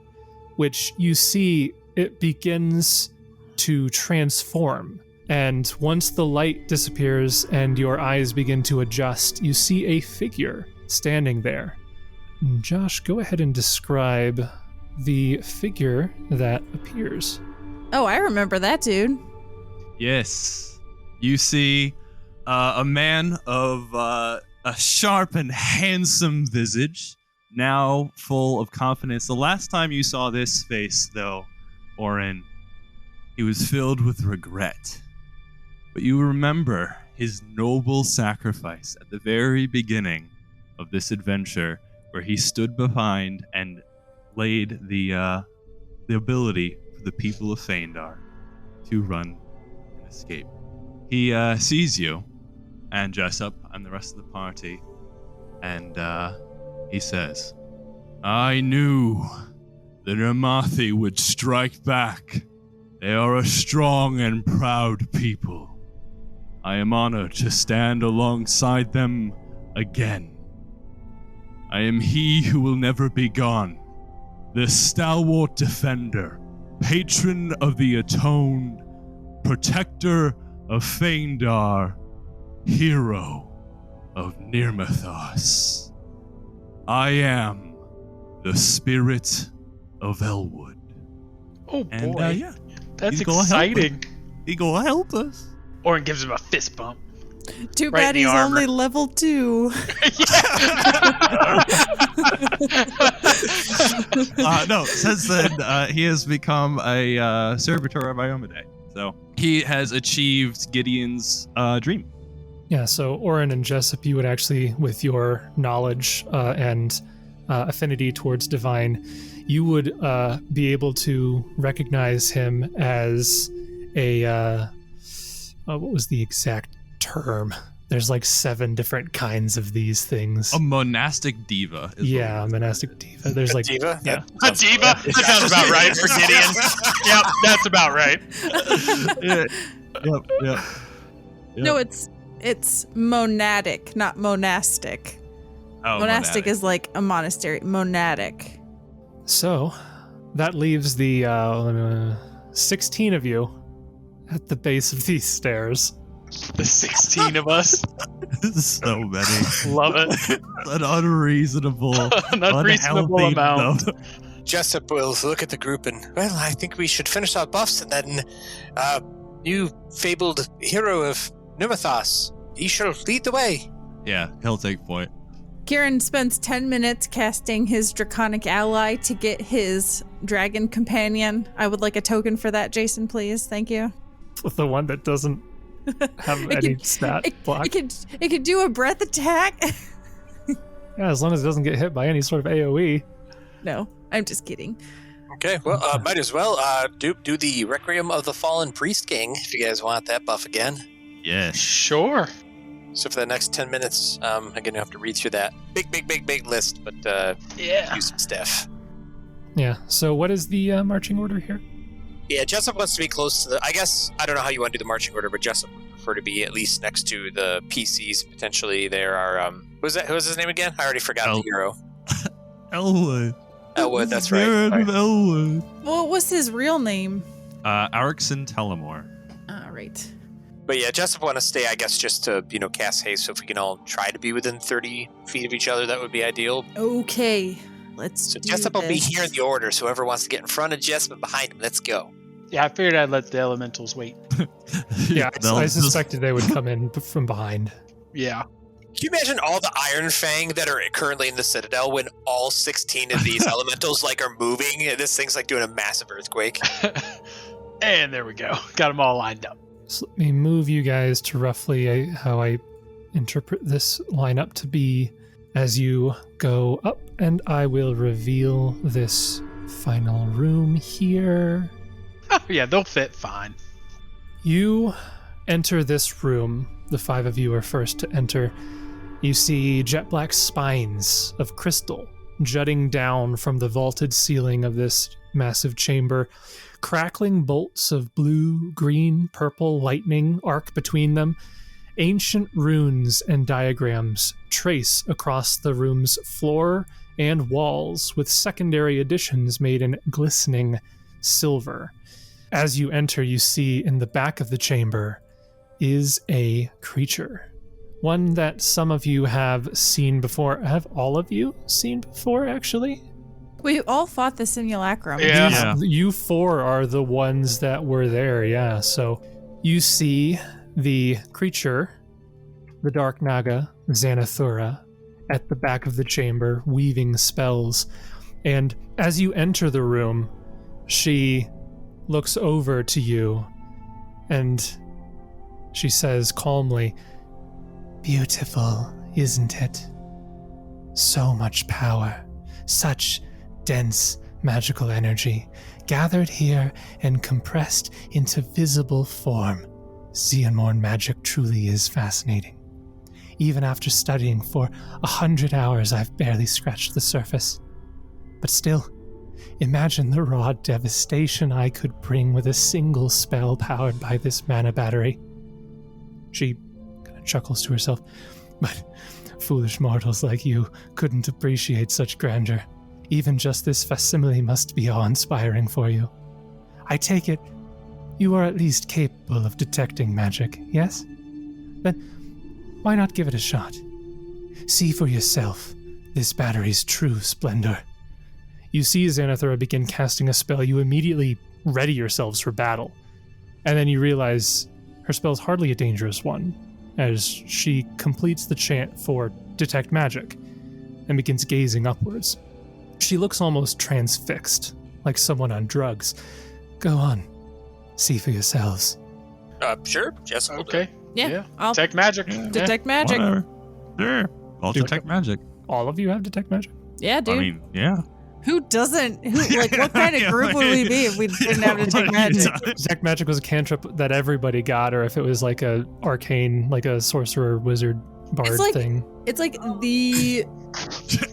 which you see it begins to transform. And once the light disappears and your eyes begin to adjust, you see a figure standing there. Josh, go ahead and describe the figure that appears. Oh, I remember that dude. Yes. You see a man of a sharp and handsome visage, now full of confidence. The last time you saw this face, though, Oran, he was filled with regret. But you remember his noble sacrifice at the very beginning of this adventure where he stood behind and laid the ability for the people of Phaendar to run and escape. He sees you and Jessup and the rest of the party, and he says, I knew the Namathi would strike back. They are a strong and proud people. I am honored to stand alongside them again. I am he who will never be gone, the stalwart defender, patron of the atoned, protector of Phaendar, hero of Nirmathos. I am the spirit of Elwood. Oh boy, And yeah, that's he's gonna exciting. he gonna help us. Oran gives him a fist bump. Too Right in bad the he's armor. only level 2. No, since then, he has become a servitor of Iomade. So he has achieved Gideon's dream. Yeah, so Oran and Jessup, you would actually, with your knowledge and affinity towards divine, you would be able to recognize him as a what was the exact term? There's like 7 different kinds of these things. A monastic diva. Yeah, a monastic diva. There's like Diva? yeah. A diva? That sounds about right for Gideon. Yep, that's about right. Yep. No, it's monadic, not monastic. Oh, Monastic is like a monastery. Monadic. So that leaves the 16 of you at the base of these stairs. The 16 of us. so many. Love it. An unreasonable, An unreasonable unhealthy amount. number. Jessup will look at the group and, well, I think we should finish our buffs and then, you fabled hero of Nirmathos, ye shall lead the way. Yeah, he'll take point. Kieran spends 10 minutes casting his draconic ally to get his dragon companion. I would like a token for that, Jason, please. Thank you. The one that doesn't have any stat block. It could do a breath attack. Yeah, as long as it doesn't get hit by any sort of AoE. No, I'm just kidding. Okay, well, might as well do the Requiem of the Fallen Priest King if you guys want that buff again. Yeah. Sure. So for the next 10 minutes, I'm going to have to read through that big list, but Yeah. use some stuff. Yeah, so what is the marching order here? Yeah, Jessup wants to be close to the... I guess, I don't know how you want to do the marching order, but Jessup would prefer to be at least next to the PCs. Potentially there are... Who was his name again? I already forgot the hero. Elwood. Elwood, that's right. Spirit Sorry. of Elwood. What was his real name? Arixon Telemore. All right. But yeah, Jessup want to stay, I guess, just to, cast haste. So if we can all try to be within 30 feet of each other, that would be ideal. Okay, let's So do Jessup will be this. here in the order, so whoever wants to get in front of Jessup and behind him, let's go. Yeah, I figured I'd let the elementals wait. Yeah, They'll I just- suspected they would come in from behind. Yeah. Can you imagine all the Ironfang that are currently in the Citadel when all 16 of these elementals are moving? This thing's doing a massive earthquake. And there we go. Got them all lined up. So let me move you guys to roughly how I interpret this lineup to be as you go up, and I will reveal this final room here. Oh, yeah, they'll fit fine. You enter this room. The 5 of you are first to enter. You see jet black spines of crystal jutting down from the vaulted ceiling of this massive chamber. Crackling bolts of blue, green, purple lightning arc between them. Ancient runes and diagrams trace across the room's floor and walls, with secondary additions made in glistening silver. As you enter, you see in the back of the chamber is a creature. One that some of you have seen before. Have all of you seen before, actually? We all fought the simulacrum. Yeah. You 4 are the ones that were there, yeah. So you see the creature, the Dark Naga, Xanathura, at the back of the chamber, weaving spells. And as you enter the room, she looks over to you and she says calmly, "Beautiful, isn't it? So much power, such dense magical energy, gathered here and compressed into visible form. Xenomorph magic truly is fascinating. Even after studying for 100 hours, I've barely scratched the surface. But still, imagine the raw devastation I could bring with a single spell powered by this mana battery. She kind of chuckles to herself, but foolish mortals like you couldn't appreciate such grandeur. Even just this facsimile must be awe-inspiring for you. I take it you are at least capable of detecting magic, yes? Then why not give it a shot? See for yourself this battery's true splendor. You see Xanathara begin casting a spell. You immediately ready yourselves for battle. And then you realize her spell's hardly a dangerous one, as she completes the chant for Detect Magic and begins gazing upwards. She looks almost transfixed, like someone on drugs. Go on. See for yourselves. Sure. Yes, we'll do Okay. it. Yeah, I'll Detect magic. detect magic. Whatever. Sure. I'll Dude, detect magic. All of you have Detect Magic? Yeah, dude. I mean, yeah. Who doesn't? What kind of group would we be if we didn't have detect magic? Detect Magic was a cantrip that everybody got, or if it was like a arcane, like a sorcerer, wizard, bard thing. It's like the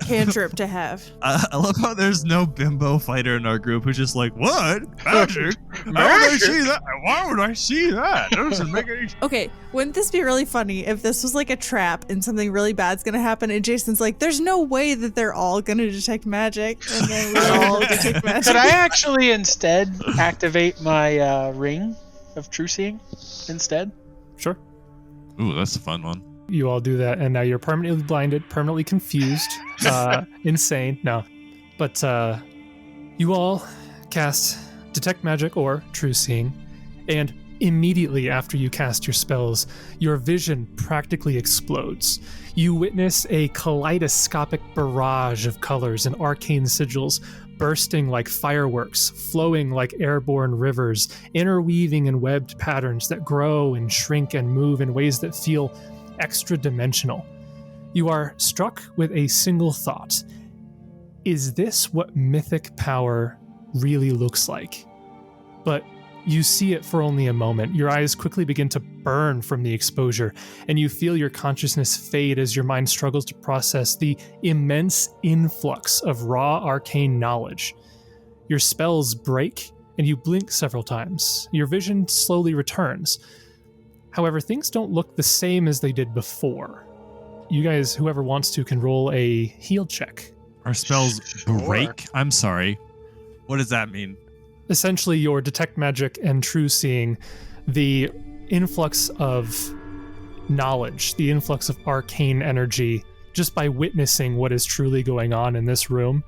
cantrip to have. I love how there's no bimbo fighter in our group who's just like, what? Magic? How would I see that? Why would I see that? That doesn't make any sense. Okay, wouldn't this be really funny if this was like a trap and something really bad's gonna happen and Jason's like, there's no way that they're all gonna detect magic and then we all detect magic. Could I actually instead activate my ring of true seeing instead? Sure. Ooh, that's a fun one. You all do that, and now you're permanently blinded, permanently confused, insane. No. But you all cast Detect Magic or True Seeing, and immediately after you cast your spells, your vision practically explodes. You witness a kaleidoscopic barrage of colors and arcane sigils bursting like fireworks, flowing like airborne rivers, interweaving in webbed patterns that grow and shrink and move in ways that feel extra-dimensional. You are struck with a single thought. Is this what mythic power really looks like? But you see it for only a moment. Your eyes quickly begin to burn from the exposure, and you feel your consciousness fade as your mind struggles to process the immense influx of raw arcane knowledge. Your spells break, and you blink several times. Your vision slowly returns. However, things don't look the same as they did before. You guys, whoever wants to, can roll a heal check. Our spells break? I'm sorry. What does that mean? Essentially, your Detect Magic and True Seeing, the influx of knowledge, the influx of arcane energy, just by witnessing what is truly going on in this room,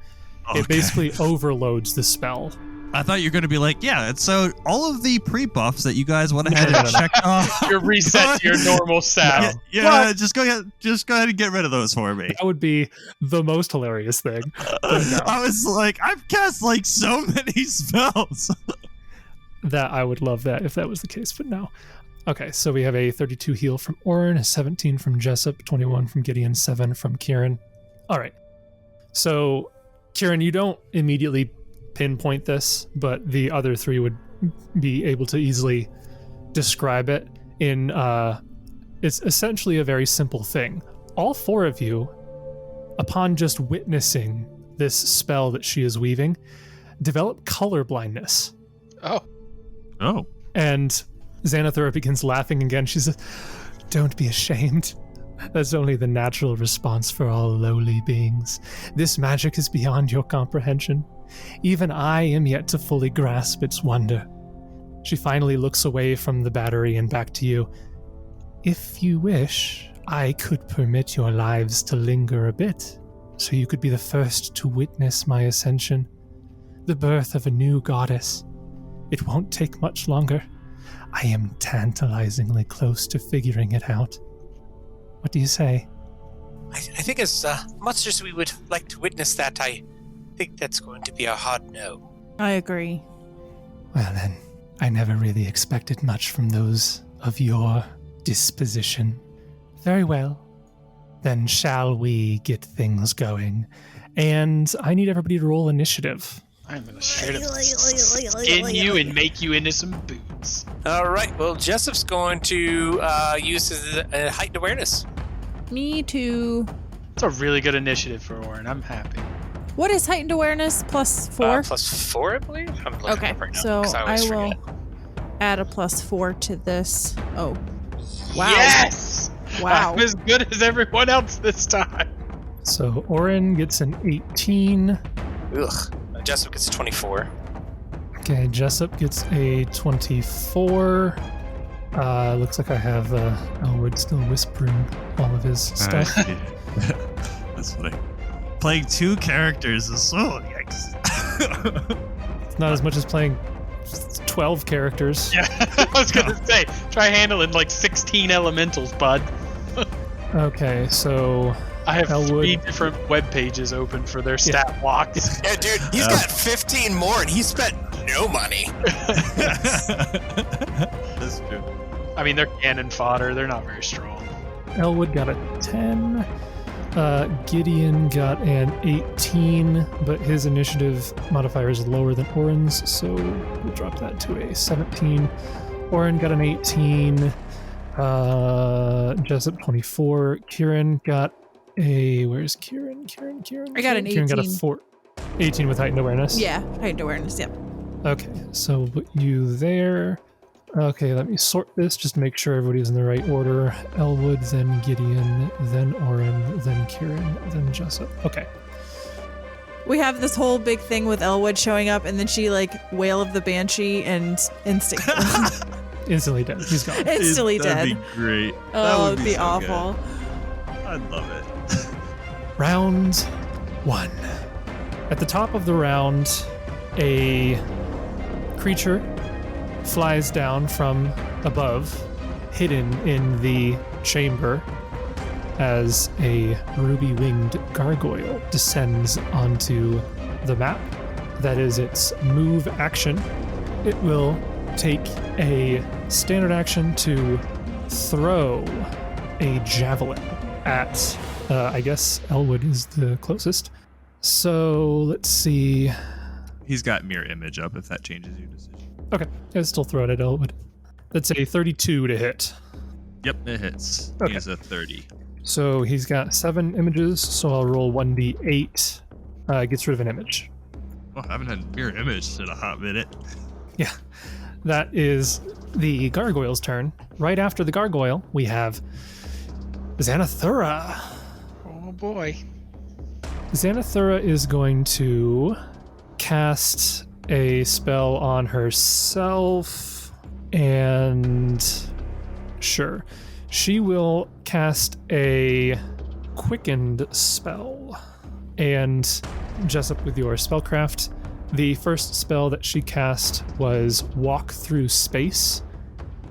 it basically overloads the spell. I thought you were going to be like, yeah, so all of the pre-buffs that you guys went ahead and checked off. You're reset to your normal stat. Yeah, just go ahead and get rid of those for me. That would be the most hilarious thing. No. I was like, I've cast like so many spells. That I would love that if that was the case, but no. Okay, so we have a 32 heal from Oran, a 17 from Jessup, 21 from Gideon, 7 from Kieran. All right. So, Kieran, you don't immediately pinpoint this, but the other three would be able to easily describe it in it's essentially a very simple thing. All four of you, upon just witnessing this spell that she is weaving, develop color blindness. Oh. And Xanathara begins laughing again. She says, "Don't be ashamed. That's only the natural response for all lowly beings. This magic is beyond your comprehension. Even I am yet to fully grasp its wonder." She finally looks away from the battery and back to you. "If you wish, I could permit your lives to linger a bit, so you could be the first to witness my ascension, the birth of a new goddess. It won't take much longer. I am tantalizingly close to figuring it out. What do you say?" I think as much as we would like to witness that, I think that's going to be a hard no. I agree. Well then, I never really expected much from those of your disposition. Very well. then shall we get things going? And I need everybody to roll initiative. I'm gonna straight up skin you and make you into some boots. All right. Well, Jessup's going to use his heightened awareness. Me too. It's a really good initiative for Oran. I'm happy. What is heightened awareness? +4? +4, I believe. I'm looking Okay, up right now, so 'cause I always will forget. add a +4 to this. Oh, wow. Yes! Wow. I'm as good as everyone else this time. So Oran gets an 18. Ugh. Jessup gets a 24. Okay, Jessup gets a 24. Looks like I have Elwood still whispering all of his stuff. That's funny. Playing 2 characters is so yikes. It's not as much as playing 12 characters. Yeah, I was gonna say, try handling like 16 elementals, bud. Okay, so I have Elwood. 3 different web pages open for their stat blocks. Yeah, dude, he's got 15 more, and he spent no money. That's true. I mean, they're cannon fodder. They're not very strong. Elwood got a 10. Gideon got an 18, but his initiative modifier is lower than Oran's, so we'll drop that to a 17. Oran got an 18. Jessup 24. Kieran got a... Where's Kieran? Kieran. I got an 18. Kieran got a 18 with heightened awareness? Yeah, heightened awareness, yep. Okay, so we'll put you there. Okay, let me sort this just to make sure everybody's in the right order. Elwood, then Gideon, then Oran, then Kieran, then Jessup. Okay. We have this whole big thing with Elwood showing up, and then she, like, Wail of the Banshee and Instinct. Instantly dead. He's gone. Instantly dead. That'd be great. That Oh, would it'd be so awful. good. I'd love it. Round 1. At the top of the round, a creature flies down from above, hidden in the chamber, as a ruby-winged gargoyle descends onto the map. That is its move action. It will take a standard action to throw a javelin at, I guess Elwood is the closest. So let's see. He's got mirror image up if that changes your decision. Okay, I'll still throw it at Elwood. That's a 32 to hit. Yep, it hits. Okay. He's a 30. So he's got 7 images, so I'll roll 1d8. Gets rid of an image. Oh, I haven't had mirror image in a hot minute. Yeah, that is the gargoyle's turn. Right after the gargoyle, we have Xanathura. Oh boy. Xanathura is going to cast a spell on herself, and sure, she will cast a quickened spell. And Jessup, with your spellcraft, the first spell that she cast was Walk Through Space.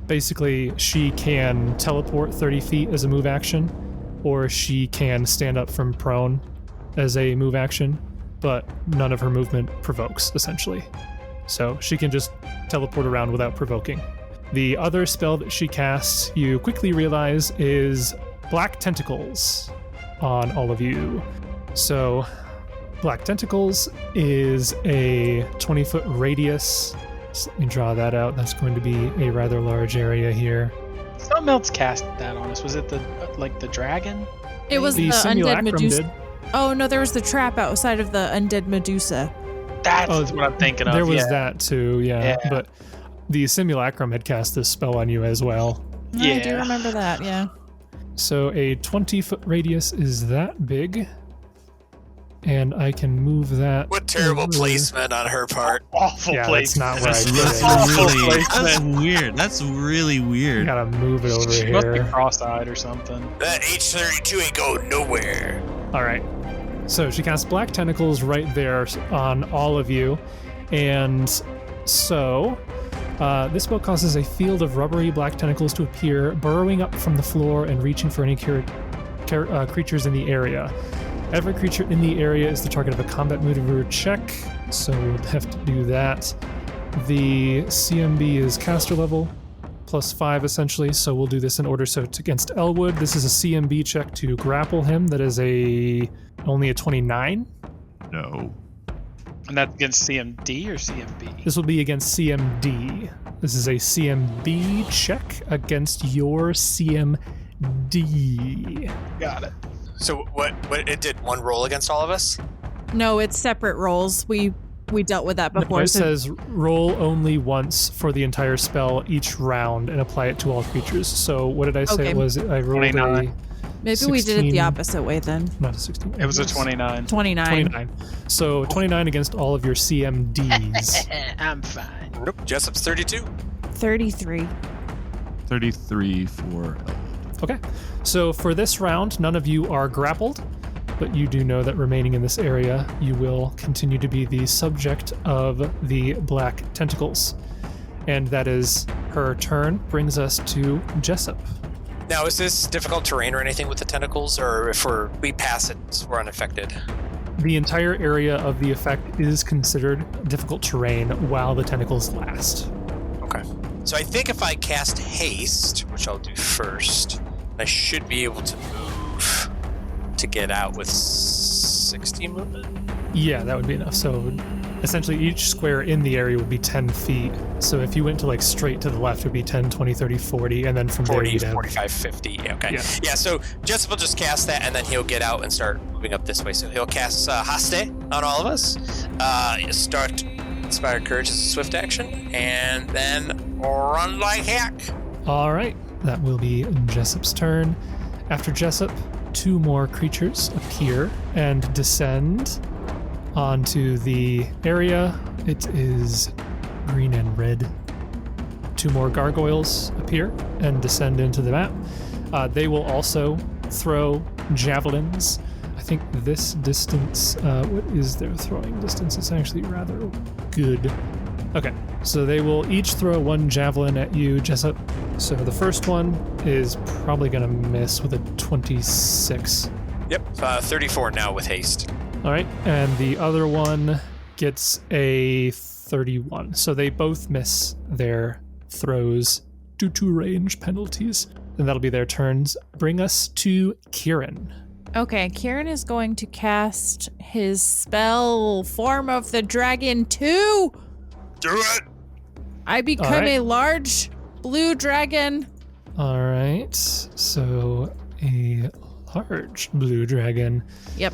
Basically, she can teleport 30 feet as a move action, or she can stand up from prone as a move action, but none of her movement provokes, essentially. So she can just teleport around without provoking. The other spell that she casts, you quickly realize, is Black Tentacles on all of you. So Black Tentacles is a 20-foot radius. So let me draw that out. That's going to be a rather large area here. Something else cast that on us. Was it the dragon? It was the undead simulacrum Medusa. did. Oh, no, there was the trap outside of the undead Medusa. That's what I'm thinking of. There was yeah. that too, yeah. But the simulacrum had cast this spell on you as well. Yeah. I do remember that, yeah. So a 20-foot radius is that big. And I can move that. What terrible over. placement on her part. Awful Yeah, place. that's not where I put That's it. really, Awful that's placement. weird. That's really I weird. gotta move it over She must be here. cross-eyed or something. That H32 ain't going nowhere. All right. So she casts Black Tentacles right there on all of you. And so this spell causes a field of rubbery black tentacles to appear, burrowing up from the floor and reaching for any creatures in the area. Every creature in the area is the target of a combat maneuver check, so we'll have to do that. The CMB is caster level, plus 5 essentially, so we'll do this in order. So it's against Elwood. This is a CMB check to grapple him. That is only a 29. No. And that's against CMD or CMB? This will be against CMD. This is a CMB check against your CMD. Got it. So what it did one roll against all of us? No, it's separate rolls. We dealt with that before. No, it says roll only once for the entire spell each round and apply it to all creatures. So what did I say Okay. it was? I rolled 29. maybe we did it 16. the opposite way then. Not a 16. It was a 29. 29. 29. So 29 against all of your CMDs. I'm fine. Nope. Jessup's 32. 33. 33 for Elwood. Okay. So for this round, none of you are grappled, but you do know that remaining in this area, you will continue to be the subject of the black tentacles. And that is her turn. Brings us to Jessup. Now, is this difficult terrain or anything with the tentacles, or if we pass it, we're unaffected? The entire area of the effect is considered difficult terrain while the tentacles last. Okay. So I think if I cast haste, which I'll do first, I should be able to move to get out with 60 movement. Yeah, that would be enough. So essentially each square in the area would be 10 feet. So if you went to like straight to the left, it would be 10, 20, 30, 40, and then from 40, there you'd have... 45, 50. Yeah, okay. Yeah. So Jessup will just cast that, and then he'll get out and start moving up this way. So he'll cast Haste on all of us. Start Inspired Courage as a swift action, and then run like heck. All right, that will be Jessup's turn. After Jessup, 2 more creatures appear and descend onto the area. It is green and red. 2 more gargoyles appear and descend into the map. They will also throw javelins. I think this distance, what is their throwing distance? It's actually rather good. Okay, so they will each throw 1 javelin at you, Jessup. So the first one is probably going to miss with a 26. Yep, 34 now with haste. All right, and the other one gets a 31. So they both miss their throws due to range penalties. And that'll be their turns. Bring us to Kieran. Okay, Kieran is going to cast his spell Form of the Dragon 2. Do it! I become All right. a large blue dragon. All right, so a large blue dragon. Yep.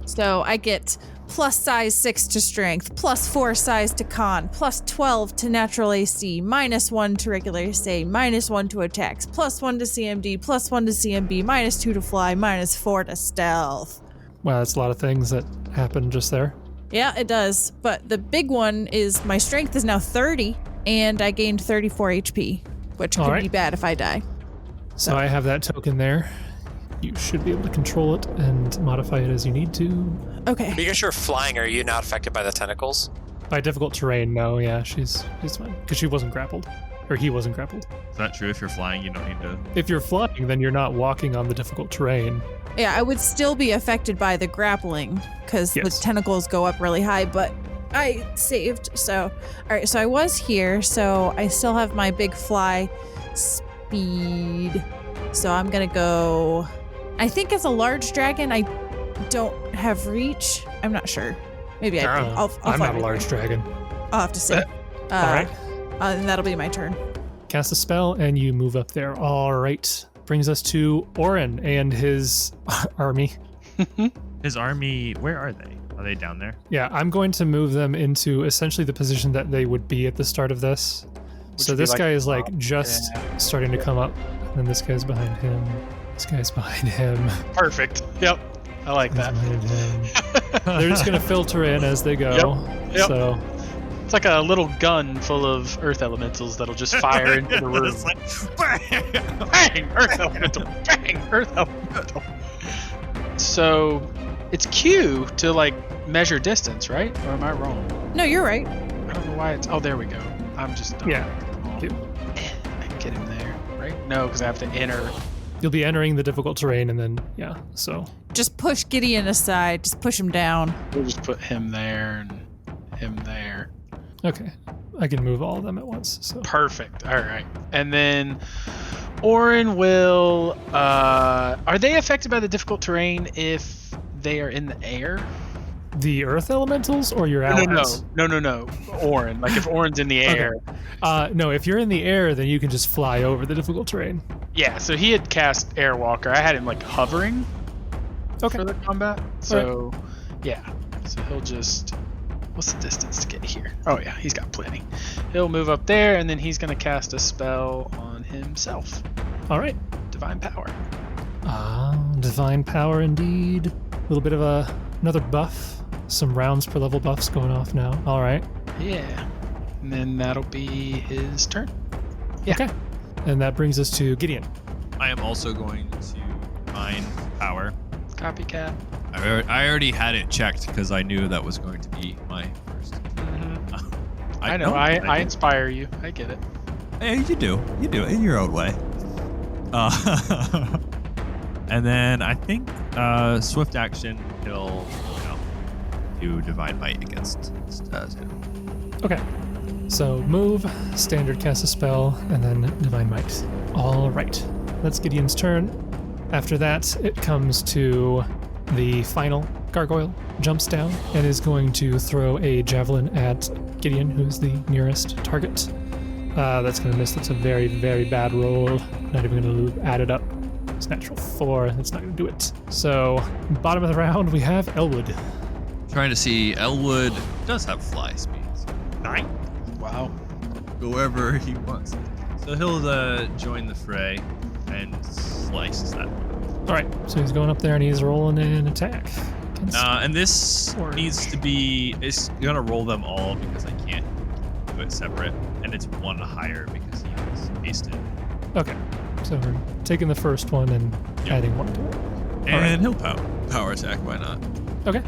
So I get plus size 6 to strength, plus 4 size to con, plus 12 to natural AC, minus 1 to regular AC, minus 1 to attacks, plus 1 to CMD, plus 1 to CMB, minus 2 to fly, minus 4 to stealth. Wow, that's a lot of things that happened just there. Yeah, it does. But the big one is my strength is now 30, and I gained 34 HP, which could All right. be bad if I die. So I have that token there. You should be able to control it and modify it as you need to. Okay. Because you're flying, are you not affected by the tentacles? By difficult terrain, no, yeah, she's fine. Because she wasn't grappled. Or he wasn't grappled. Is that true? If you're flying, you don't need to. If you're flying, then you're not walking on the difficult terrain. Yeah, I would still be affected by the grappling because Yes. the tentacles go up really high, but I saved. So, all right, so I was here, so I still have my big fly speed. So I'm going to go. I think as a large dragon, I don't have reach. I'm not sure. Maybe I do. I'll I'm find not a it. large dragon. I'll have to see. All right. And that'll be my turn. Cast a spell and you move up there. All right. Brings us to Oran and his army. His army, where are they? Are they down there? Yeah, I'm going to move them into essentially the position that they would be at the start of this. So would be this like guy the is like top. just Yeah. starting to come up. And then this guy's behind him. This guy's behind him. Perfect. Yep. I like He's that. behind him. They're just going to filter in as they go. Yep. So It's like a little gun full of earth elementals that'll just fire into the room. It's like, bang! Bang! Earth elemental! Bang! Earth elemental! So, it's Q to, like, measure distance, right? Or am I wrong? No, you're right. I don't know why it's... Oh, there we go. I'm just... yeah, I can get him there, right? No, because I have to enter... you'll be entering the difficult terrain and then, yeah, so. Just push Gideon aside. Just push him down. We'll just put him there and him there. Okay. I can move all of them at once. So Perfect. All right. And then Oran will. Are they affected by the difficult terrain if they are in the air? the earth elementals or your allies? No. Oran. Like if Oran's in the air. Okay. No, if you're in the air, then you can just fly over the difficult terrain. Yeah. So he had cast Airwalker. I had him like hovering. Okay. For the combat. So yeah. So he'll just. What's the distance to get here? Oh yeah, he's got plenty. He'll move up there, and then he's gonna cast a spell on himself. All right. Divine Power. Divine power indeed. A little bit of another buff. Some rounds per level buffs going off now. All right. Yeah. And then that'll be his turn. Yeah. Okay. And that brings us to Gideon. I am also going to Divine Power. Copycat. I already had it checked because I knew that was going to be my first. Mm-hmm. I know. I inspire you. I get it. Hey, you do it in your own way. And then I think swift action he'll do Divine Might against Zeno. Okay. So move, standard cast a spell, and then Divine Might. All right. That's Gideon's turn. After that, it comes to the final gargoyle. Jumps down and is going to throw a javelin at Gideon, who's the nearest target. That's going to miss. That's a very, very bad roll. Not even going to add it up. It's natural 4. That's not going to do it. So, bottom of the round, we have Elwood. Trying to see, Elwood does have fly speeds. 9. Wow. Go wherever he wants. So he'll join the fray and slices that one. All right, so he's going up there and he's rolling an attack. And this needs to be, it's going to roll them all because I can't do it separate. And it's one higher because he is hasted. Okay, so we're taking the first one and adding one to it. And he'll power attack, why not? Okay.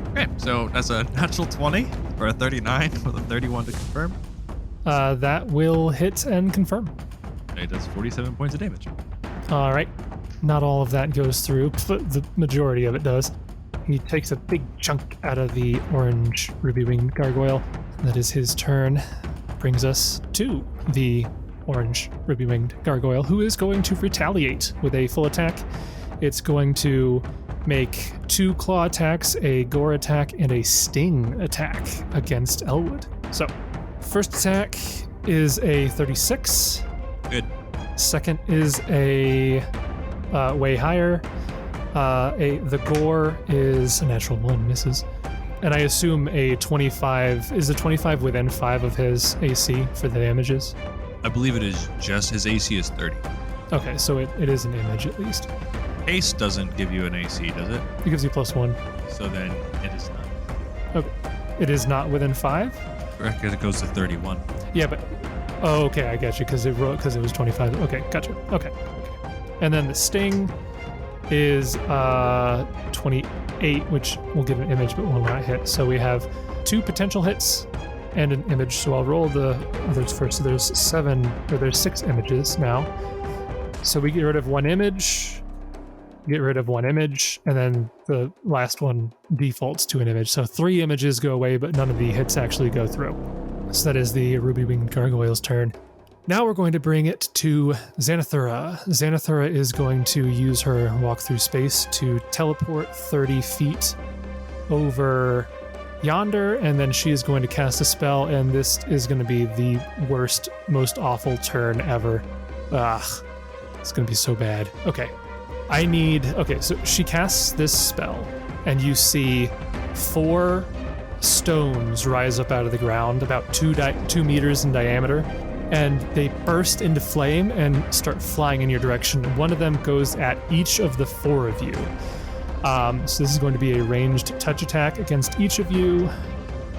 Okay, so that's a natural 20 or a 39 with a 31 to confirm. That will hit and confirm. It does 47 points of damage. All right. Not all of that goes through, but the majority of it does. He takes a big chunk out of the orange ruby-winged gargoyle. That is his turn. Brings us to the orange ruby-winged gargoyle, who is going to retaliate with a full attack. It's going to make 2 claw attacks, a gore attack, and a sting attack against Elwood. So, first attack is a 36. Good. Second is a way higher. The gore is a natural 1, misses. And I assume a 25, is a 25 within 5 of his AC for the damages? I believe it is just, his AC is 30. Okay, so it is an image at least. Haste doesn't give you an AC, does it? It gives you +1. So then it is not. Okay. It is not within 5? Correct, because it goes to 31. Yeah, but... Oh, okay, I got you, because it was 25. Okay, gotcha. Okay. And then the sting is 28, which will give an image but will not hit. So we have 2 potential hits and an image. So I'll roll the others first. So there's 6 images now. So we get rid of 1 image, and then the last one defaults to an image. So 3 images go away, but none of the hits actually go through. So that is the ruby-winged gargoyle's turn. Now we're going to bring it to Xanathura. Xanathura is going to use her walk through space to teleport 30 feet over yonder, and then she is going to cast a spell, and this is going to be the worst, most awful turn ever. It's going to be so bad. Okay, so she casts this spell, and you see 4 stones rise up out of the ground, about 2 meters in diameter, and they burst into flame and start flying in your direction. One of them goes at each of the 4 of you. So this is going to be a ranged touch attack against each of you.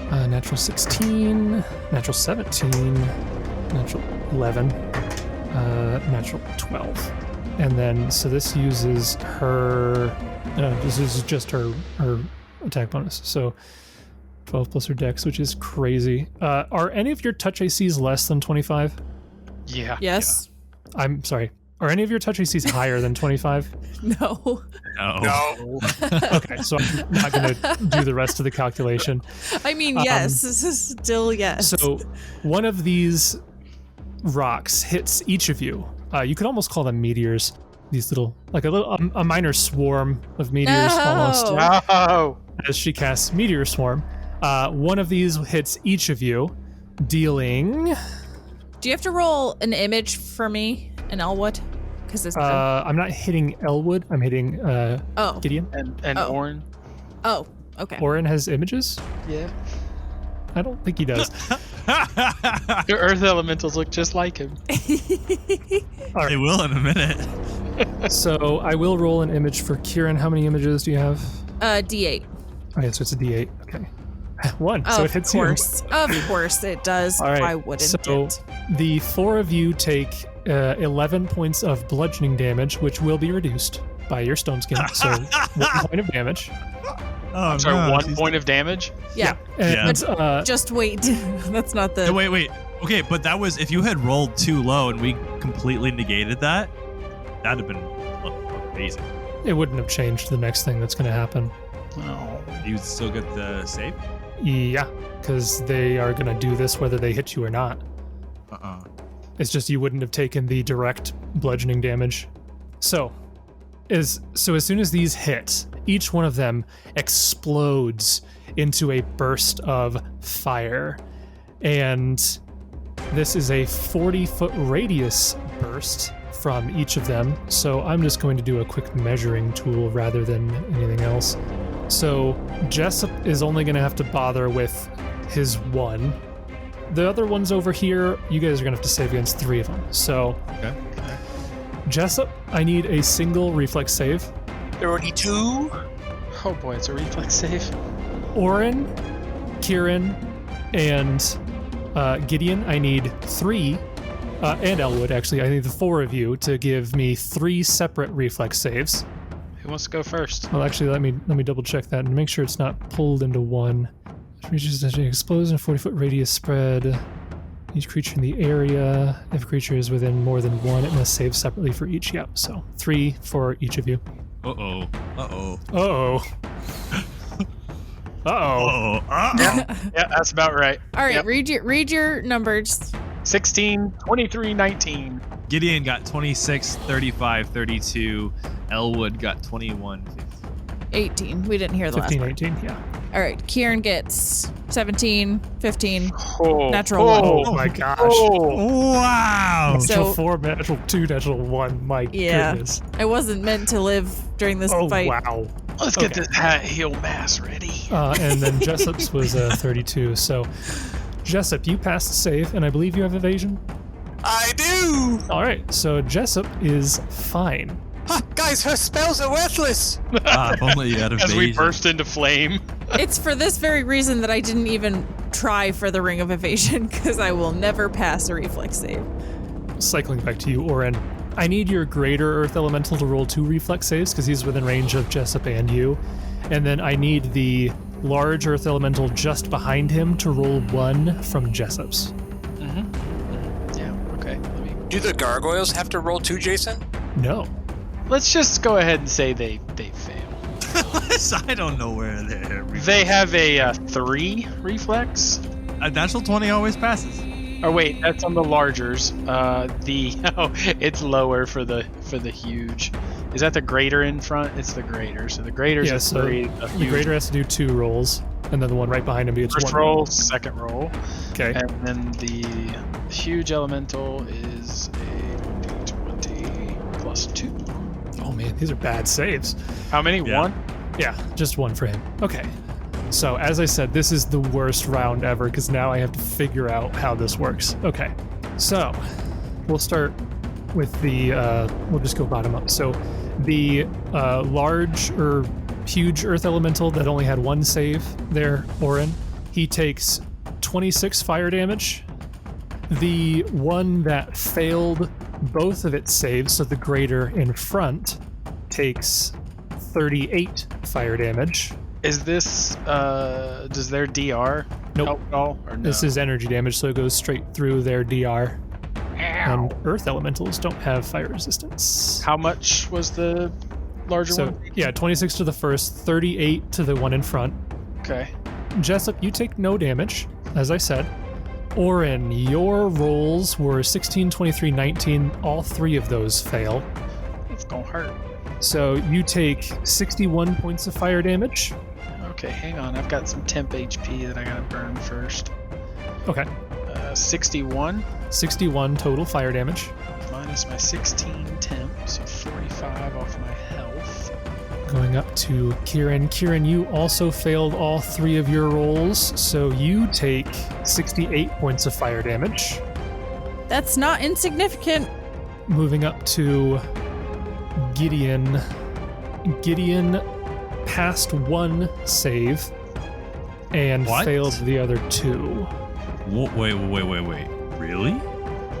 Natural 16, natural 17, natural 11, natural 12. And then, so this uses her, this is just her attack bonus. So 12 plus her dex, which is crazy. Are any of your touch ACs less than 25? Yeah. Yes. I'm sorry. Are any of your touch ACs higher than 25? No. No. Okay, so I'm not going to do the rest of the calculation. I mean, yes. Still yes. So one of these rocks hits each of you. You could almost call them meteors. These little, like a minor swarm of meteors almost. No. As she casts Meteor Swarm. One of these hits each of you, dealing... Do you have to roll an image for me in Elwood? Because it's I'm not hitting Elwood. I'm hitting Gideon. And Oran. Oh, okay. Oran has images? Yeah. I don't think he does. The earth elementals look just like him. They will in a minute. So I will roll an image for Kieran. How many images do you have? D8. Okay, so it's a D8. Okay. 1, Oh, so it hits you. Of course it does. All right. Why wouldn't so it? the 4 of you take 11 points of bludgeoning damage, which will be reduced by your stone skin. So 1 point of damage. Oh, I'm sorry, no, 1 she's- point of damage? Yeah. And, Just wait. That's not the... No, wait. Okay, but that was if you had rolled too low and we completely negated that, that'd have been amazing. it wouldn't have changed the next thing that's going to happen. No. You still get the save? Yeah, because they are going to do this whether they hit you or not. It's just you wouldn't have taken the direct bludgeoning damage. So as soon as these hit, each one of them explodes into a burst of fire. And this is a 40-foot radius burst from each of them. So I'm just going to do a quick measuring tool rather than anything else. So Jessup is only going to have to bother with his 1. The other ones over here, you guys are going to have to save against 3 of them. So Okay. Jessup, I need a single reflex save. 32. Oh boy, it's a reflex save. Oran, Kieran, and Gideon, I need 3. And Elwood, actually, I need the 4 of you to give me 3 separate reflex saves. Who wants to go first? Well, actually, let me double check that and make sure it's not pulled into one. Reaches an explosion, 40-foot radius spread. Each creature in the area. If a creature is within more than 1, it must save separately for each. Yep. So 3 for each of you. Uh-oh. Uh-oh. Uh-oh. Yeah, that's about right. All right, Yep. read your numbers. 16, 23, 19. Gideon got 26, 35, 32. Elwood got 21, 15. 18. We didn't hear the 15, last 18, yeah. one. All right, Kieran gets 17, 15. Oh, Natural one. Oh my gosh. Oh. Wow! Natural So- 4, natural 2, natural 1. My Yeah. goodness. I wasn't meant to live during this Oh, fight. wow. Let's get this heal mass ready. And then Jessup's was 32. So, Jessup, you passed the save, and I believe you have evasion. I do! All right, so Jessup is fine. Ah, guys, her spells are worthless! If only you had As we evasion. burst into flame. It's for this very reason that I didn't even try for the Ring of Evasion, because I will never pass a reflex save. Cycling back to you, Oran. I need your greater Earth Elemental to roll 2 reflex saves because he's within range of Jessup and you. And then I need the large Earth Elemental just behind him to roll 1 from Jessup's. Yeah, okay. Do the gargoyles have to roll 2, Jason? No. Let's just go ahead and say they fail. I don't know where they're. They have a 3 reflex. A natural 20 always passes. Oh wait, that's on the largers. It's lower for the huge. Is that the greater in front? It's the greater. So the greater's Yeah, a so 3. the greater has to do 2 rolls, and then the one right behind him gets First 1 roll, second roll, Okay. and then the huge elemental is a d20 plus 2. Oh man, these are bad saves. How many? Yeah. 1? Yeah, just 1 for him. Okay. So, as I said, this is the worst round ever because now I have to figure out how this works. Okay. So, we'll start with the, we'll just go bottom up. So, the large or huge Earth Elemental that only had 1 save there, Oran, he takes 26 fire damage. The one that failed both of its saves, so the greater in front, takes 38 fire damage. Is this does their DR Nope. help at all? Or no? This is energy damage, so it goes straight through their DR. And earth elementals don't have fire resistance. How much was the larger So, one? yeah, 26 to the first, 38 to the one in front. Okay. Jessup, you take no damage, as I said. Oran, your rolls were 16, 23, 19. All 3 of those fail. It's gonna hurt. So you take 61 points of fire damage. Okay, hang on. I've got some temp HP that I gotta burn first. Okay. 61 61 total fire damage. minus my 16 temp, so 45 off my health. Going up to Kieran. Kieran, you also failed all 3 of your rolls, so you take 68 points of fire damage. That's not insignificant. Moving up to Gideon. Gideon passed 1 save and What? failed the other 2. Wait. Really?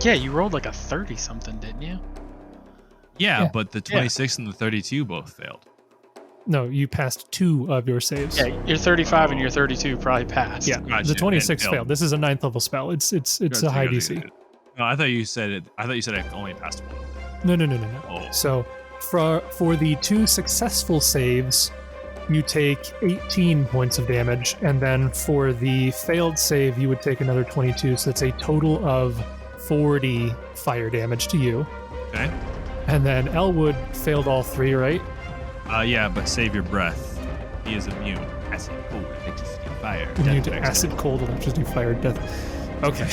Yeah, you rolled like a 30 something, didn't you? Yeah, but the 26 and the 32 both failed. No, you passed 2 of your saves. Yeah, your 35 and your 32 probably passed. Yeah, Gotcha, the 26 and failed. This is a 9th level spell. It's a high DC. No, I thought you said it. I thought you said it only passed 1. No. Oh. So for the 2 successful saves, you take 18 points of damage, and then for the failed save, you would take another 22. So that's a total of 40 fire damage to you. Okay. And then Elwood failed all 3, right? Yeah, but save your breath. He is immune. Acid, cold, electricity, fire. Immune death, to next acid, turn. cold, electricity, fire, death. Okay.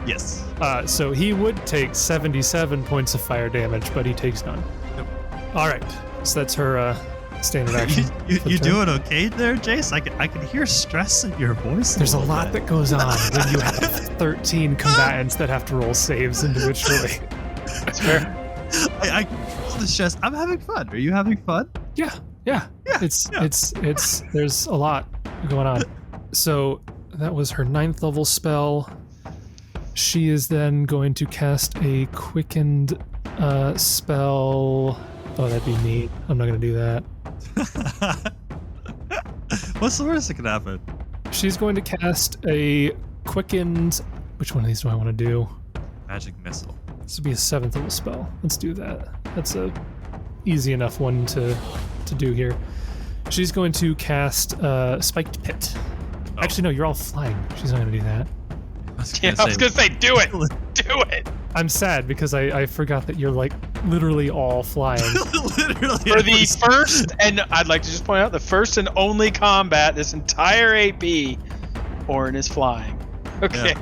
Yes. So he would take 77 points of fire damage, but he takes none. Nope. All right. So that's her standard action. You doing okay there, Jace? I can hear stress in your voice. There's a little lot bit. that goes on when you have 13 combatants that have to roll saves individually. That's fair. I feel the stress. I'm having fun. Are you having fun? Yeah. It's there's a lot going on. So that was her 9th level spell. She is then going to cast a quickened spell. Oh, that'd be neat. I'm not going to do that. What's the worst that could happen? She's going to cast a quickened. Which one of these do I want to do? Magic missile. This would be a 7th level spell. Let's do that. That's a easy enough one to do here. She's going to cast Spiked Pit. Oh. Actually, no, you're all flying. She's not going to do that. Yeah, I was gonna say, do it. Do it. I'm sad because I forgot that you're like literally all flying. Literally. For the first, and I'd like to just point out, the first and only combat this entire AP, Oran is flying. Okay,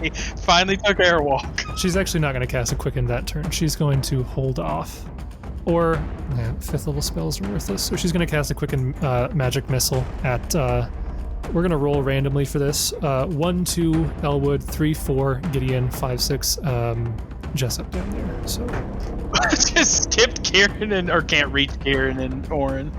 finally took airwalk. She's actually not going to cast a quicken that turn. She's going to hold off. Or 5th level spells are worthless. So she's going to cast a quicken magic missile at. We're going to roll randomly for this. 1, 2, Elwood, 3, 4, Gideon, 5, 6, Jessup down there. So Just skipped Kieran or can't reach Kieran and Oran.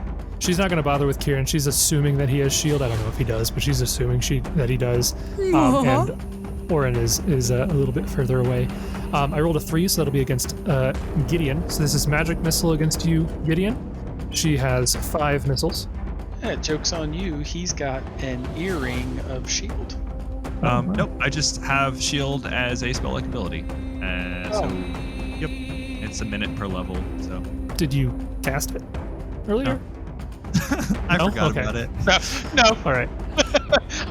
she's not going to bother with Kieran. She's assuming that he has shield. I don't know if he does, but she's assuming that he does. And Oran is a little bit further away. I rolled a 3, so that'll be against Gideon. So this is magic missile against you, Gideon. She has 5 missiles. Yeah, joke's on you. He's got an earring of shield. Nope. I just have shield as a spell-like ability. So, yep. It's a minute per level. So. Did you cast it earlier? I No? forgot Okay. about it. No. All right.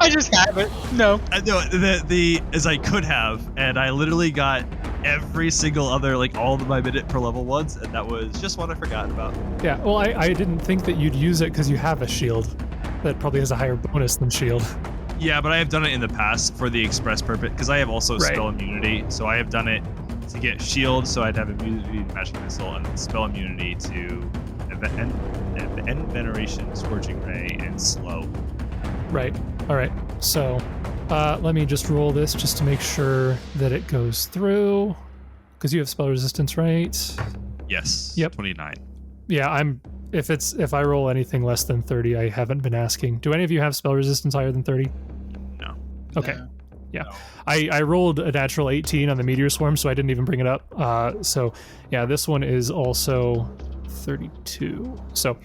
I just have it. No. I know the as I could have, and I literally got every single other all of my minute per level ones, and that was just one I forgot about. Yeah. Well, I didn't think that you'd use it because you have a shield that probably has a higher bonus than shield. Yeah, but I have done it in the past for the express purpose because I have also Right. spell immunity. So I have done it to get shield, so I'd have immunity to magic missile and spell immunity to veneration, scorching ray, and slow. Right. All right. So let me just roll this just to make sure that it goes through. Because you have spell resistance, right? Yes. Yep. 29. Yeah. If I roll anything less than 30, I haven't been asking. Do any of you have spell resistance higher than 30? No. Okay. No. Yeah. I rolled a natural 18 on the meteor swarm, so I didn't even bring it up. So yeah, this one is also 32. So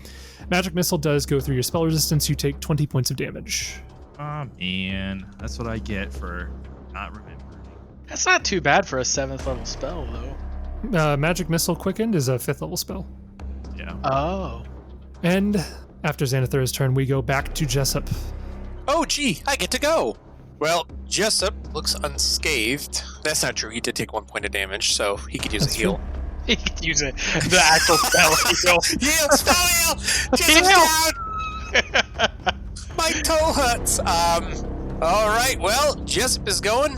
magic missile does go through your spell resistance. You take 20 points of damage. Oh man, that's what I get for not remembering. That's not too bad for a 7th level spell, though. Magic Missile Quickened is a 5th level spell. Yeah. Oh. And after Xanathara's turn, we go back to Jessup. Oh, gee, I get to go. Well, Jessup looks unscathed. That's not true. He did take 1 point of damage, so he could use That's a heal. He could use the actual spell heal. Heal, spell heal! Jessup's down! My toe hurts. All right, well, Jessup is going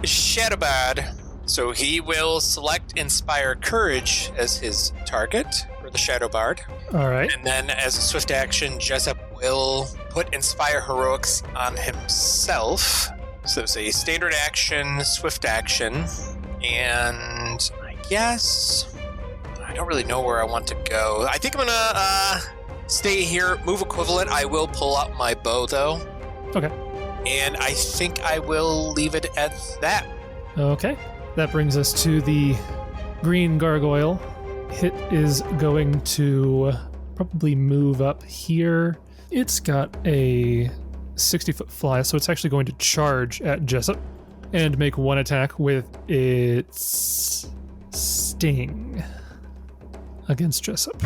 Shadowbard. So he will select Inspire Courage as his target for the Shadowbard. All right. And then as a swift action, Jessup will put Inspire Heroics on himself. So it's a standard action, swift action, and I guess I don't really know where I want to go. I think I'm gonna stay here, move equivalent. I will pull out my bow though. Okay. And I think I will leave it at that. Okay. That brings us to the green gargoyle. It is going to probably move up here. It's got a 60-foot fly, so it's actually going to charge at Jessup and make one attack with its sting against Jessup.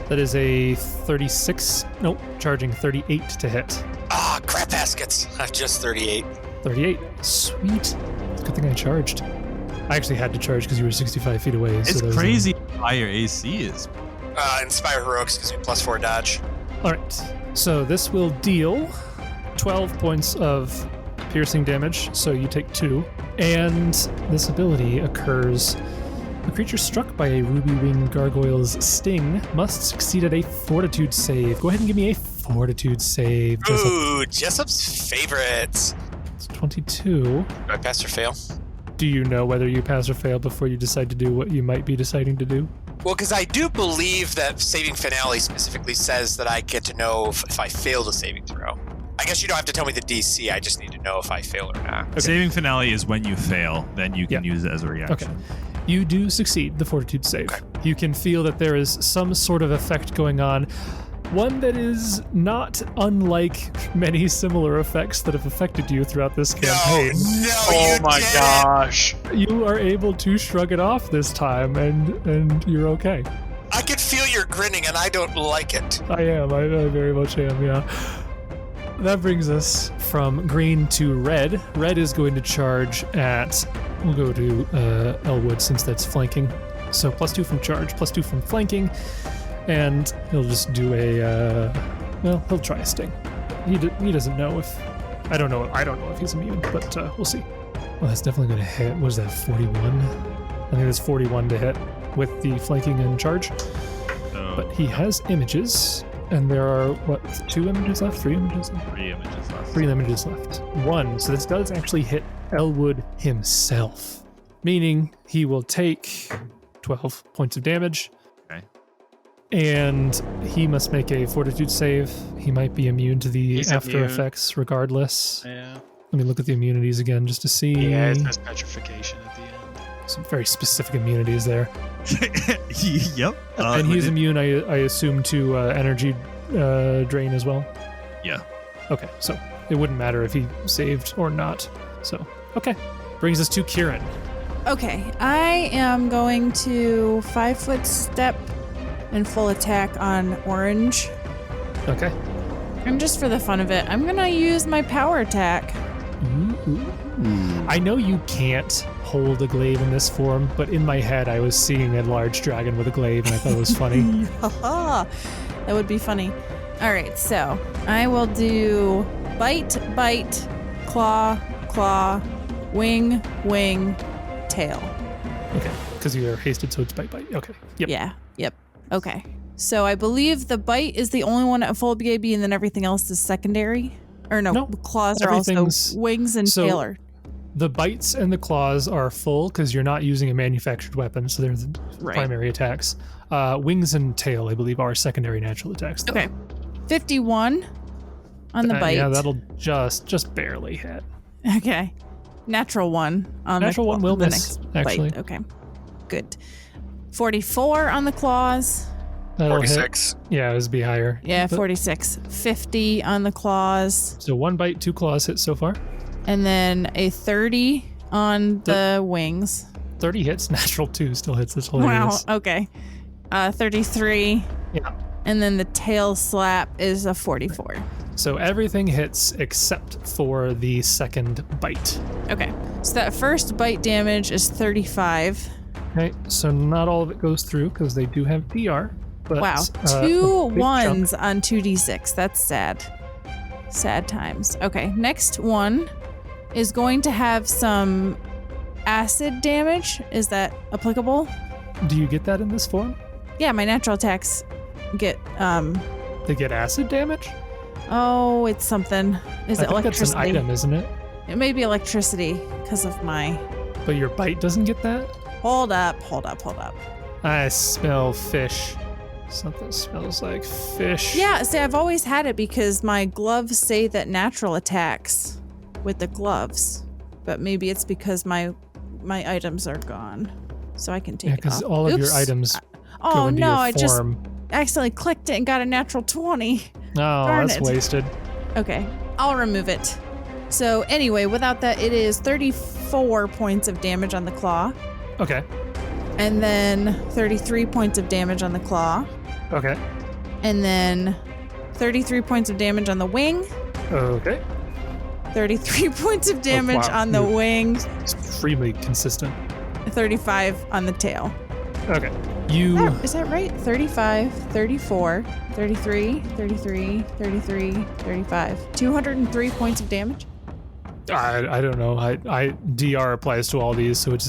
That is a 36, nope, charging 38 to hit. Ah, crap baskets. Just 38. 38, sweet. Good thing I charged. I actually had to charge because you were 65 feet away. It's so crazy how high your AC is. Inspire Heroics gives me +4 dodge. All right, so this will deal 12 points of piercing damage, so you take 2. And this ability occurs. A creature struck by a ruby-winged gargoyle's sting must succeed at a fortitude save. Go ahead and give me a fortitude save. Jessup. Ooh, Jessup's favorites. It's 22. Do I pass or fail? Do you know whether you pass or fail before you decide to do what you might be deciding to do? Well, because I do believe that Saving Finale specifically says that I get to know if I fail the saving throw. I guess you don't have to tell me the DC. I just need to know if I fail or not. Okay. Saving finale is when you fail, then you can use it as a reaction. Okay. You do succeed the fortitude save. Okay. You can feel that there is some sort of effect going on. One that is not unlike many similar effects that have affected you throughout this campaign. No, Oh you my didn't. gosh. You are able to shrug it off this time, and you're okay. I can feel you're grinning, and I don't like it. I am. I very much am, yeah. That brings us from green to red. Red is going to charge at... We'll go to Elwood since that's flanking. So +2 from charge, +2 from flanking, and he'll just do a... well, he'll try a sting. He doesn't know if... I don't know if he's immune, but we'll see. Well, that's definitely going to hit. What is that, 41? I think that's 41 to hit with the flanking and charge. But he has images, and there are, what, 2 images left? 3 images left? 3 images left. 3 images left. 1. So this does actually hit Elwood himself, meaning he will take 12 points of damage. Okay. And he must make a fortitude save. He might be immune to the He's after immune. effects regardless. Yeah. Let me look at the immunities again just to see. Yeah, it says petrification at the end. Some very specific immunities there. Yep. And he's immune, I assume, to energy drain as well. Yeah. Okay, so it wouldn't matter if he saved or not. So, okay. Brings us to Kieran. Okay, I am going to 5-foot step and full attack on Orange. Okay. And just for the fun of it, I'm going to use my power attack. I know you can't hold a glaive in this form, but in my head I was seeing a large dragon with a glaive and I thought it was funny. Haha, that would be funny. All right, so I will do bite, bite, claw, claw, wing, wing, tail. Okay, because you are hasted, so it's bite, bite. Okay, yep. Yeah, yep. Okay. So I believe the bite is the only one at full BAB and then everything else is secondary. Or no, Nope. claws are also Everything's- wings and so- tail are. The bites and the claws are full because you're not using a manufactured weapon, so they're the Right. primary attacks. Wings and tail, I believe, are secondary natural attacks. Though. Okay. 51 on the bite. Yeah, that'll just barely hit. Okay. Natural 1 on Natural the one will the miss, next actually. bite. Okay. Good. 44 on the claws. That'll hit. 46. Yeah, it was be higher. Yeah, But- 46. 50 on the claws. So 1 bite, 2 claws hit so far. And then a 30 on the wings. 30 hits, natural 2 still hits. It's Wow. hilarious. Okay. 33. Yeah. And then the tail slap is a 44. So everything hits except for the second bite. Okay. So that first bite damage is 35. Okay, so not all of it goes through because they do have DR. But, Wow. a 2 big ones chunk. on 2d6. That's sad. Sad times. Okay. Next one is going to have some acid damage. Is that applicable? Do you get that in this form? Yeah, my natural attacks get They get acid damage? oh, it's something. Is I it think that's an electricity? item, isn't it? It may be electricity because of my But your bite doesn't get that? Hold up. I smell fish. Something smells like fish. Yeah, see, I've always had it because my gloves say that natural attacks with the gloves. But maybe it's because my items are gone. So I can take Yeah, it because off. all of your Oops. items go Oh into no, your I just form. accidentally clicked it and got a natural 20. Oh, darn that's it. wasted. Okay, I'll remove it. So anyway, without that, it is 34 points of damage on the claw. Okay. And then 33 points of damage on the claw. Okay. And then 33 points of damage on the wing. Okay. 33 points of damage wow. on the You- wing. It's extremely consistent. 35 on the tail. Okay. You. Is that right? 35, 34, 33, 33, 33, 35. 203 points of damage? I don't know. I DR applies to all these, so it's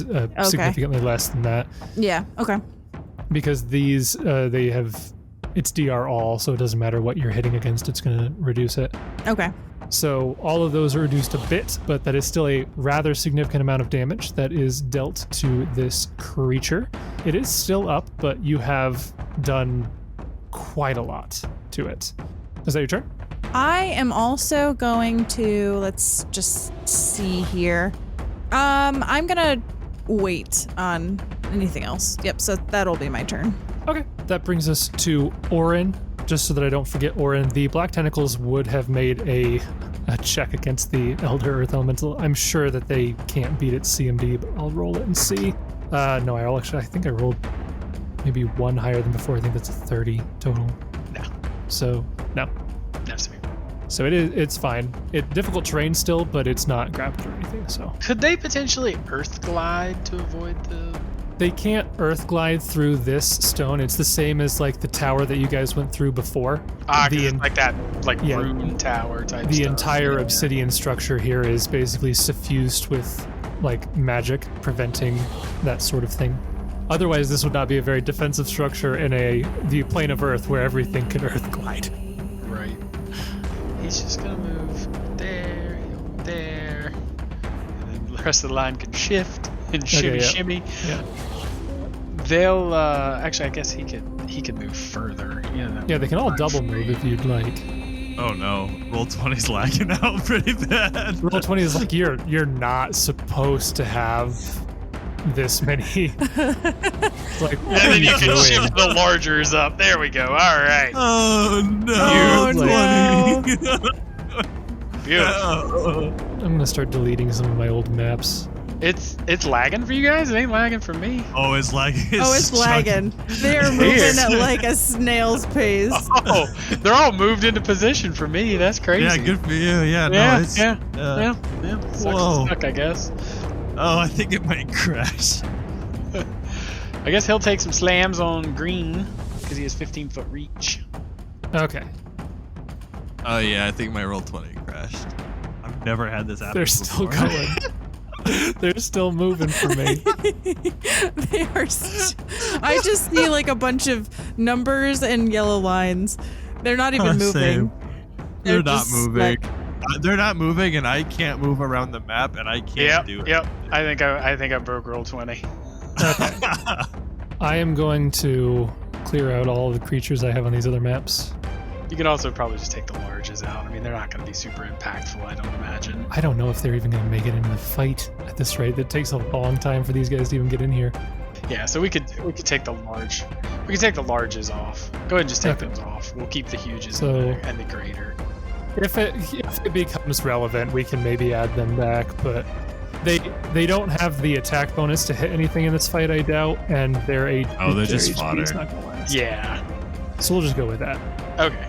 significantly less than that. Yeah, okay. Because these, they have. It's DR all, so it doesn't matter what you're hitting against, it's going to reduce it. Okay. So all of those are reduced a bit, but that is still a rather significant amount of damage that is dealt to this creature. It is still up, but you have done quite a lot to it. Is that your turn? I am also going to, let's just see here. I'm gonna wait on anything else. Yep, so that'll be my turn. Okay. That brings us to Oran. Just so that I don't forget Oran, the Black Tentacles would have made a check against the Elder Earth Elemental. I'm sure that they can't beat its CMD, but I'll roll it and see. No, I think I rolled maybe one higher than before. I think that's a 30 total. No. So, no. No, sorry. So it's fine. Difficult terrain still, but it's not grappled or anything, so. Could they potentially earth glide to avoid the... They can't earth glide through this stone. It's the same as like the tower that you guys went through before. it's like that, yeah. rune tower type The stuff. entire Yeah. obsidian structure here is basically suffused with like magic, preventing that sort of thing. Otherwise, this would not be a very defensive structure in the plane of Earth where everything can earth glide. Right. He's just gonna move there, there, and then the rest of the line can shift and shimmy, yeah. shimmy. Yeah. They'll actually, I guess he could move further. Yeah, they can all double move if you'd like. Oh no, roll 20's lagging out pretty bad. Roll 20 is like you're not supposed to have this many. Like, what And are then you you can doing? shift the largers up. There we go. All right. Oh no, Oh, 20. Beautiful. I'm gonna start deleting some of my old maps. It's lagging for you guys. It ain't lagging for me. Oh, it's lagging. Oh, it's lagging. They're moving at like a snail's pace. Oh, they're all moved into position for me. That's crazy. Yeah, good for you. Yeah, Yeah, no, it's yeah. Sucks to Whoa. suck, I guess. Oh, I think it might crash. I guess he'll take some slams on green because he has 15-foot reach. Okay. Oh yeah, I think my roll 20 crashed. I've never had this happen. They're still before. going. They're still moving for me. They are. I just see like a bunch of numbers and yellow lines. They're not even moving. Same. They're not just moving. like- They're not moving, and I can't move around the map, and I can't do it. Yep. I think I broke roll 20. I am going to clear out all the creatures I have on these other maps. You can also probably just take the larges out. I mean, they're not going to be super impactful, I don't imagine. I don't know if they're even going to make it into the fight at this rate. It takes a long time for these guys to even get in here. Yeah, so we could take the large. We can take the larges off. Go ahead and just take Okay. those off. We'll keep the huges So- and the greater. If it becomes relevant, we can maybe add them back, but They don't have the attack bonus to hit anything in this fight, I doubt, and they're just HP fodder. is not gonna last. Yeah. So we'll just go with that. Okay.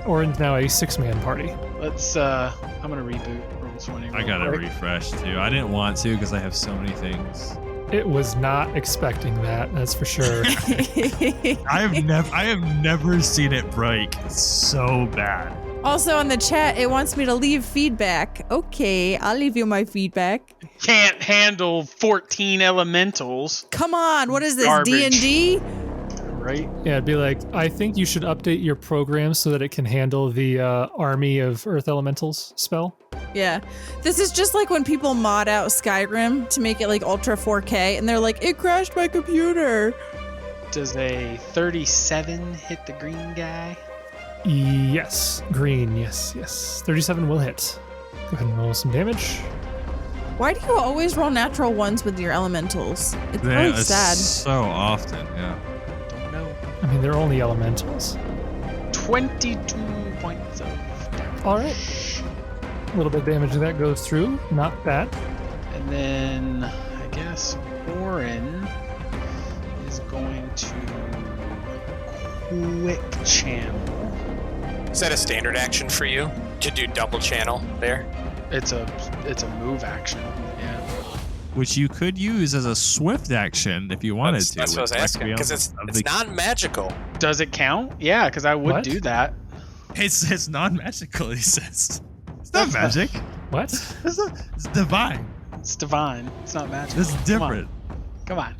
Oran's now a 6-man party. Let's. I'm gonna reboot Roll20. I gotta refresh too. I didn't want to because I have so many things. It was not expecting that, that's for sure. I have never seen it break so bad. Also in the chat, it wants me to leave feedback. Okay, I'll leave you my feedback. Can't handle 14 elementals. Come on, what is this, Garbage. D&D? Right? Yeah, it'd be like, I think you should update your program so that it can handle the Army of Earth Elementals spell. Yeah. This is just like when people mod out Skyrim to make it like Ultra 4K, and they're like, it crashed my computer. Does a 37 hit the green guy? Yes, green, yes. 37 will hit. Go ahead and roll some damage. Why do you always roll natural ones with your elementals? It's really sad. So often, yeah. Don't know. I mean, they're only elementals. 22 points of damage. All right. A little bit of damage that goes through. Not bad. And then I guess Oran is going to quick channel. Is that a standard action for you to do double channel there? It's a move action. Yeah. Which you could use as a swift action if you wanted to. That's what I was asking, because it's non-magical. Does it count? Yeah, because I would do that. It's non-magical, he says. It's not magic. What? It's divine. It's divine. It's not magic. It's different. Come on.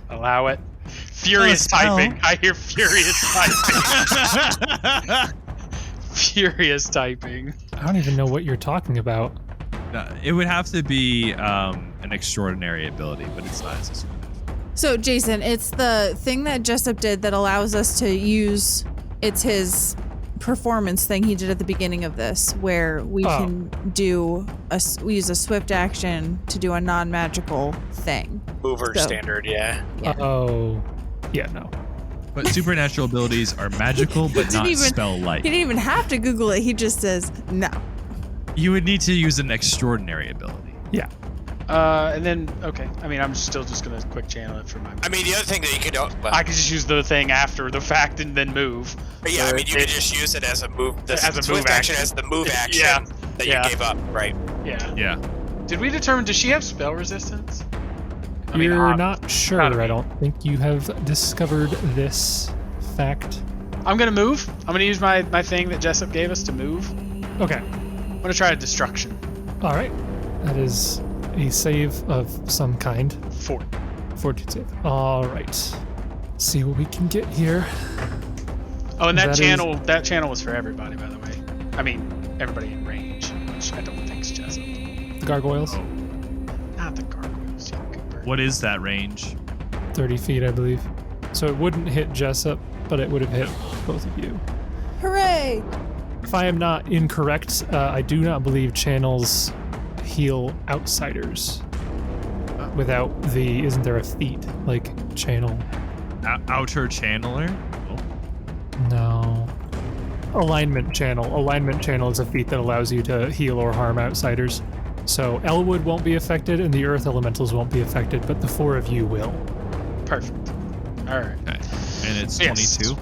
Allow it. Furious typing. I hear furious typing. Furious typing. I don't even know what you're talking about. It would have to be an extraordinary ability, but it's not as a supernatural. So, Jason, it's the thing that Jessup did that allows us to use, it's his performance thing he did at the beginning of this, where we can do we use a swift action to do a non-magical thing. Mover standard, yeah. Oh, yeah, no. But supernatural abilities are magical, but not spell-like. He didn't even have to Google it. He just says no. You would need to use an extraordinary ability. Yeah. And then, okay. I mean, I'm still just going to quick channel it for my... I mean, the other thing that you could... I could just use the thing after the fact and then move. But yeah, I mean, you could just use it as a move... As a swift action. As the move action that you gave up, right? Yeah. Did we determine, does she have spell resistance? You're not sure. I don't think you have discovered this fact. I'm going to move. I'm going to use my thing that Jessup gave us to move. Okay. I'm going to try a destruction. All right. That is a save of some kind. 14 save. All right. Let's see what we can get here. Oh, and that channel was for everybody, by the way. I mean, everybody in range, which I don't think is Jessup. The gargoyles? Not the gargoyles, yeah, Cooper. What is that range? 30 feet, I believe. So it wouldn't hit Jessup, but it would have hit both of you. Hooray! If I am not incorrect, I do not believe channels heal outsiders without isn't there a feat like channel? Outer channeler? Oh. No. Alignment channel is a feat that allows you to heal or harm outsiders. So Elwood won't be affected and the earth elementals won't be affected, but the four of you will. Perfect. All right. Okay. And it's 22?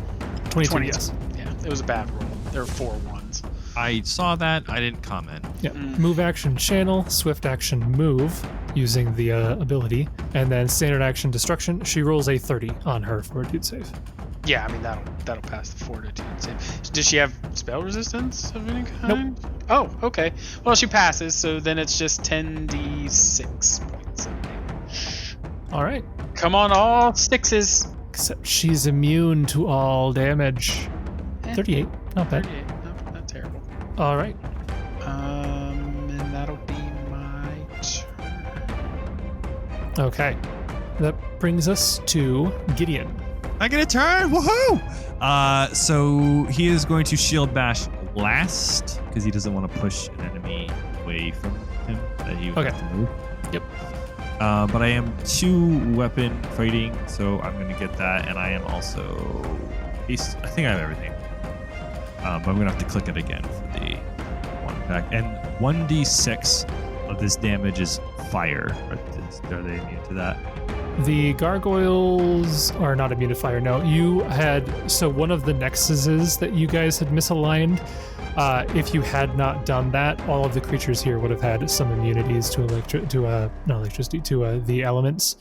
22, yes. Yeah, it was a bad roll. There were 4 ones. I saw that. I didn't comment. Yeah. Move action channel, swift action move using the ability, and then standard action destruction. She rolls a 30 on her fortitude save. Yeah, I mean that'll pass the fortitude save. Does she have spell resistance of any kind? Nope. Oh, okay. Well, she passes, so then it's just 10d6 points of damage. All right. Come on, all 6s. Except she's immune to all damage. 38, not bad. 38, not terrible. All right. And that'll be my turn. Okay. That brings us to Gideon. I get a turn! Woohoo! So he is going to shield bash last because he doesn't want to push an enemy away from him that he would have to move. Yep. But I am 2 weapon fighting, so I'm going to get that, and I am also I think I have everything. But I'm going to have to click it again for the one pack. And 1d6 of this damage is fire. Are they immune to that? The gargoyles are not immune to fire. No, you had so one of the nexuses that you guys had misaligned. If you had not done that, all of the creatures here would have had some immunities to the elements.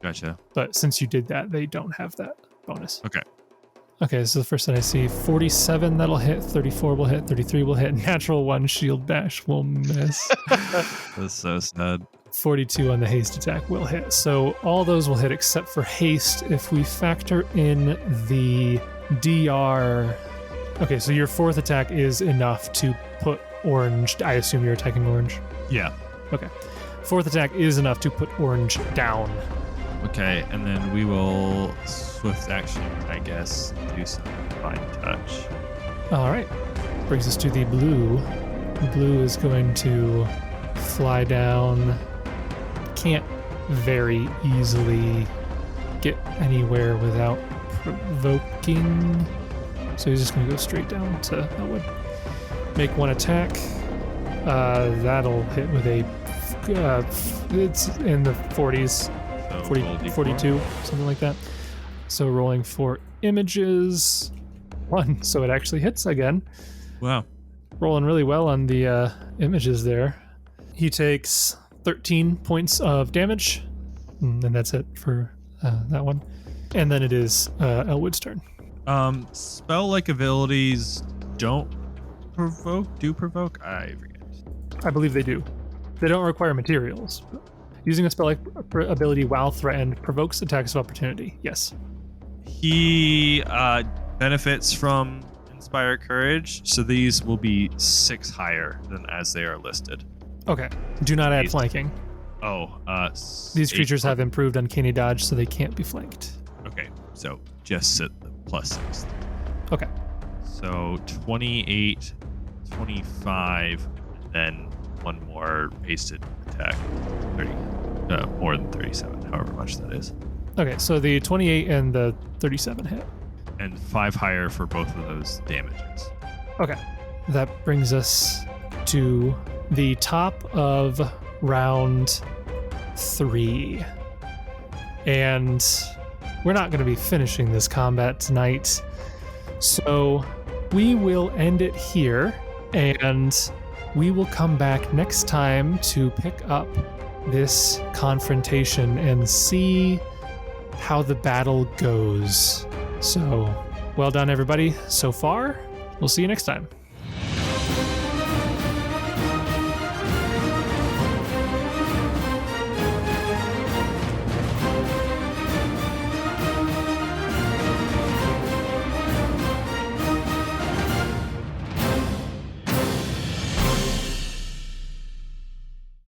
Gotcha. But since you did that, they don't have that bonus. Okay. Okay, so the first one I see 47 that'll hit, 34 will hit, 33 will hit, natural 1 shield bash will miss. That's so sad. 42 on the haste attack will hit. So all those will hit except for haste. If we factor in the DR. Okay, so your fourth attack is enough to put orange. I assume you're attacking orange. Yeah. Okay. Fourth attack is enough to put orange down. Okay, and then we will swift action, I guess, do some fine touch. All right. Brings us to the blue. Blue is going to fly down. Can't very easily get anywhere without provoking. So he's just going to go straight down to Elwood. Make one attack. That'll hit with a... it's in the 40s. 40, 42, something like that. So rolling for images. 1, so it actually hits again. Wow. Rolling really well on the images there. He takes 13 points of damage, and that's it for that one. And then it is Elwood's turn. Spell-like abilities don't provoke? I forget. I believe they do. They don't require materials. Using a spell-like ability while threatened provokes attacks of opportunity. Yes. He benefits from Inspire Courage, so these will be 6 higher than as they are listed. Okay. Do not add flanking. These creatures have improved Uncanny Dodge, so they can't be flanked. Okay, so just sit the +6. Okay. So 28, 25, and then one more hasted attack. 30, more than 37, however much that is. Okay, so the 28 and the 37 hit. And 5 higher for both of those damages. Okay. That brings us to the top of round 3. And we're not going to be finishing this combat tonight. So we will end it here, and we will come back next time to pick up this confrontation and see how the battle goes. So, well done, everybody, so far. We'll see you next time.